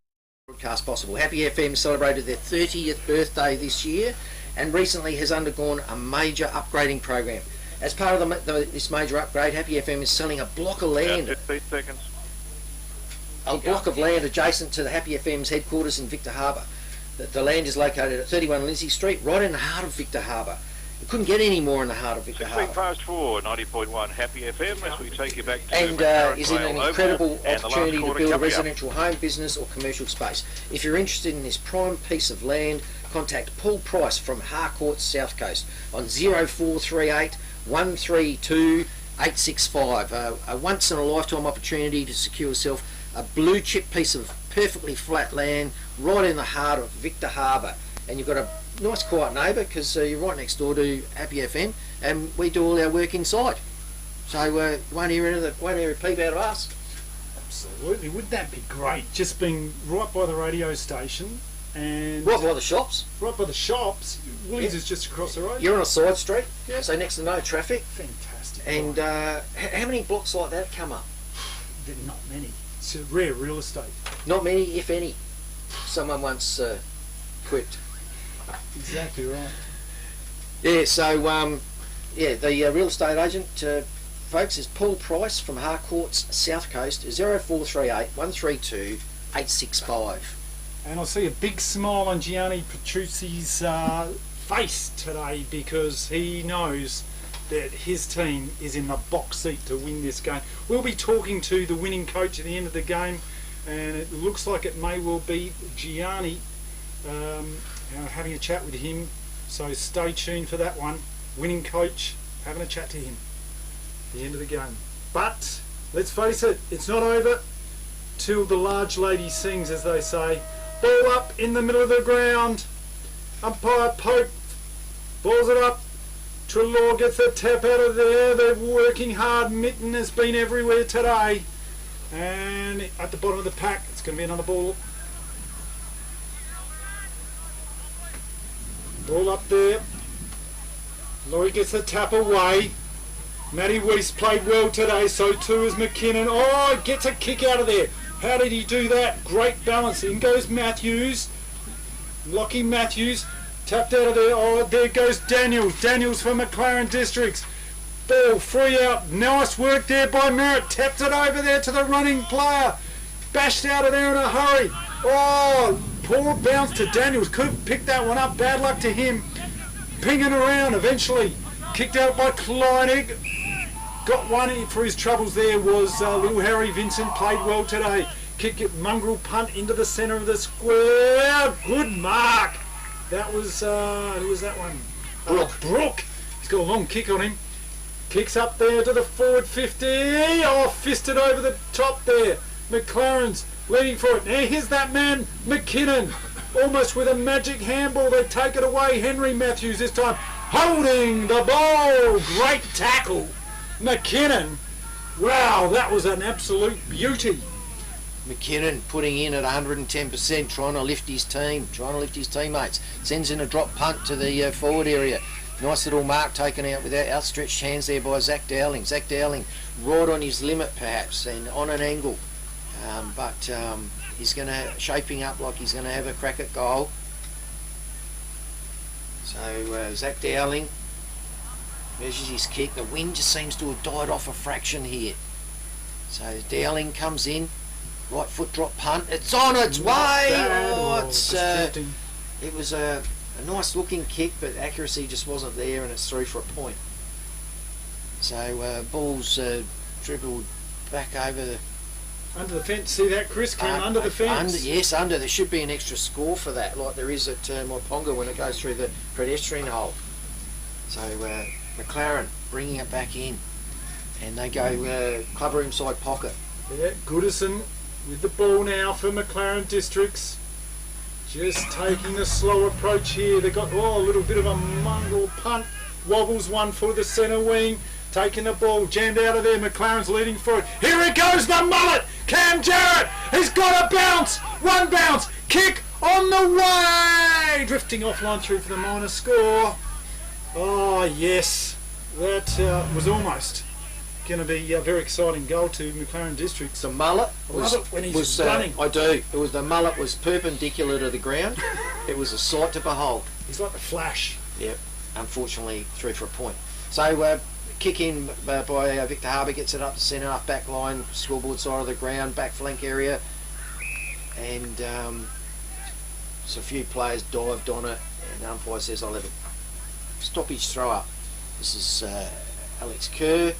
broadcast possible. Happy FM celebrated their 30th birthday this year and recently has undergone a major upgrading program. As part of this major upgrade, Happy FM is selling a block of land. 15 seconds. A block of land adjacent to the Happy FM's headquarters in Victor Harbour. The land is located at 31 Lindsay Street, right in the heart of Victor Harbour. You couldn't get any more in the heart of Victor 16 Harbour. past 4, 90.1 Happy FM as we take you back to And McLaren is in Vale an Oval, incredible and the opportunity last to quarter build a coming up. residential home, business or commercial space. If you're interested in this prime piece of land, contact Paul Price from Harcourt South Coast on 0438 132 865. A once in a lifetime opportunity to secure yourself a blue chip piece of perfectly flat land right in the heart of Victor Harbour. And you've got a nice quiet neighbour because you're right next door to Happy FM, and we do all our work inside. So you won't hear a peep out of us. Absolutely, wouldn't that be great? Just being right by the radio station and right by the shops. Right by the shops. Woolies is just across the road. You're on a side street, so next to no traffic. Fantastic. And how many blocks like that come up? Not many. It's a rare real estate. Not many, if any. Someone once quipped. Exactly right. Yeah, so the real estate agent, folks, is Paul Price from Harcourt's South Coast, 0438 132 865. And I see a big smile on Gianni Petrucci's face today because he knows that his team is in the box seat to win this game. We'll be talking to the winning coach at the end of the game, and it looks like it may well be Gianni, having a chat with him, so stay tuned for that one. Winning coach, having a chat to him at the end of the game. But let's face it, it's not over till the large lady sings, as they say. Ball up in the middle of the ground, umpire Pope balls it up, Trelaw gets the tap out of there. They're working hard. Mitten has been everywhere today, and at the bottom of the pack it's going to be another ball up there. Laurie gets the tap away. Matty Weiss played well today, so too is McKinnon. Oh, gets a kick out of there. How did he do that? Great balance. In goes Matthews. Lockie Matthews tapped out of there. Oh, there goes Daniels. Daniels for McLaren Districts. Ball free out. Nice work there by Merritt. Tapped it over there to the running player. Bashed out of there in a hurry. Oh, poor bounce to Daniels. Could have picked that one up. Bad luck to him. Pinging around eventually. Kicked out by Kleinig. Got one for his troubles there was little Harry Vincent. Played well today. Kick it, mongrel punt into the centre of the square. Good mark. That was, who was that one? Brooke. He's got a long kick on him. Kicks up there to the forward 50. Oh, fisted over the top there. McLaren's leading for it. Now here's that man, McKinnon. Almost with a magic handball. They take it away. Henry Matthews this time holding the ball. Great tackle. McKinnon. Wow, that was an absolute beauty. McKinnon putting in at 110%, trying to lift his team, trying to lift his teammates. Sends in a drop punt to the forward area. Nice little mark taken out with outstretched hands there by Zach Dowling. Zach Dowling right on his limit perhaps and on an angle. But he's going to shaping up like he's going to have a crack at goal. So Zach Dowling measures his kick. The wind just seems to have died off a fraction here. So Dowling comes in. Right foot drop punt. It's on its way. It was a nice looking kick, but accuracy just wasn't there, and it's through for a point. So ball's dribbled back over under the fence. See that, Chris? Came under the fence. Under. There should be an extra score for that, like there is at Moiponga when it goes through the pedestrian hole. So McLaren bringing it back in, and they go clubroom side pocket. Yeah, Goodison with the ball now for McLaren Districts. Just taking the slow approach here. They got a little bit of a mongrel punt. Wobbles one for the centre wing. Taking the ball, jammed out of there. McLaren's leading for it. Here it goes, the mullet. Cam Jarrett has got a bounce. One bounce. Kick on the way. Drifting off line through for the minor score. Oh, yes. That was almost going to be a very exciting goal to McLaren Districts. The mullet was when he's running. I do. It was the mullet was perpendicular to the ground. It was a sight to behold. He's like the Flash. Yep. Unfortunately, through for a point. So kick in by Victor Harbour, gets it up the centre, up back line, scoreboard side of the ground, back flank area, and so a few players dived on it, and the umpire says I'll have a stoppage throw up. This is Alex Kerr.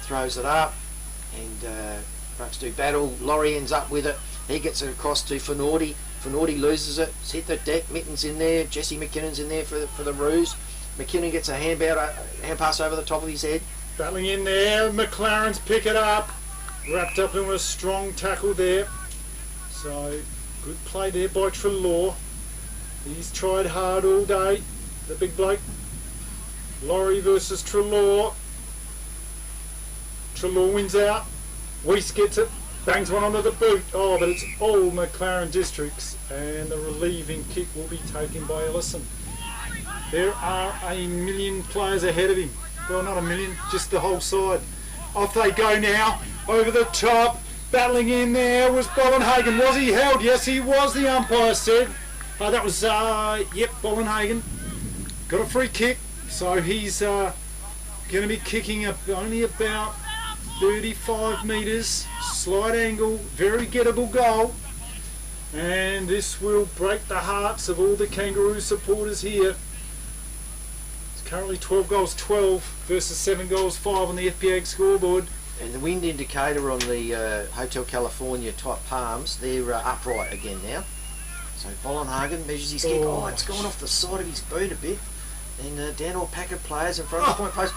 Throws it up, and perhaps do battle. Laurie ends up with it. He gets it across to Finauti. Finauti loses it. It's hit the deck. Mitten's in there. Jesse McKinnon's in there for the ruse. McKinnon gets a hand pass over the top of his head. Battling in there. McLaren's pick it up. Wrapped up in a strong tackle there. So good play there by Trelaw. He's tried hard all day. The big bloke. Laurie versus Trelaw. Trelaw wins out. Weiss gets it. Bangs one onto the boot. Oh, but it's all McLaren Districts. And the relieving kick will be taken by Ellison. There are a million players ahead of him. Well, not a million, just the whole side. Off they go now. Over the top. Battling in there was Bollenhagen. Was he held? Yes, he was, the umpire said. That was, Bollenhagen. Got a free kick. So he's going to be kicking only about 35 metres, slight angle, very gettable goal, and this will break the hearts of all the Kangaroo supporters here. It's Currently 12 goals 12 versus 7 goals 5 on the FPA scoreboard. And the wind indicator on the Hotel California type palms, they're upright again now. So Vollenhagen measures his kick. Oh, it's gone off the side of his boot a bit. And down all pack of players in front of the point post.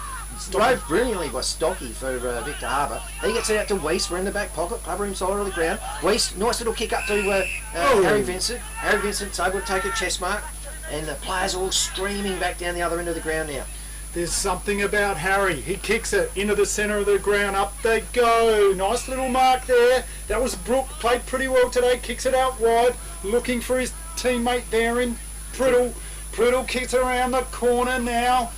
Drove brilliantly by Stocky for Victor Harbour. He gets it out to Weiss. We're in the back pocket. Clubber him side of the ground. Weiss, nice little kick up to Harry Vincent. Harry Vincent's able to take a chest mark. And the players are all streaming back down the other end of the ground now. There's something about Harry. He kicks it into the centre of the ground. Up they go. Nice little mark there. That was Brooke. Played pretty well today. Kicks it out wide. Looking for his teammate there in Priddle. Priddle kicks around the corner now.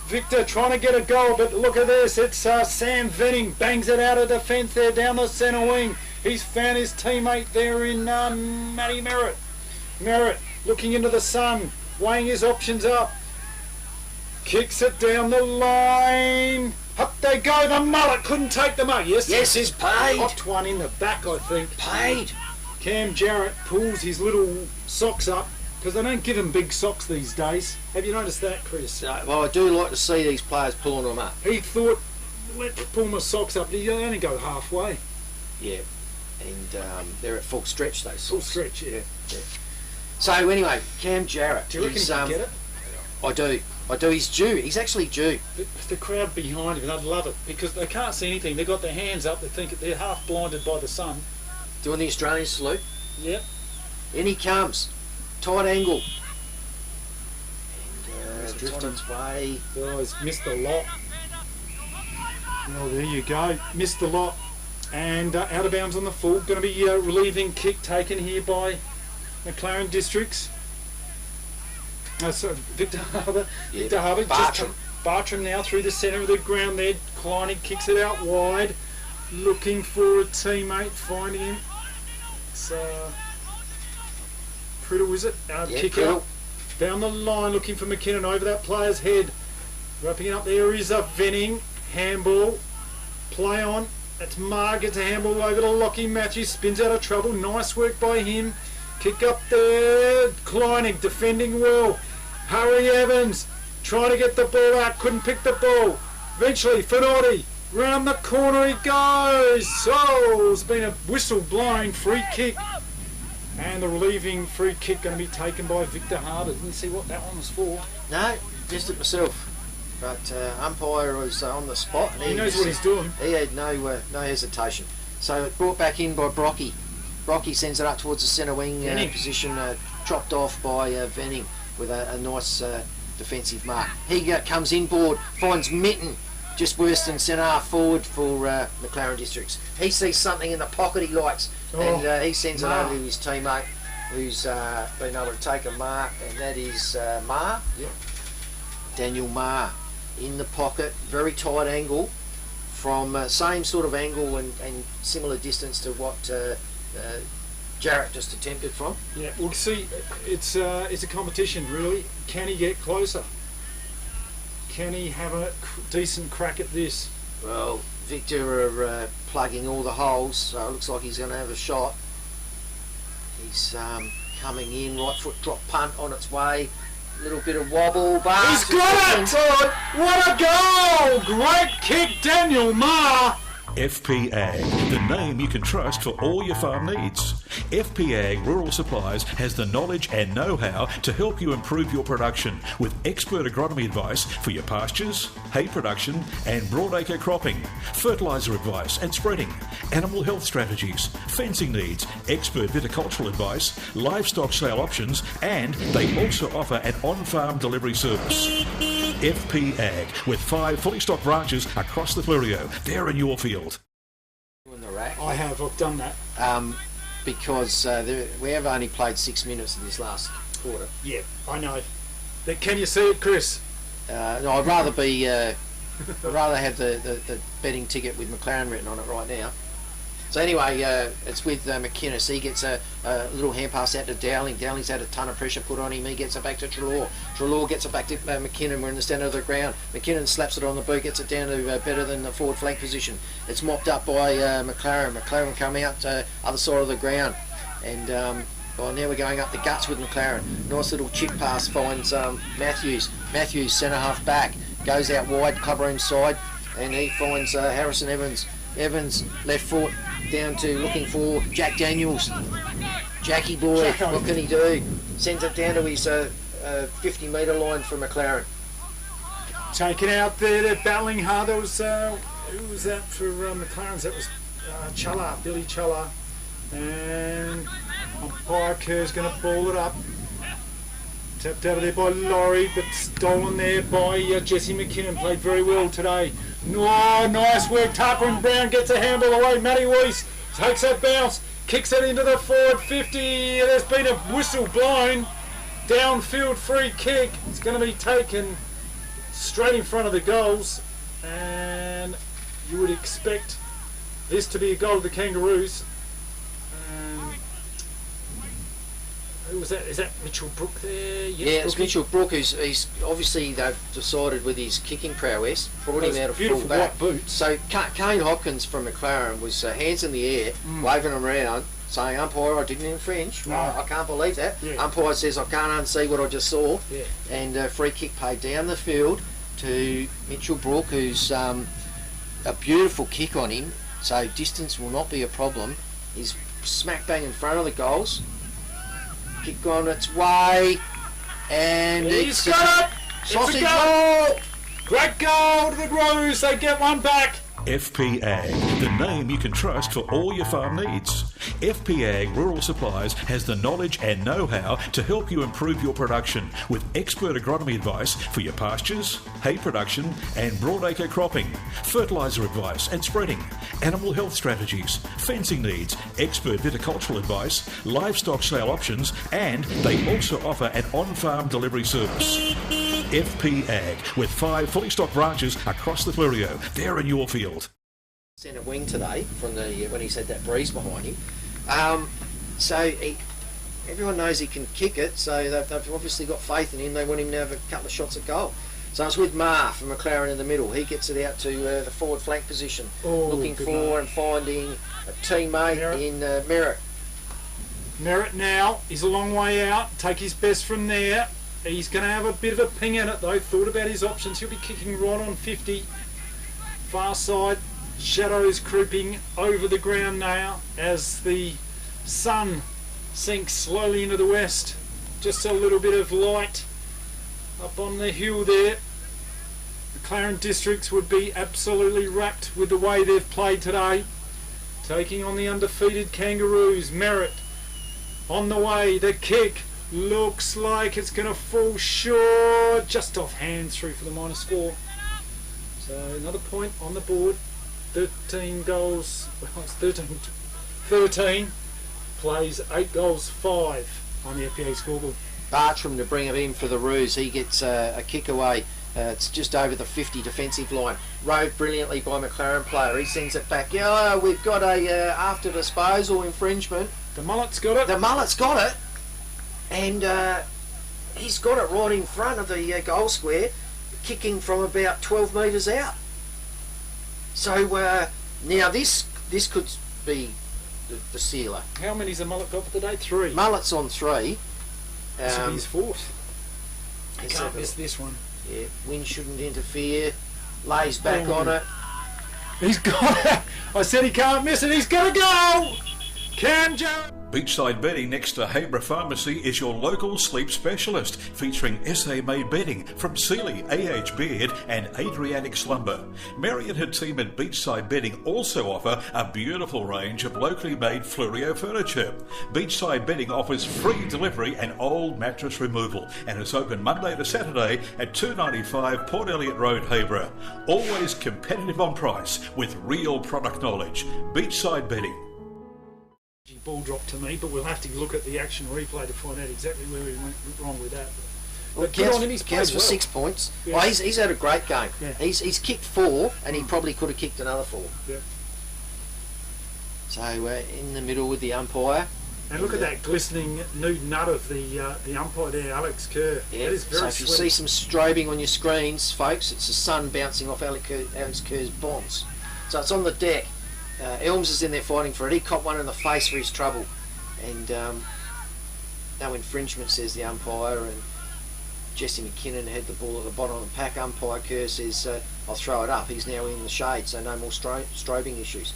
Victor trying to get a goal, but look at this. It's Sam Venning. Bangs it out of defence there down the centre wing. He's found his teammate there in Matty Merritt. Merritt looking into the sun. Weighing his options up. Kicks it down the line. Up they go. The mullet couldn't take them up. Yes, he's paid. Hopped one in the back, I think. Paid. Cam Jarrett pulls his little socks up because they don't give him big socks these days. Have you noticed that, Chris? Well, I do like to see these players pulling them up. He thought, let's pull my socks up. He only go halfway. Yeah, and they're at full stretch, those socks. Full stretch, yeah. So anyway, Cam Jarrett. Do you reckon he'll get it? I do. He's due. He's actually due. The crowd behind him, they'd love it because they can't see anything. They've got their hands up. They think they're half blinded by the sun. Doing the Australian salute. Yep. In he comes. Tight angle. And Drifting. on its way. Oh, he's missed the lot. Oh, there you go. Missed the lot. And out of bounds on the full. Going to be relieving kick taken here by McLaren Districts. So Victor Harbour. Yeah, Victor Harbour. Bartram. Bartram now through the centre of the ground there. Klein kicks it out wide. Looking for a teammate. Finding him. It's Priddle, is it? Kick Priddle. out. Down the line looking for McKinnon over that player's head. Wrapping it up there is a Venning. Handball. Play on. That's Marr gets a handball over to Lockie Matthews. Spins out of trouble. Nice work by him. Kick up there. Kleinig defending well. Harry Evans trying to get the ball out. Couldn't pick the ball. Eventually, Finotti. Round the corner he goes. So it's been a whistle blown free kick. And the relieving free kick going to be taken by Victor Harbour. Didn't see what that one was for. No, just it myself. But umpire was on the spot. And he knows what he's doing. He had no hesitation. So it brought back in by Brocky. Brocky sends it up towards the centre wing position, chopped off by Venning with a nice defensive mark. He comes inboard, finds Mitten, just worse than centre half forward for McLaren Districts. He sees something in the pocket he likes, and he sends it over to his teammate, who's been able to take a mark, and that is Marr. Yep. Daniel Marr in the pocket, very tight angle, from same sort of angle and similar distance to what Jarrett just attempted from. Yeah, well, see, it's a competition, really. Can he get closer? Can he have a decent crack at this? Well, Victor are plugging all the holes, so it looks like he's going to have a shot. He's coming in, right foot drop punt on its way. A little bit of wobble, but he's got it! What a goal! Great kick, Daniel Marr! FP Ag, the name you can trust for all your farm needs. FP Ag Rural Supplies has the knowledge and know-how to help you improve your production with expert agronomy advice for your pastures, hay production and broadacre cropping, fertiliser advice and spreading, animal health strategies, fencing needs, expert viticultural advice, livestock sale options, and they also offer an on-farm delivery service. FP Ag, with 5 fully stocked branches across the Fleurieu. They're in your field. In the rack. I've done that. Because we have only played 6 minutes in this last quarter. Yeah, I know. But can you see it, Chris? No, I'd rather be. I'd rather have the betting ticket with McLaren written on it right now. So anyway, it's with McInnes. He gets a little hand pass out to Dowling. Dowling's had a ton of pressure put on him. He gets it back to Treloar. Treloar gets it back to McKinnon. We're in the centre of the ground. McKinnon slaps it on the boot, gets it down to better than the forward flank position. It's mopped up by McLaren. McLaren come out other side of the ground. And Oh, now we're going up the guts with McLaren. Nice little chip pass finds Matthews. Matthews, centre half back, goes out wide, clubroom side, and he finds Harrison Evans. Evans, left foot, down to looking for Jack Daniels. Jackie boy, what can he do? Sends it down to his 50-metre line for McLaren. Taken out there, they're battling hard. There was, who was that for McLaren's? That was Chulla, Billy Chulla. And umpire Kerr's going to ball it up. Tapped out of there by Laurie, but stolen there by Jesse McKinnon. Played very well today. Oh, nice work. Tarper and Brown gets a handball away. Matty Weiss takes that bounce, kicks it into the forward 50. There's been a whistle blown. Downfield free kick. It's going to be taken straight in front of the goals. And you would expect this to be a goal of the Kangaroos. Who was that? Is that Mitchell Brook there? Yeah, it's Mitchell Brook. He's obviously they've decided with his kicking prowess, brought him out of full back. Boots. So Kane Hopkins from McLaren was hands in the air, waving them around, saying, "Umpire, I didn't infringe. No. I can't believe that." Yeah. Umpire says, "I can't unsee what I just saw." Yeah. And free kick paid down the field to Mitchell Brook, who's a beautiful kick on him. So distance will not be a problem. He's smack bang in front of the goals. Kick on its way, and he's got it! Sausage roll! Great goal to the Roos, they get one back. FP Ag, the name you can trust for all your farm needs. FP Ag Rural Supplies has the knowledge and know-how to help you improve your production with expert agronomy advice for your pastures, hay production and broadacre cropping, fertiliser advice and spreading, animal health strategies, fencing needs, expert viticultural advice, livestock sale options, and they also offer an on-farm delivery service. FP Ag, with 5 fully stocked branches across the Fleurieu. They're in your field. Centre wing today from the when he's had that breeze behind him. Everyone knows he can kick it, so they've obviously got faith in him. They want him to have a couple of shots at goal. So it's with Marr from McLaren in the middle. He gets it out to the forward flank position, looking for and finding a teammate in Merritt. Merritt now is a long way out. Take his best from there. He's going to have a bit of a ping at it though. Thought about his options. He'll be kicking right on 50. Far side. Shadows creeping over the ground now as the sun sinks slowly into the west. Just a little bit of light up on the hill there. McLaren Districts would be absolutely wrapped with the way they've played today. Taking on the undefeated Kangaroos. Merritt on the way. The kick looks like it's going to fall short. Just off hands through for the minor score. So another point on the board. 13 goals, well it's 13 plays, 8 goals, 5 on the FPA scoreboard. Bartram to bring it in for the Roos. He gets a kick away. It's just over the 50 defensive line. Rode brilliantly by McLaren player. He sends it back. Yeah, we've got a after disposal infringement. The mullet's got it. The mullet's got it. And he's got it right in front of the goal square, kicking from about 12 metres out. So now this could be the sealer. How many's the mullet got for the day? 3. Mullet's on 3. This will be his 4th. He can't miss this one. Yeah, wind shouldn't interfere. Lays back on it. He's got it. I said he can't miss it. He's got to go. Can Joe? Beachside Bedding next to Habra Pharmacy is your local sleep specialist, featuring SA-made bedding from Sealy, AH Beard and Adriatic Slumber. Mary and her team at Beachside Bedding also offer a beautiful range of locally made Fleurieu furniture. Beachside Bedding offers free delivery and old mattress removal and is open Monday to Saturday at 295 Port Elliot Road, Habra. Always competitive on price with real product knowledge. Beachside Bedding. Ball dropped to me, but we'll have to look at the action replay to find out exactly where we went wrong with that. Well, counts for 6 points. Yeah. Well, he's had a great game. Yeah. He's kicked 4, and he probably could have kicked another 4. Yeah. So in the middle with the umpire. And look at that glistening nude nut of the umpire there, Alex Kerr. Yeah. That is very so if you see some strobing on your screens, folks, it's the sun bouncing off Alex Kerr's bonds. So it's on the deck. Elms is in there fighting for it. He copped one in the face for his trouble, and no infringement, says the umpire, and Jesse McKinnon had the ball at the bottom of the pack. Umpire Kerr says, I'll throw it up. He's now in the shade, so no more strobing issues.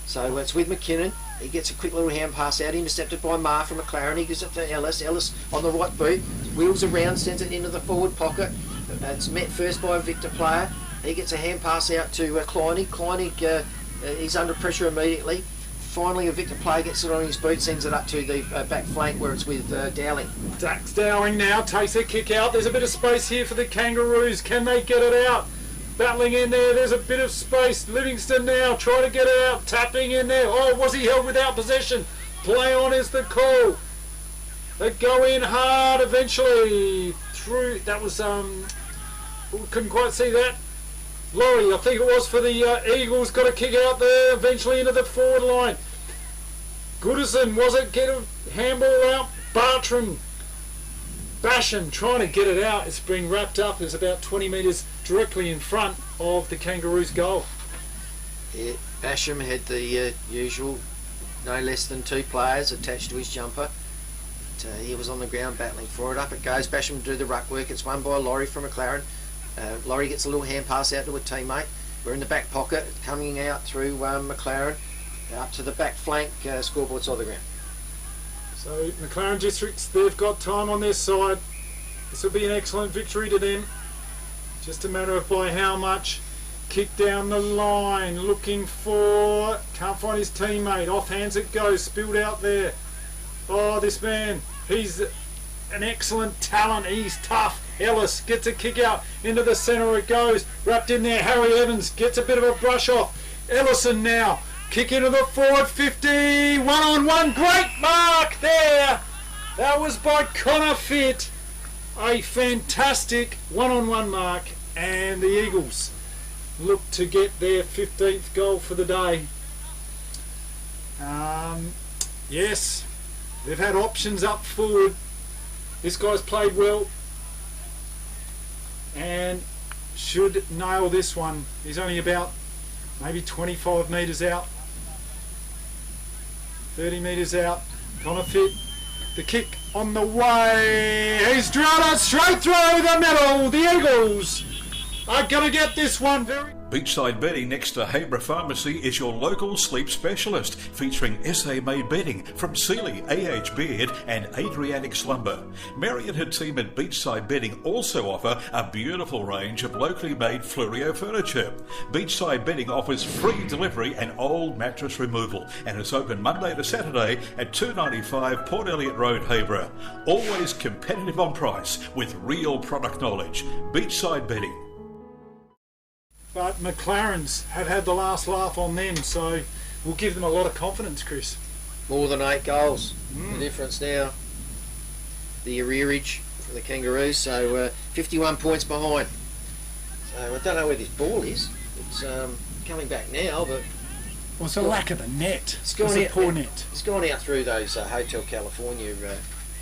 So it's with McKinnon. He gets a quick little hand pass out, intercepted by Marr from McLaren. He gives it to Ellis. Ellis on the right boot, wheels around, sends it into the forward pocket. It's met first by a Victor player. He gets a hand pass out to Kleiny. Kleiny, he's under pressure immediately. Finally, a Victor player gets it on his boot, sends it up to the back flank where it's with Dowling. Dax Dowling now takes a kick out. There's a bit of space here for the Kangaroos. Can they get it out? Battling in there. There's a bit of space. Livingston now trying to get it out. Tapping in there. Oh, was he held without possession? Play on is the call. They go in hard eventually. Through. That was, couldn't quite see that. Laurie, I think it was for the Eagles, got a kick out there, eventually into the forward line. Goodison, was it? Get a handball out. Bartram, Basham trying to get it out. It's being wrapped up. It's about 20 metres directly in front of the Kangaroos' goal. Yeah, Basham had the usual, no less than 2 players attached to his jumper. He was on the ground battling for it. Up it goes. Basham do the ruck work. It's won by Laurie from McLaren. Laurie gets a little hand pass out to a teammate. We're in the back pocket, coming out through McLaren, up to the back flank, scoreboard's on the ground. So McLaren Districts, they've got time on their side. This will be an excellent victory to them. Just a matter of by how much. Kick down the line, looking for, can't find his teammate. Off hands it goes, spilled out there. Oh, this man, he's an excellent talent, he's tough. Ellis gets a kick out into the centre, it goes, wrapped in there. Harry Evans gets a bit of a brush off. Ellison now, kick into the forward 50, 1-on-1, great mark there. That was by Connor Fitt, a fantastic 1-on-1 mark, and the Eagles look to get their 15th goal for the day. Yes, they've had options up forward. This guy's played well and should nail this one. He's only about maybe 25 metres out, 30 metres out. Connor Fitt, the kick on the way. He's drilled it straight through the middle. The Eagles are going to get this one very... Beachside Bedding next to Habra Pharmacy is your local sleep specialist, featuring SA-made bedding from Sealy, AH Beard and Adriatic Slumber. Mary and her team at Beachside Bedding also offer a beautiful range of locally made Fluorio furniture. Beachside Bedding offers free delivery and old mattress removal, and is open Monday to Saturday at 295 Port Elliot Road, Habra. Always competitive on price with real product knowledge. Beachside Bedding. But McLaren's have had the last laugh on them, so we'll give them a lot of confidence, Chris. More than 8 goals. The difference now. The arrearage for the Kangaroos, so 51 points behind. So I don't know where this ball is. It's coming back now, but... Well, it's a lack of the net. It's gone out, poor net. It's gone out through those Hotel California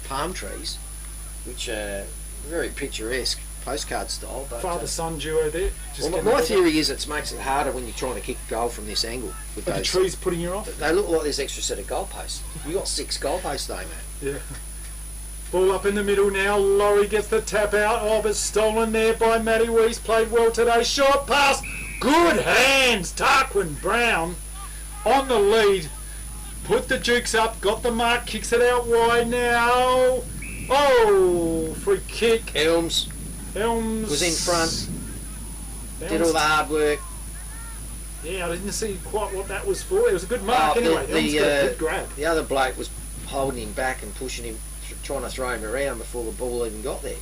palm trees, which are very picturesque. Postcard style, but father-son duo there. Well, my theory is it makes it harder when you're trying to kick a goal from this angle. With those, the trees putting you off. They look like there's extra set of goalposts. You got 6 goalposts though, mate. Yeah. Ball up in the middle now. Laurie gets the tap out. Oh, but stolen there by Matty Weiss. Played well today. Short pass. Good hands. Tarquin Brown on the lead. Put the Dukes up. Got the mark. Kicks it out wide now. Oh, free kick. Elms was in front, did all the hard work. Yeah, I didn't see quite what that was for. It was a good mark anyway. Good grab. The other bloke was holding him back and pushing him, trying to throw him around before the ball even got there.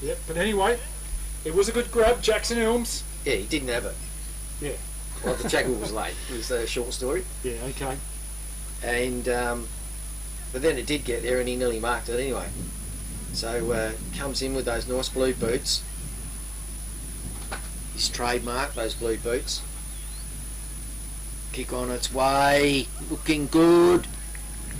Yep, but anyway, it was a good grab, Jackson Elms. Yeah, he didn't have it. Yeah. Well, the tackle was late. It was a short story. Yeah, okay. And, but then it did get there and he nearly marked it anyway. So comes in with those nice blue boots. His trademark, those blue boots. Kick on its way, looking good.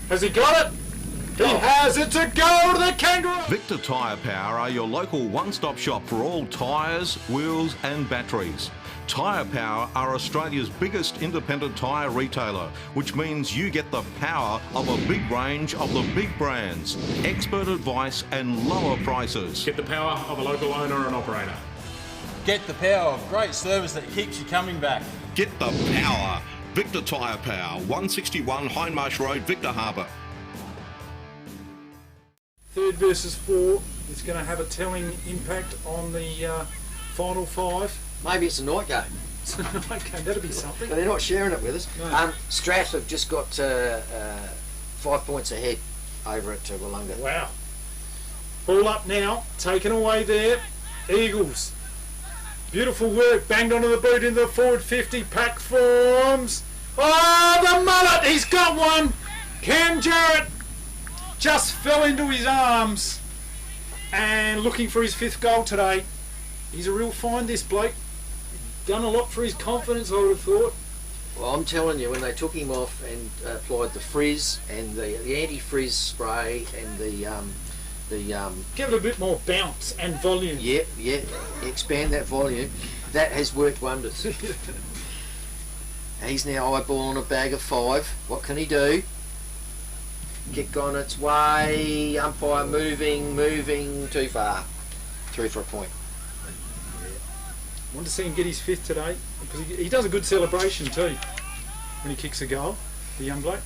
Has he got it? He has it to go to the Kangaroo. Victor Tyre Power are your local one-stop shop for all tyres, wheels and batteries. Tyre Power are Australia's biggest independent tyre retailer, which means you get the power of a big range of the big brands, expert advice and lower prices. Get the power of a local owner and operator. Get the power of great service that keeps you coming back. Get the power. Victor Tyre Power, 161 Hindmarsh Road, Victor Harbour. Third versus four is going to have a telling impact on the final five. Maybe it's a night game. Okay, that'll be something. But they're not sharing it with us. No. Strat have just got 5 points ahead over at Wollonga. Wow. Ball up now, taken away there. Eagles. Beautiful work, banged onto the boot into the forward 50. Pack forms. Oh, the mullet, he's got one. Cam Jarrett just fell into his arms and looking for his 5th goal today. He's a real find, this bloke. Done a lot for his confidence, I would have thought. Well, I'm telling you, when they took him off and applied the frizz and the anti-frizz spray and give it a bit more bounce and volume. Yeah, expand that volume. That has worked wonders. He's now eyeballing a bag of 5. What can he do? Kick on its way. Umpire moving too far. Through for a point. Want to see him get his 5th today, because he does a good celebration too when he kicks a goal, the young bloke.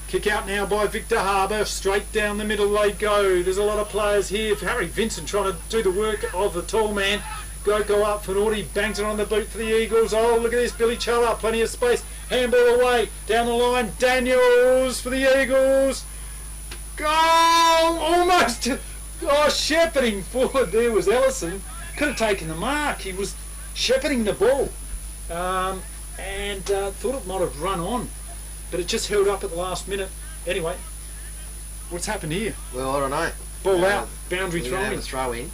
Kick out now by Victor Harbour, straight down the middle they go. There's a lot of players here. Harry Vincent trying to do the work of the tall man. Go up for Naughty, bangs it on the boot for the Eagles. Oh, look at this, Billy Challa, plenty of space. Handball away, down the line, Daniels for the Eagles. Goal! Almost! Oh, shepherding forward there was Ellison. Could have taken the mark. He was shepherding the ball. And thought it might have run on. But it just held up at the last minute. Anyway, what's happened here? Well, I don't know. Ball out, boundary throw-in. Throw in.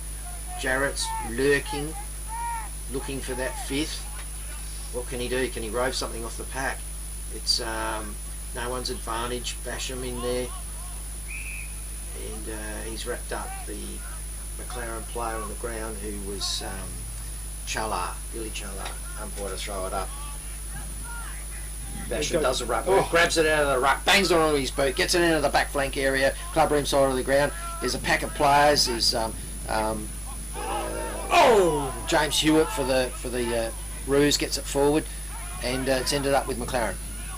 Jarrett's lurking, looking for that 5th. What can he do? Can he rove something off the pack? It's no one's advantage. Bash him in there. And he's wrapped up the McLaren player on the ground who was Billy Challa, umpire to throw it up. Basham does a ruck, grabs it out of the ruck, bangs it onto his boot, gets it into the back flank area, club room side of the ground. There's a pack of players. There's James Hewitt for the Roos gets it forward, and it's ended up with McLaren.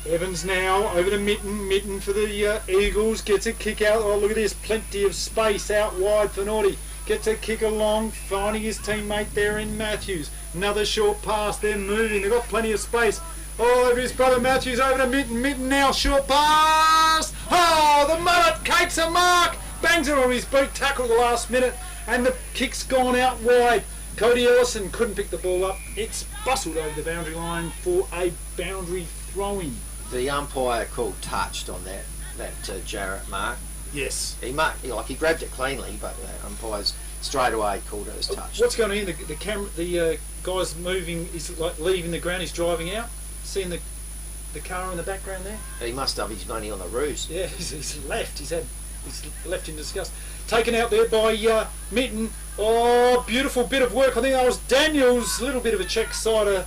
Evans now over to Mitten for the Eagles, gets a kick out. Oh, look at this, plenty of space out wide for Naughty. Gets a kick along, finding his teammate there in Matthews. Another short pass, they're moving, they've got plenty of space. Oh, over his brother Matthews, over to Mitten. Mitten now, short pass. Oh, the mullet cakes a mark. Bangs it on his boot, tackle at the last minute, and the kick's gone out wide. Cody Ellison couldn't pick the ball up. It's bustled over the boundary line for a boundary throw-in. The umpire called touched on that Jarrett mark. Yes. He grabbed it cleanly, but the umpires straight away called it as touched. What's going on? The guy's moving. He's like leaving the ground. He's driving out. Seeing the car in the background there. He must have his money on the Roos. Yeah, he's left. He's left in disgust. Taken out there by Mitten. Oh, beautiful bit of work. I think that was Daniels. A little bit of a check sider.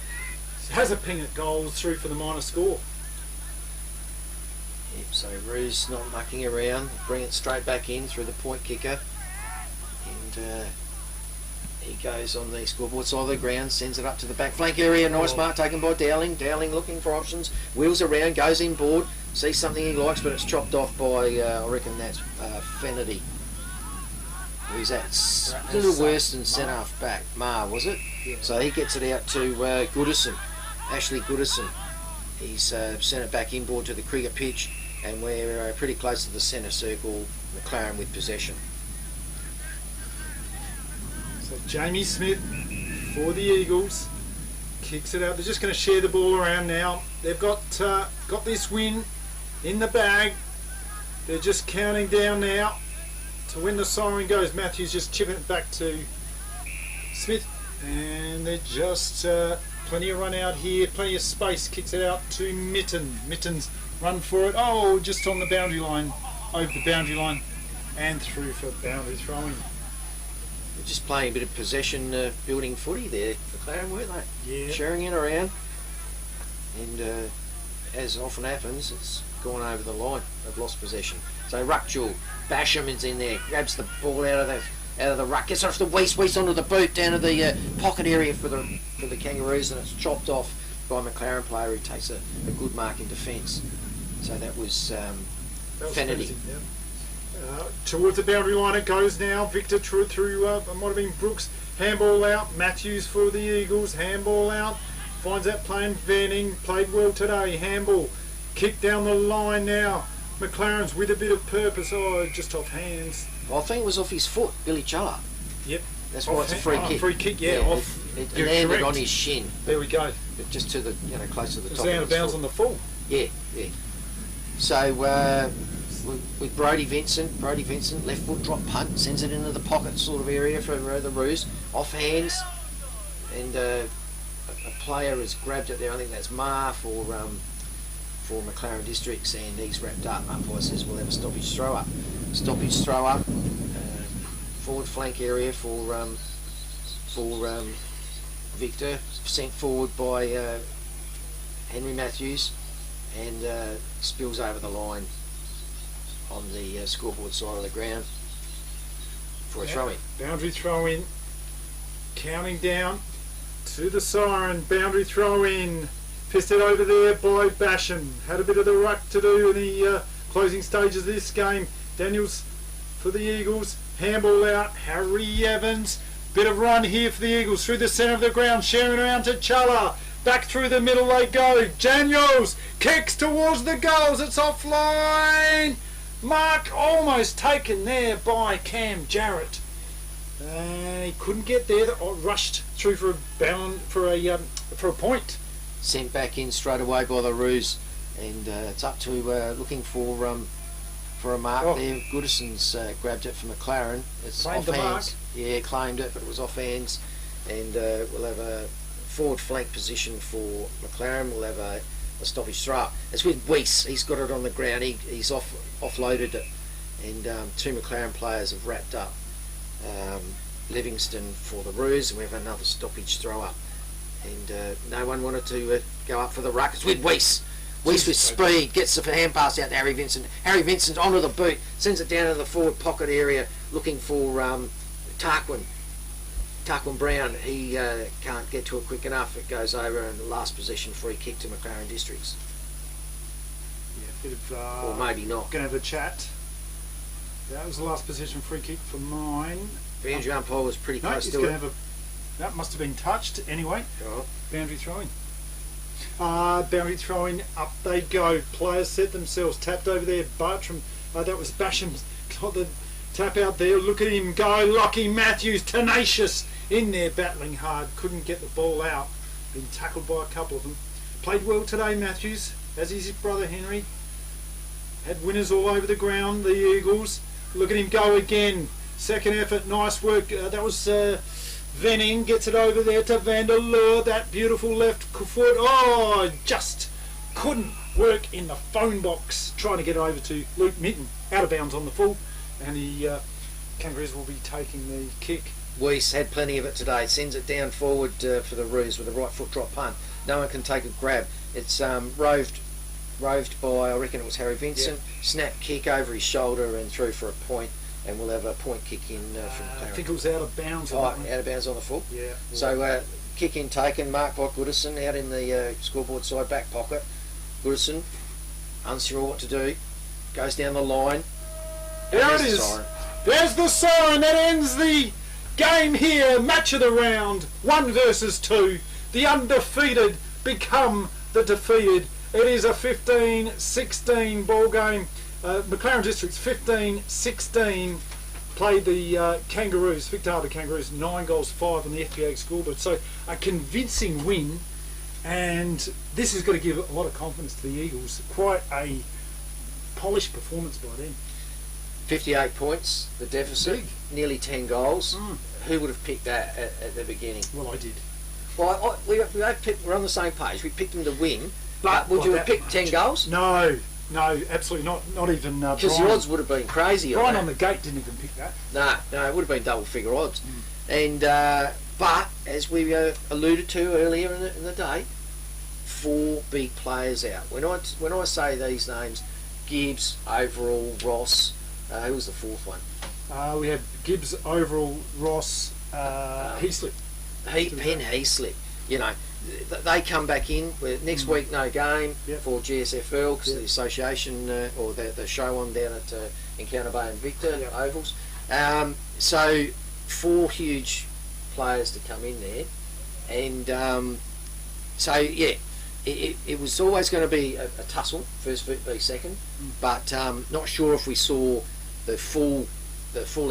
Has a ping at goals through for the minor score. Yep, so Roos not mucking around. Bring it straight back in through the point kicker. And he goes on the scoreboard side of the ground, sends it up to the back flank area. Nice mark taken by Dowling. Dowling looking for options. Wheels around, goes inboard. Sees something he likes, but it's chopped off by, I reckon that's Fennerty. Who's that? A little worse than centre-half back. Was it? Yeah. So he gets it out to Goodison. Ashley Goodison. He's sent it back inboard to the cricket pitch, and we're pretty close to the centre circle. McLaren with possession. So Jamie Smith for the Eagles kicks it out. They're just going to share the ball around now. They've got this win in the bag. They're just counting down now to when the siren goes. Matthews just chipping it back to Smith, and they're just plenty of run out here, plenty of space. Kicks it out to Mitten. Mitten's run for it. Oh, just on the boundary line. over the boundary line and through for boundary throwing. They're just playing a bit of possession, building footy there, McLaren, weren't they? Yeah. Sharing it around. And as often happens, it's gone over the line. They've lost possession. So ruck duel. Basham is in there, grabs the ball out of the ruck, gets off the waist onto the boot, down to the pocket area for the Kangaroos, and it's chopped off by a McLaren player who takes a good mark in defence. So that was Fennerty. Towards the boundary line it goes now. Victor through might have been Brooks. Handball out. Matthews for the Eagles. Handball out. Finds that playing Venning. Played well today. Handball. Kick down the line now. McLaren's with a bit of purpose. Oh, just off hands. Well, I think it was off his foot, Billy Challa. Yep. That's why it's a free kick. Free kick, yeah. Off. It landed on his shin. There we go. But just to the, close to the top. It was out of bounds on the full. Yeah. So with Brodie Vincent, left foot drop punt, sends it into the pocket sort of area for the Roos, off hands, and a player has grabbed it there. I think that's Mar for McLaren Districts, and he's wrapped up. Umpire says we'll have a stoppage throw up. Forward flank area for Victor, sent forward by Henry Matthews, and spills over the line on the scoreboard side of the ground for a throw-in. Boundary throw-in, counting down to the siren, boundary throw-in, fisted over there by Basham. Had a bit of the ruck to do in the closing stages of this game. Daniels for the Eagles, handball out, Harry Evans, bit of run here for the Eagles through the centre of the ground, sharing around to Challa. Back through the middle they go. Daniels kicks towards the goals. It's offline. Mark almost taken there by Cam Jarrett. He couldn't get there. Rushed through for a point. Sent back in straight away by the Roos, and it's up to looking for a mark there. Goodison's grabbed it for McLaren. It's claimed off the hands. mark. Yeah, claimed it, but it was off hands, and we'll have a forward flank position for McLaren. We'll have a stoppage throw. It's with Weiss. He's got it on the ground. He's offloaded it, and two McLaren players have wrapped up. Livingston for the Roos, and we have another stoppage throw up. And no one wanted to go up for the ruck. It's with Weiss. Weiss with speed gets the hand pass out to Harry Vincent. Harry Vincent onto the boot, sends it down to the forward pocket area, looking for Tarquin Brown. He can't get to it quick enough. It goes over, and the last possession free kick to McLaren Districts. Yeah, bit of, or maybe not. Going to have a chat. That was the last position free kick for mine. Boundary umpire was pretty close to it. That must have been touched anyway. Oh. Boundary throwing. Boundary throwing, up they go. Players set themselves, tapped over there. Bartram, that was Basham's, got the tap out there. Look at him go. Lockie Matthews, tenacious in there, battling hard. Couldn't get the ball out. Been tackled by a couple of them. Played well today, Matthews, as is his brother Henry. Had winners all over the ground, the Eagles. Look at him go again. Second effort, nice work. That was Venning, gets it over there to Vanderleur. That beautiful left foot. Oh, just couldn't work in the phone box. Trying to get it over to Luke Mitten. Out of bounds on the full. And the Kangaroos will be taking the kick. Weiss had plenty of it today. Sends it down forward for the Roos with a right foot drop punt. No one can take a grab. It's roved by, I reckon it was Harry Vincent. Yep. Snap kick over his shoulder and through for a point. And we'll have a point kick in from McLaren. I think it was out of bounds. Out of bounds on the full. Yeah. So kick in taken, marked by Goodison out in the scoreboard side back pocket. Goodison, unsure what to do, goes down the line. There it is. There's the siren that ends the game here. Match of the round. 1 versus 2. The undefeated become the defeated. It is a 15-16 ball game. McLaren Districts 15-16 played the Kangaroos, Victor Harbour Kangaroos, 9 goals 5 on the FPA scoreboard. So a convincing win, and this is going to give a lot of confidence to the Eagles. Quite a polished performance by them. 58 points, the deficit, big. Nearly 10 goals. Who would have picked that at the beginning? Well, I did. Well, we're on the same page. We picked them to win, but would you have picked 10 goals? No, No, absolutely not. Not even because the odds would have been crazy. Brian on the gate didn't even pick that. No, it would have been double figure odds. And but as we alluded to earlier in the day, 4 big players out. When I say these names, Gibbs, Overall, Ross. Who was the fourth one? We had Gibbs, Overall, Ross, Heaslip. Penn Heaslip. You know, they come back in. Next week, no game for GSFL because the association or the show on down at Encounter Bay and Victor Ovals. So 4 huge players to come in there, and so yeah. It was always going to be a tussle, first v second, but not sure if we saw the full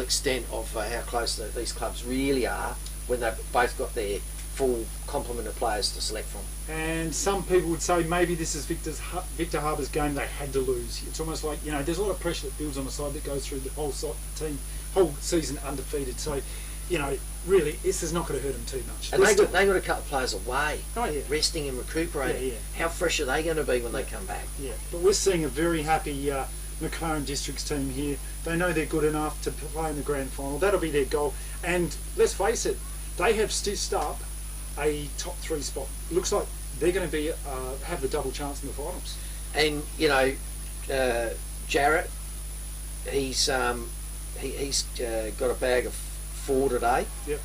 extent of how close these clubs really are when they've both got their full complement of players to select from. And some people would say maybe this is Victor Harbour's game they had to lose. It's almost like, there's a lot of pressure that builds on the side that goes through the whole whole season undefeated. So, really, this is not going to hurt them too much. And they got a couple of players away, resting and recuperating. Yeah. How fresh are they going to be when they come back? Yeah, but we're seeing a very happy McLaren Districts team here. They know they're good enough to play in the grand final. That'll be their goal. And let's face it, they have stitched up a top 3 spot. Looks like they're going to be have the double chance in the finals. And Jarrett, he's got a bag of 4 today. Yep.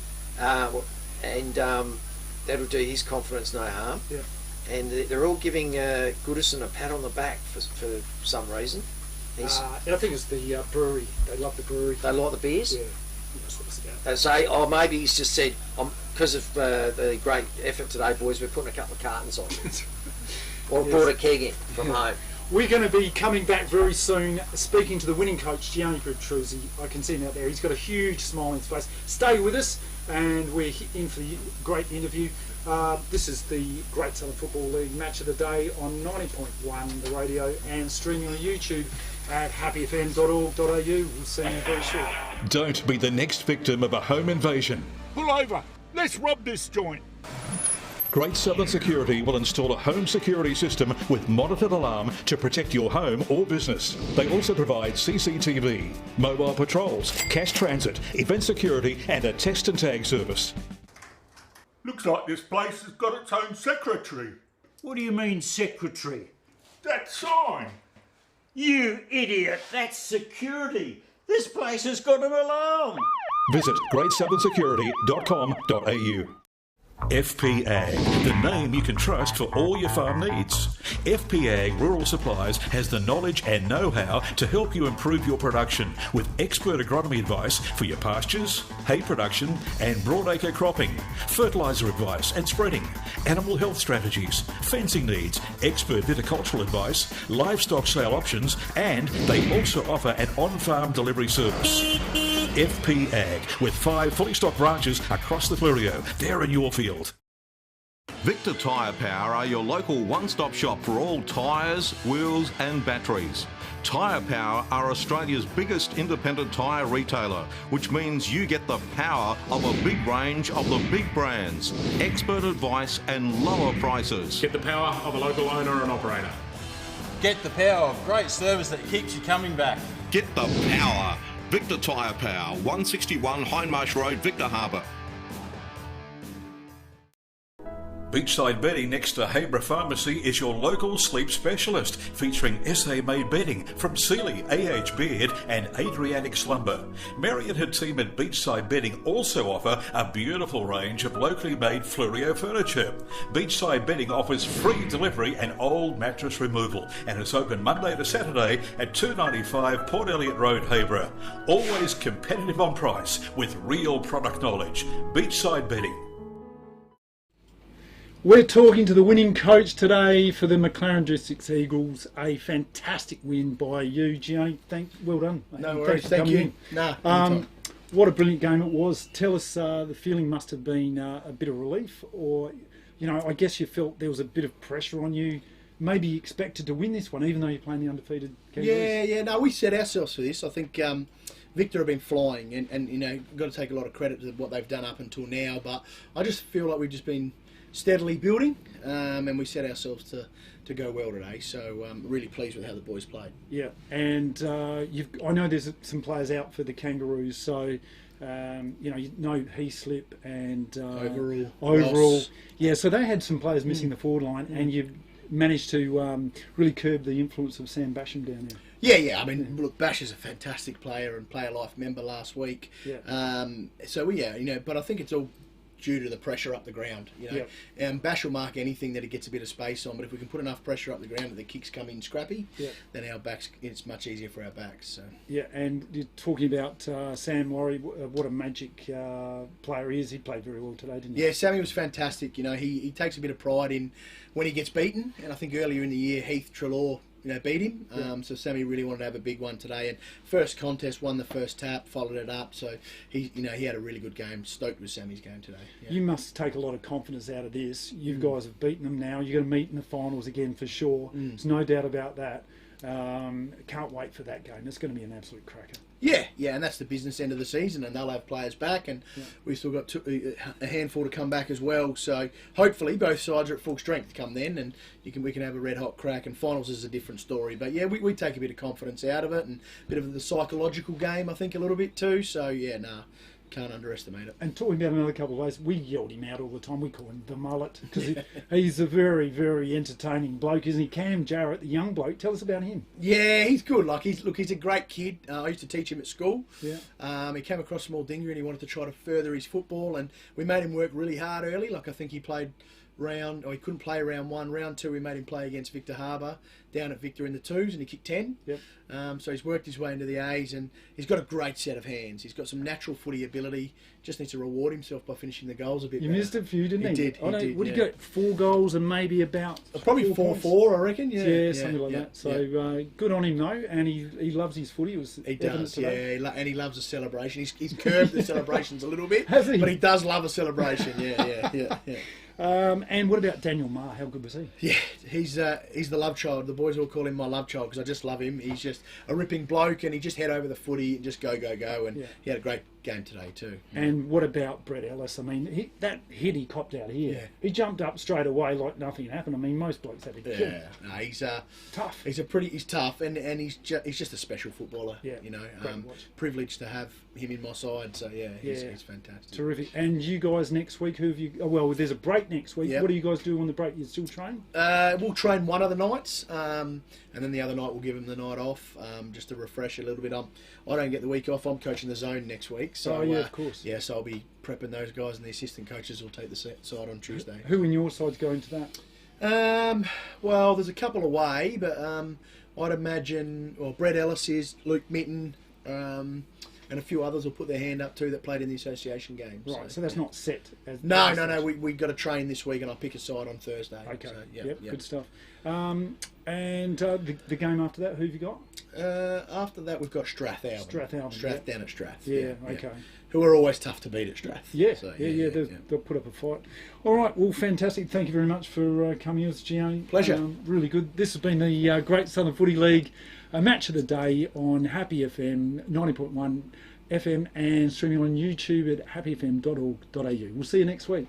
And that'll do his confidence no harm. Yep. And they're all giving Goodison a pat on the back for some reason. I think it's the brewery. They love the brewery. They like the beers? Yeah, that's what it's about. They say, maybe he's just said, because of the great effort today, boys, we're putting a couple of cartons on. Or brought a keg in from home. We're going to be coming back very soon, speaking to the winning coach, Gianni Petruzzi. I can see him out there. He's got a huge smile on his face. Stay with us, and we're in for the great interview. This is the Great Southern Football League match of the day on 90.1, the radio, and streaming on YouTube at happyfm.org.au. We'll see you very soon. Don't be the next victim of a home invasion. Pull over. Let's rob this joint. Great Southern Security will install a home security system with monitored alarm to protect your home or business. They also provide CCTV, mobile patrols, cash transit, event security and a test and tag service. Looks like this place has got its own secretary. What do you mean, secretary? That sign. You idiot, that's security. This place has got an alarm. Visit greatsouthern.security.com.au. FP Ag, the name you can trust for all your farm needs. FP Ag Rural Supplies has the knowledge and know-how to help you improve your production with expert agronomy advice for your pastures, hay production and broadacre cropping, fertiliser advice and spreading, animal health strategies, fencing needs, expert viticultural advice, livestock sale options, and they also offer an on-farm delivery service. FP Ag, with 5 fully stocked branches across the Fleurieu. They're in your field. Victor Tyre Power are your local one-stop shop for all tyres, wheels and batteries. Tyre Power are Australia's biggest independent tyre retailer, which means you get the power of a big range of the big brands, expert advice and lower prices. Get the power of a local owner and operator. Get the power of great service that keeps you coming back. Get the power. Victor Tyre Power, 161 Hindmarsh Road, Victor Harbour. Beachside Bedding next to Habra Pharmacy is your local sleep specialist, featuring SA-made bedding from Sealy, AH Beard and Adriatic Slumber. Mary and her team at Beachside Bedding also offer a beautiful range of locally made Fleurieu furniture. Beachside Bedding offers free delivery and old mattress removal, and it's open Monday to Saturday at 295 Port Elliot Road, Habra. Always competitive on price with real product knowledge. Beachside Bedding. We're talking to the winning coach today for the McLaren Districts Eagles. A fantastic win by you, Gianni. Well done. No worries, thank you. What a brilliant game it was. Tell us, the feeling must have been a bit of relief, or, I guess you felt there was a bit of pressure on you. Maybe you expected to win this one, even though you're playing the undefeated Kangaroos. No, we set ourselves for this. I think Victor have been flying, and got to take a lot of credit to what they've done up until now. But I just feel like we've just been steadily building, and we set ourselves to go well today. So really pleased with how the boys played. Yeah, and I know there's some players out for the Kangaroos, so you know Heaslip and Overall. Ross. Yeah, so they had some players missing the forward line, and you've managed to really curb the influence of Sam Basham down there. Yeah. I mean, look, Bash is a fantastic player and player life member last week. Yeah. But I think it's all due to the pressure up the ground. And Bash will mark anything that he gets a bit of space on. But if we can put enough pressure up the ground that the kicks come in scrappy, then our backs, it's much easier for our backs. So. Yeah, and you're talking about Sam Laurie, what a magic player he is. He played very well today, didn't he? Yeah, Sammy was fantastic. You know, he takes a bit of pride in when he gets beaten. And I think earlier in the year, Heath Treloar, beat him. So Sammy really wanted to have a big one today. And first contest, won the first tap, followed it up. So he had a really good game. Stoked with Sammy's game today. Yeah. You must take a lot of confidence out of this. You guys have beaten them now. You're going to meet in the finals again for sure. There's no doubt about that. Can't wait for that game. It's going to be an absolute cracker. Yeah, and that's the business end of the season, and they'll have players back, and we've still got a handful to come back as well. So hopefully both sides are at full strength come then, and we can have a red hot crack. And finals is a different story, but yeah, we take a bit of confidence out of it, and a bit of the psychological game, I think, a little bit too. So can't underestimate it. And talking about another couple of ways, we yelled him out all the time. We call him the mullet because he's a very, very entertaining bloke, isn't he? Cam Jarrett, the young bloke. Tell us about him. Yeah, he's good. He's a great kid. I used to teach him at school. Yeah. He came across Small Dinger and he wanted to try to further his football, and we made him work really hard early. I think he played he couldn't play round 1. Round 2 we made him play against Victor Harbour down at Victor in the 2s, and he kicked 10. Yep. So he's worked his way into the A's, and he's got a great set of hands. He's got some natural footy ability. Just needs to reward himself by finishing the goals a bit better. Missed a few, didn't he? He did. What did he get? 4 goals and maybe about probably 4-4, I reckon. Yeah, something like that. So good on him though, and he loves his footy. He does, and he loves a celebration. He's curbed the celebrations a little bit, has he? But he does love a celebration. Yeah. And what about Daniel Marr? How good was he? Yeah, he's the love child. The boys all call him my love child because I just love him. He's just a ripping bloke, and he just head over the footy and just go. And he had a great game today too. And what about Brett Ellis? I mean, that hit he copped out here. He jumped up straight away like nothing happened. I mean, most blokes have to kill him. No, he's tough. He's tough, and he's just a special footballer. Yeah, privileged to have him in my side. So he's fantastic. Terrific. And you guys next week, who have you? Oh, well, there's a break next week. What do you guys do on the break? You still train? We'll train one of the nights, and then the other night we'll give him the night off, just to refresh a little bit. I don't get the week off. I'm coaching the zone next week. So, of course. So I'll be prepping those guys, and the assistant coaches will take the side on Tuesday. Who in your side's going to that? Well, there's a couple away, but I'd imagine, Brett Ellis is, Luke Mitten, and a few others will put their hand up too that played in the association games. Right, so that's not set. No. We got to train this week, and I'll pick a side on Thursday. Okay. So, good stuff. And the game after that, who have you got? After that, we've got Strathalbyn. Strathalbyn down at Strath. Yeah, okay. Who are always tough to beat at Strath. They'll put up a fight. All right, well, fantastic. Thank you very much for coming with us, Gianni. Pleasure. Really good. This has been the Great Southern Footy League match of the day on Happy FM 90.1 FM and streaming on YouTube at happyfm.org.au. We'll see you next week.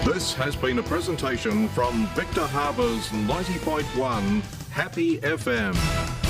This has been a presentation from Victor Harbour's 90.1 Happy FM.